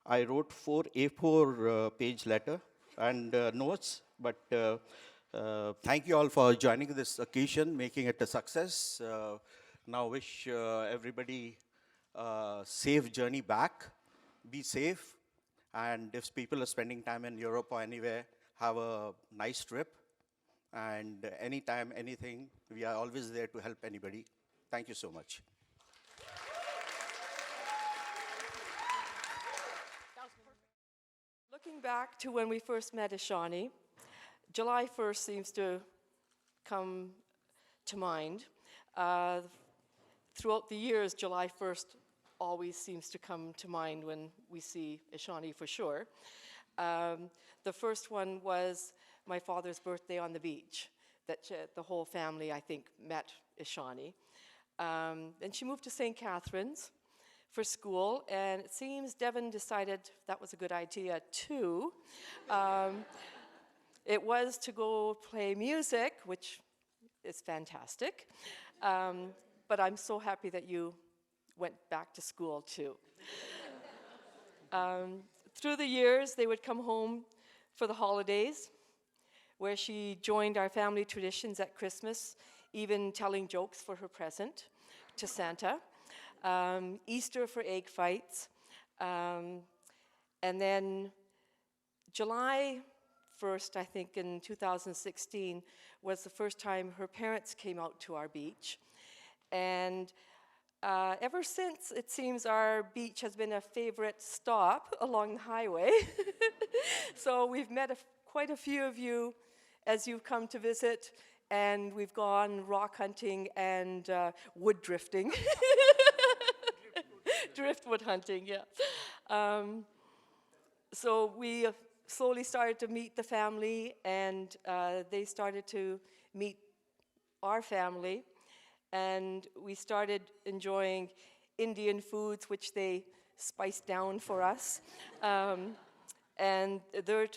I wrote 4 A4 page letter and notes, but thank you all for joining this occasion, making it a success. Now wish everybody safe journey back, be safe, and if people are spending time in Europe or anywhere, have a nice trip. And anytime, anything, we are always there to help anybody. Thank you so much. Looking back to when we first met Ishani, July 1st seems to come to mind. Throughout the years, July 1st always seems to come to mind when we see Ishani for sure. The first one was my father's birthday on the beach, that the whole family, I think, met Ishani. Then she moved to St. Catharines for school, and it seems Devin decided that was a good idea too. It was to go play music, which is fantastic, but I'm so happy that you went back to school too. Through the years, they would come home for the holidays, where she joined our family traditions at Christmas, even telling jokes for her present to Santa. Easter for egg fights. And then July 1st, I think in 2016, was the first time her parents came out to our beach. And ever since, it seems our beach has been a favorite stop along the highway. So we've met quite a few of you as you've come to visit, and we've gone rock hunting and wood drifting. Driftwood hunting, yeah. So we slowly started to meet the family, and they started to meet our family, and we started enjoying Indian foods, which they spiced down for us, and they're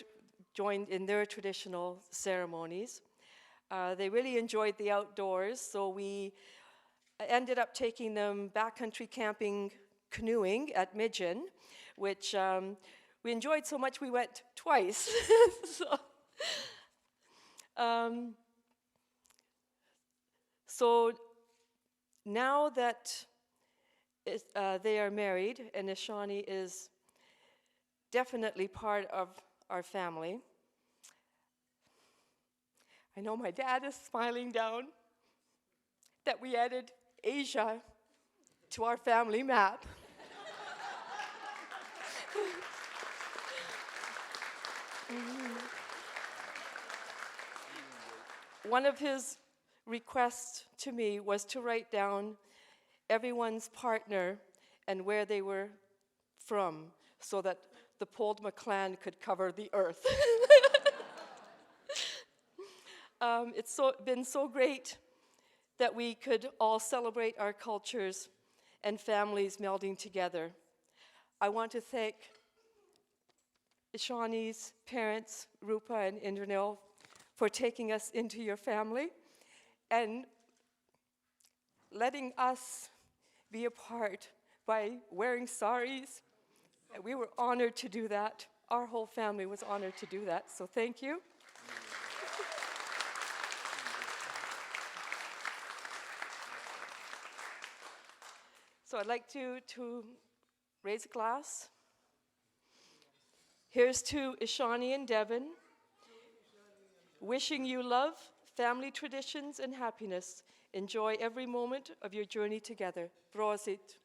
joined in their traditional ceremonies. They really enjoyed the outdoors, so we ended up taking them backcountry camping, canoeing at Midgeon, which we enjoyed so much we went twice. So now that they are married and Ishani is definitely part of our family, I know my dad is smiling down that we added Asia to our family map. One of his requests to me was to write down everyone's partner and where they were from so that the Poldma clan could cover the earth. It's been so great that we could all celebrate our cultures and families melding together. I want to thank Ishani's parents, Rupa and Indranil, for taking us into your family and letting us be a part by wearing saris. We were honored to do that. Our whole family was honored to do that, so thank you. So I'd like to raise a glass. Here's to Ishani and Devin, wishing you love, family traditions, and happiness. Enjoy every moment of your journey together. Prosit.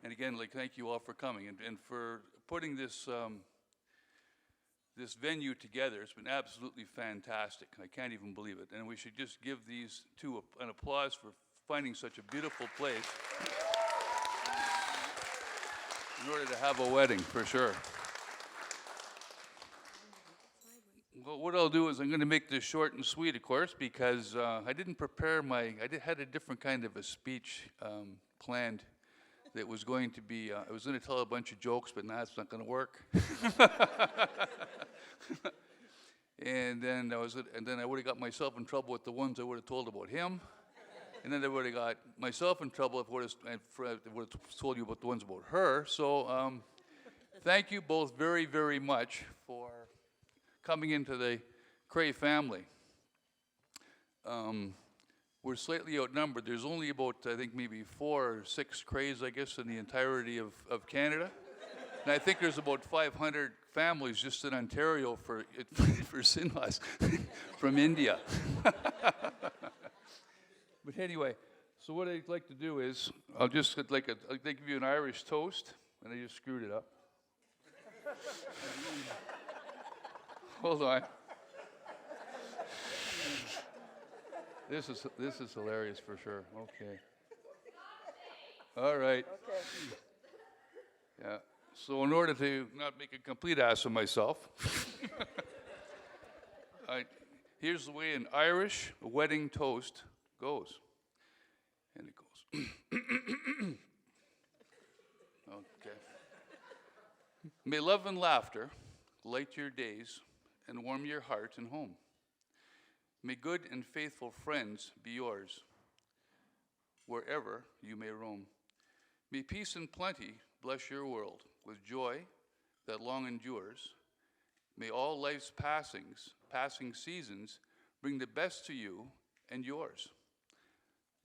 And again, thank you all for coming and for putting this this venue together. It's been absolutely fantastic. I can't even believe it. And we should just give these two an applause for finding such a beautiful place in order to have a wedding, for sure. Well, what I'll do is I'm going to make this short and sweet, of course, because I didn't prepare had a different kind of a speech planned that was going to be, I was going to tell a bunch of jokes, but now it's not going to work. And then I would have got myself in trouble with the ones I would have told about him. And then I would have got myself in trouble if I would have told you about the ones about her. So thank you both very, very much for coming into the Cray family. We're slightly outnumbered. There's only about, I think, maybe 4 or 6 Crays, I guess, in the entirety of Canada. And I think there's about 500 families just in Ontario for Sinhas from India. But anyway, so what I'd like to do is, I'd like to give you an Irish toast, and I just screwed it up. Hold on. This is hilarious for sure. Okay. All right. Okay. Yeah. So in order to not make a complete ass of myself, here's the way an Irish wedding toast goes. And it goes. Okay. May love and laughter light your days and warm your heart and home. May good and faithful friends be yours, wherever you may roam. May peace and plenty bless your world with joy that long endures. May all life's passing seasons bring the best to you and yours.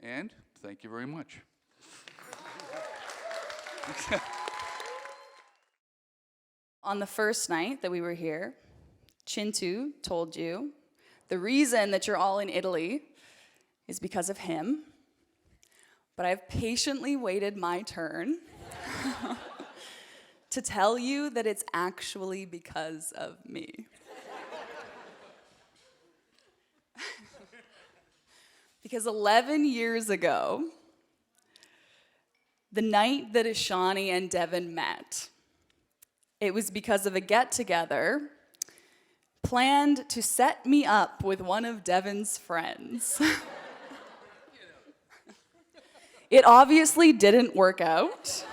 And thank you very much. On the first night that we were here, Chintu told you the reason that you're all in Italy is because of him. But I've patiently waited my turn to tell you that it's actually because of me. Because 11 years ago, the night that Ishani and Devin met, it was because of a get-together planned to set me up with one of Devin's friends. It obviously didn't work out.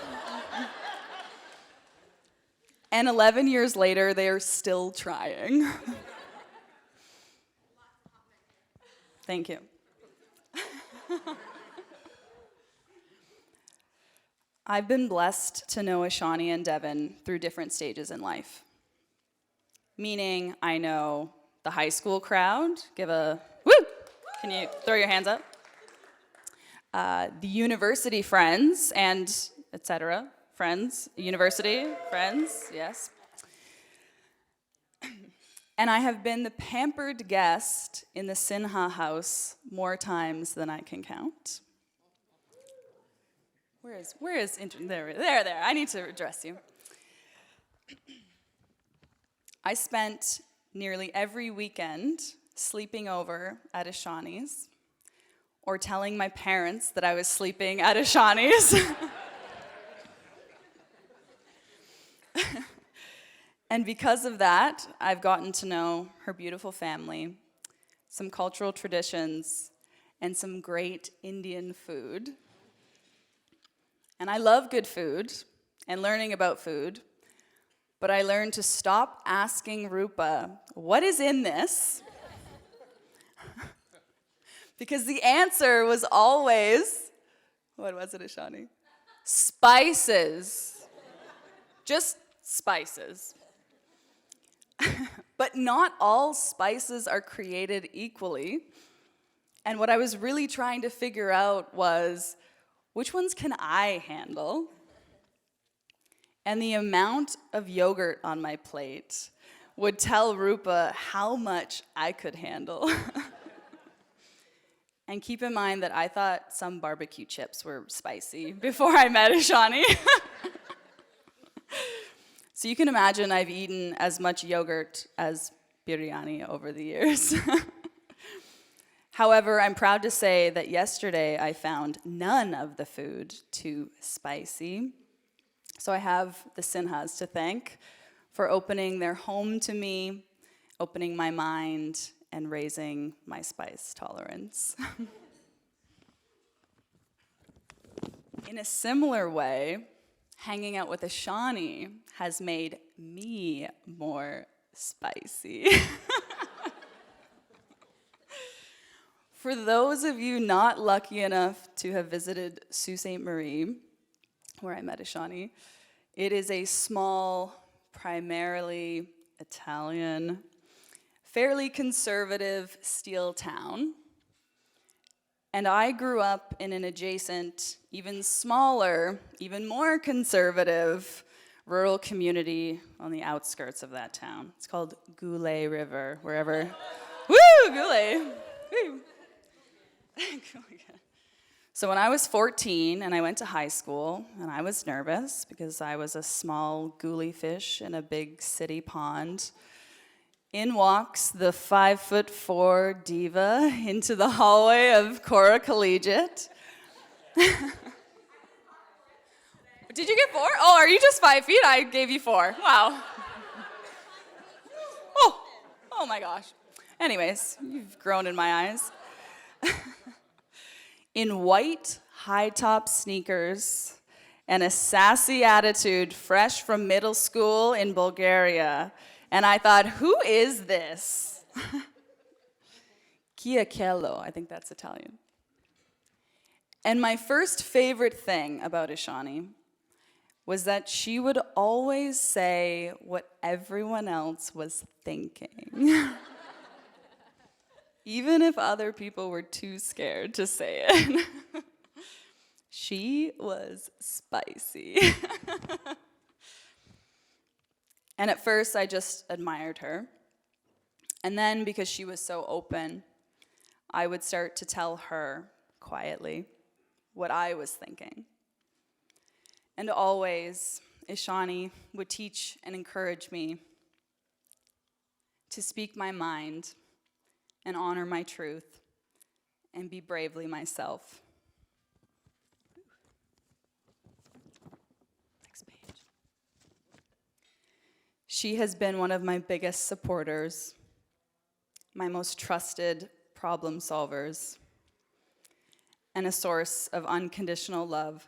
And 11 years later, they are still trying. Thank you. I've been blessed to know Ishani and Devin through different stages in life. Meaning, I know the high school crowd, give a woo! Can you throw your hands up? The university friends and etc. Friends, university friends, yes. And I have been the pampered guest in the Sinha house more times than I can count. There, I need to address you. I spent nearly every weekend sleeping over at Ishani's or telling my parents that I was sleeping at Ishani's. And because of that, I've gotten to know her beautiful family, some cultural traditions, and some great Indian food. And I love good food and learning about food. But I learned to stop asking Rupa, what is in this? Because the answer was always, what was it, Ishani? Spices. Just spices. But not all spices are created equally. And what I was really trying to figure out was, which ones can I handle? And the amount of yogurt on my plate would tell Rupa how much I could handle. And keep in mind that I thought some barbecue chips were spicy before I met Ishani. So you can imagine I've eaten as much yogurt as biryani over the years. However, I'm proud to say that yesterday I found none of the food too spicy. So I have the Sinhas to thank for opening their home to me, opening my mind, and raising my spice tolerance. In a similar way, hanging out with Ashani has made me more spicy. For those of you not lucky enough to have visited Sault Ste. Marie, where I met Ashani, it is a small, primarily Italian, fairly conservative steel town. And I grew up in an adjacent, even smaller, even more conservative rural community on the outskirts of that town. It's called Goulet River, wherever. Woo, Goulet! Woo. So when I was 14 and I went to high school, and I was nervous because I was a small gooey fish in a big city pond, in walks the 5'4" diva into the hallway of Cora Collegiate. Did you get 4? Oh, are you just 5 feet? I gave you 4. Wow. Oh my gosh. Anyways, you've grown in my eyes. In white high-top sneakers and a sassy attitude fresh from middle school in Bulgaria. And I thought, who is this? Chiacchiello, I think that's Italian. And my first favorite thing about Ashani was that she would always say what everyone else was thinking. Even if other people were too scared to say it. She was spicy. And at first, I just admired her. And then, because she was so open, I would start to tell her, quietly, what I was thinking. And always, Ishani would teach and encourage me to speak my mind and honor my truth and be bravely myself. Next page. She has been one of my biggest supporters, my most trusted problem solvers, and a source of unconditional love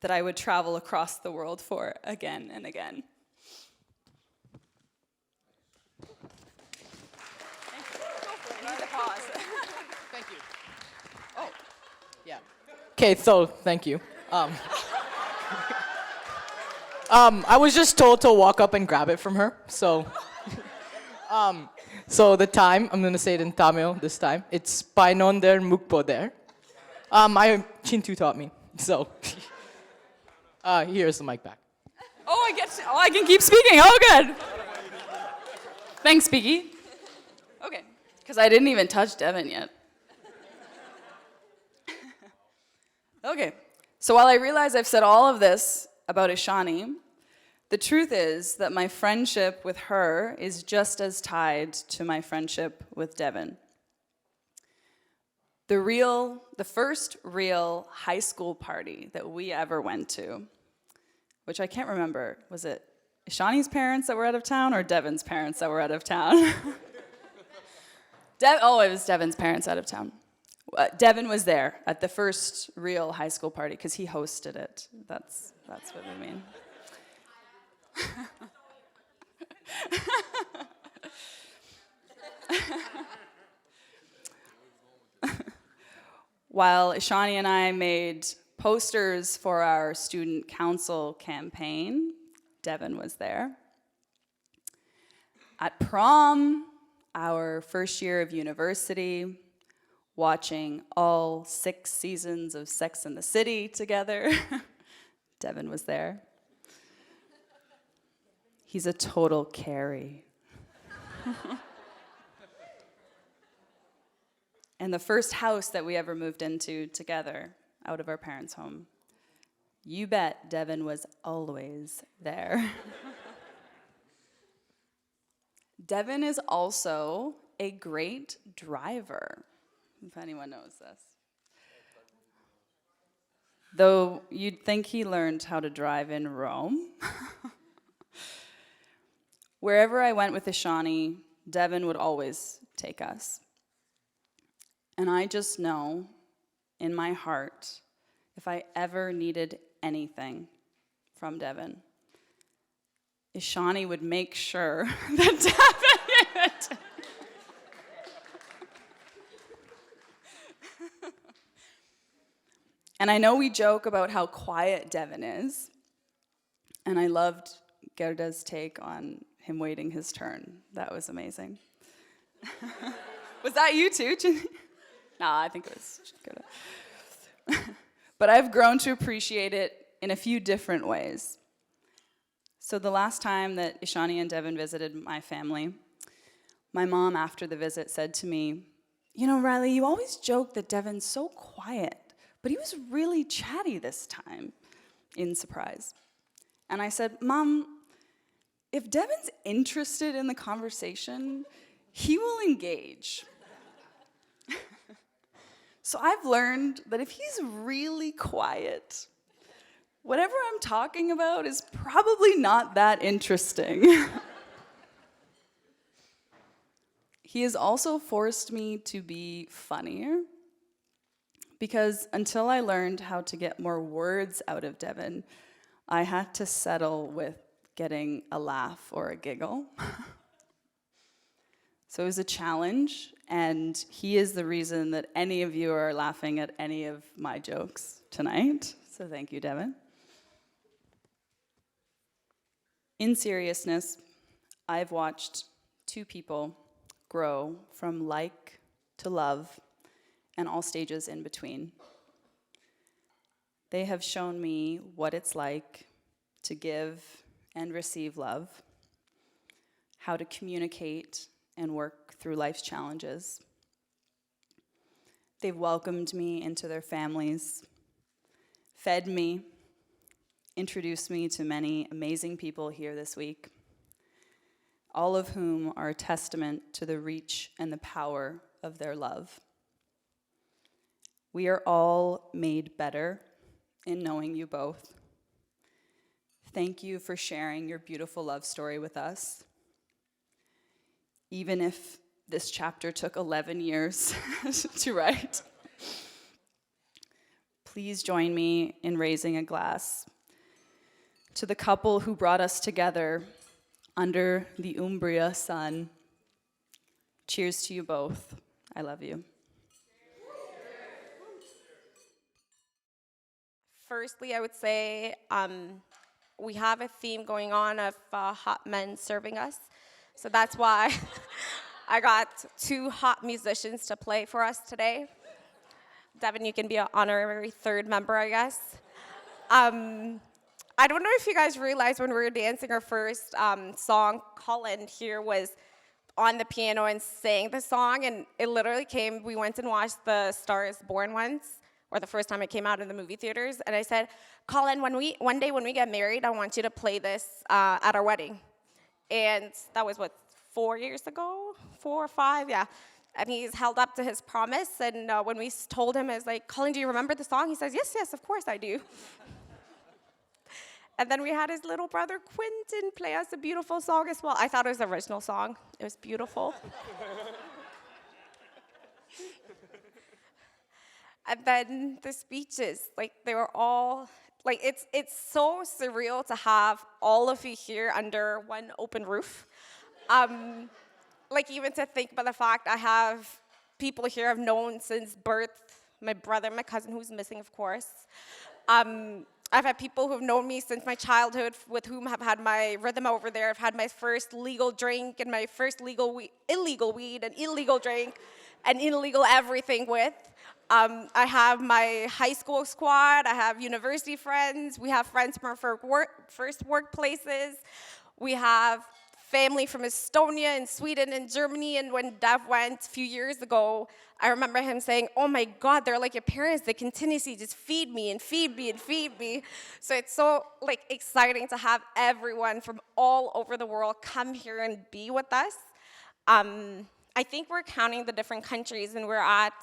that I would travel across the world for again and again. Thank you. Oh, yeah. Okay, so thank you. I was just told to walk up and grab it from her, so. So the time, I'm gonna say it in Tamil this time. It's Painonder Mukpoder. My Chintu taught me, so. Here's the mic back. I can keep speaking. Oh, good. Thanks, Piggy. Okay, because I didn't even touch Devin yet. Okay, so while I realize I've said all of this about Ishani, the truth is that my friendship with her is just as tied to my friendship with Devin. The first real high school party that we ever went to, which I can't remember, was it Ishani's parents that were out of town or Devin's parents that were out of town? It was Devin's parents out of town. Devin was there at the first real high school party because he hosted it. That's what we mean. While Ishani and I made posters for our student council campaign, Devin was there. At prom, our first year of university, watching all 6 seasons of Sex and the City together, Devin was there. He's a total carry. And the first house that we ever moved into together, out of our parents' home, you bet Devin was always there. Devin is also a great driver, if anyone knows this. Though you'd think he learned how to drive in Rome. Wherever I went with Ishani, Devin would always take us. And I just know, in my heart, if I ever needed anything from Devin, Ishani would make sure that Devin And I know we joke about how quiet Devin is, and I loved Gerda's take on him waiting his turn. That was amazing. Was that you too, Ginny? Nah, I think it was Gerda. But I've grown to appreciate it in a few different ways. So the last time that Ishani and Devin visited my family, my mom, after the visit, said to me, "You know, Riley, you always joke that Devin's so quiet, but he was really chatty this time," in surprise. And I said, "Mom, if Devin's interested in the conversation, he will engage." So I've learned that if he's really quiet, whatever I'm talking about is probably not that interesting. He has also forced me to be funnier, because until I learned how to get more words out of Devin, I had to settle with getting a laugh or a giggle. So it was a challenge, and he is the reason that any of you are laughing at any of my jokes tonight. So thank you, Devin. In seriousness, I've watched two people grow from like to love and all stages in between. They have shown me what it's like to give and receive love, how to communicate and work through life's challenges. They've welcomed me into their families, fed me, introduced me to many amazing people here this week, all of whom are a testament to the reach and the power of their love. We are all made better in knowing you both. Thank you for sharing your beautiful love story with us. Even if this chapter took 11 years to write. Please join me in raising a glass to the couple who brought us together under the Umbria sun. Cheers to you both. I love you. Firstly, I would say we have a theme going on of hot men serving us. So that's why I got two hot musicians to play for us today. Devin, you can be an honorary third member, I guess. I don't know if you guys realized when we were dancing our first song, Colin here was on the piano and sang the song, and it literally came, we went and watched The Star is Born once, or the first time it came out in the movie theaters, and I said, "Colin, one day when we get married, I want you to play this at our wedding." And that was, 4 years ago? 4 or 5, yeah. And he's held up to his promise, and when we told him, I was like, "Colin, do you remember the song?" He says, yes, of course I do. And then we had his little brother, Quentin, play us a beautiful song as well. I thought it was the original song. It was beautiful. And then the speeches, they were all, it's so surreal to have all of you here under one open roof. Even to think about the fact I have people here I've known since birth, my brother, my cousin who's missing, of course. I've had people who've known me since my childhood, with whom I've had my rhythm over there. I've had my first legal drink and my first illegal weed and illegal drink and illegal everything with. I have my high school squad. I have university friends. We have friends from our first workplaces. We have family from Estonia and Sweden and Germany. And when Dev went a few years ago, I remember him saying, "Oh my God, they're like your parents. They continuously just feed me and feed me and feed me." So it's so exciting to have everyone from all over the world come here and be with us. I think we're counting the different countries, and we're at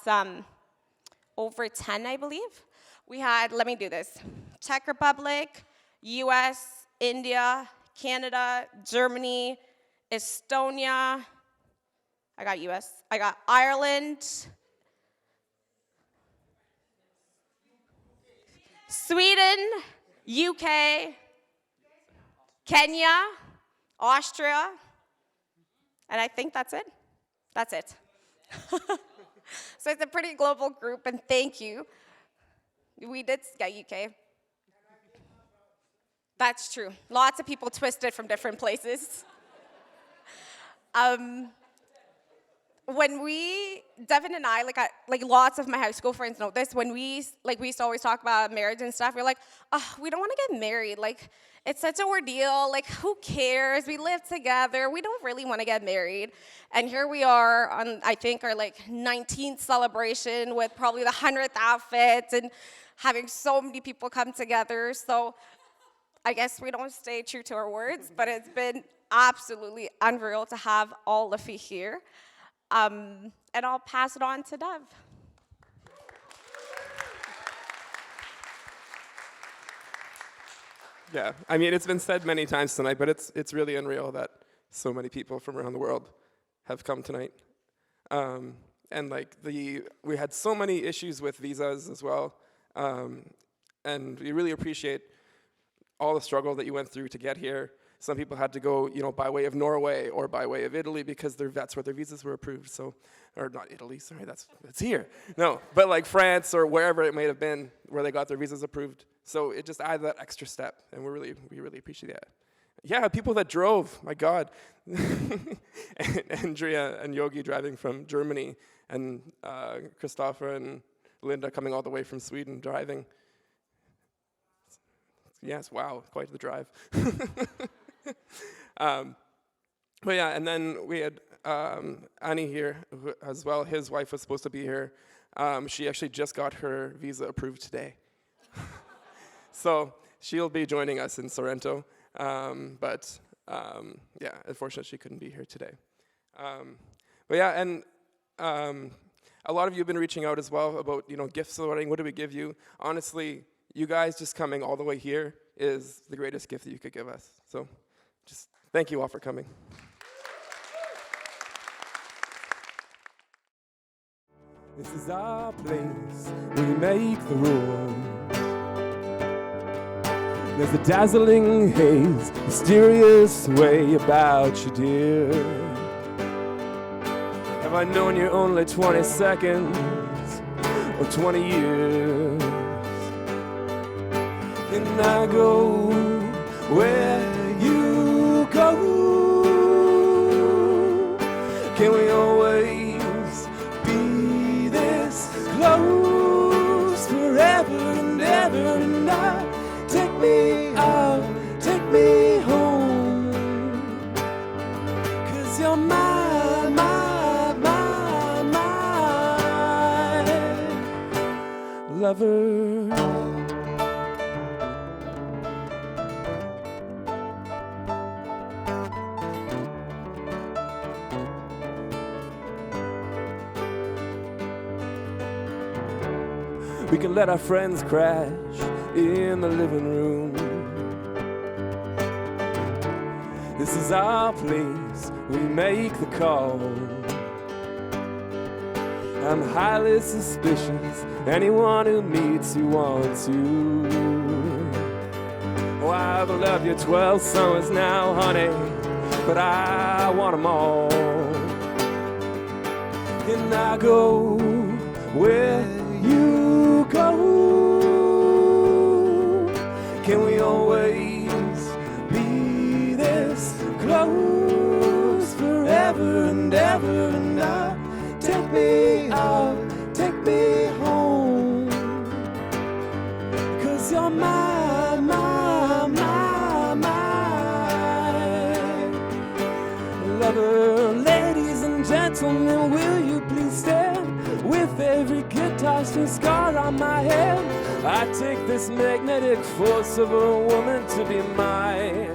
over 10, I believe. We had, let me do this, Czech Republic, US, India, Canada, Germany, Estonia, I got US, I got Ireland, Sweden, UK, Kenya, Austria, and I think that's it. That's it. So it's a pretty global group, and thank you. We did get UK. That's true. Lots of people twisted from different places. When Devin and I, like lots of my high school friends know this, when we used to always talk about marriage and stuff, we're like, oh, we don't want to get married. Like, it's such an ordeal. Like, who cares? We live together. We don't really want to get married. And here we are on, I think, our 19th celebration with probably the 100th outfit and having so many people come together. So I guess we don't stay true to our words, but it's been absolutely unreal to have all of you here. And I'll pass it on to Dev. Yeah, I mean, it's been said many times tonight, but it's really unreal that so many people from around the world have come tonight. And we had so many issues with visas as well, and we really appreciate all the struggle that you went through to get here. Some people had to go, by way of Norway or by way of Italy because that's where their visas were approved. So, or not Italy, sorry, that's here. No, but France or wherever it may have been where they got their visas approved. So it just added that extra step, and we really appreciate that. Yeah, people that drove, my God. And Andrea and Yogi driving from Germany, and Christopher and Linda coming all the way from Sweden driving. Yes, wow, quite the drive. But yeah, and then we had Annie here as well. His wife was supposed to be here. She actually just got her visa approved today. So she'll be joining us in Sorrento. But yeah, unfortunately she couldn't be here today. But yeah, and a lot of you have been reaching out as well about, gifts for the wedding. What do we give you? Honestly, you guys just coming all the way here is the greatest gift that you could give us. So just thank you all for coming. This is our place, we make the rules. There's a dazzling haze, mysterious way about you, dear. Have I known you only 20 seconds or 20 years? Can I go where you go? Can we always be this close forever and ever and ever? Take me out, take me home, 'cause you're my lover. We can let our friends crash in the living room. This is our place, we make the call. I'm highly suspicious, anyone who meets you wants you. Oh, I've loved you 12 summers now, honey, but I want them all. Can I go where you go? Can we always be this close forever and ever and ever? Take me out, take me home, 'cause you're my lover. Ladies and gentlemen, will you please stand? With every guitar string scar on my head, I take this magnetic force of a woman to be my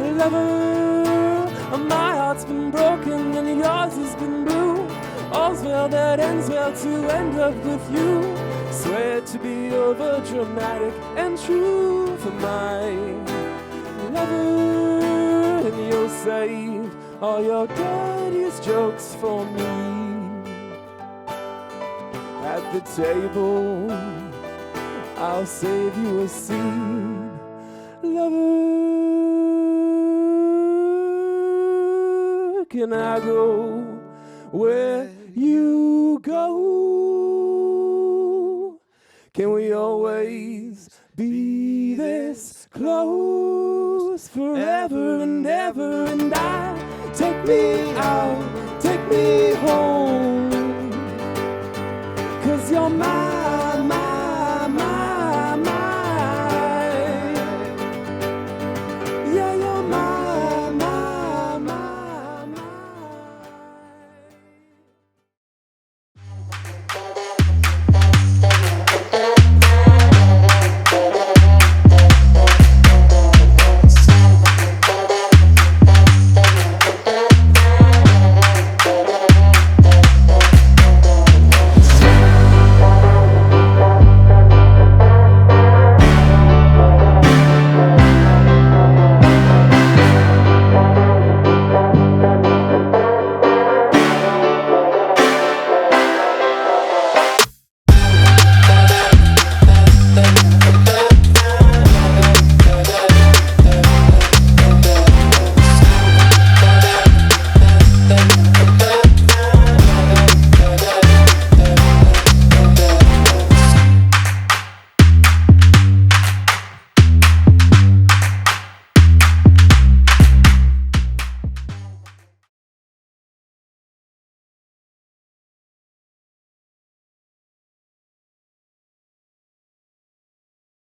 lover. My heart's been broken and yours has been blue. All's well that ends well to end up with you. Swear to be over dramatic and true for my lover. And you'll save all your dirtiest jokes for me. At the table, I'll save you a scene. Lover, can I go where you go? Can we always be this close forever and ever? And take me out, take me home.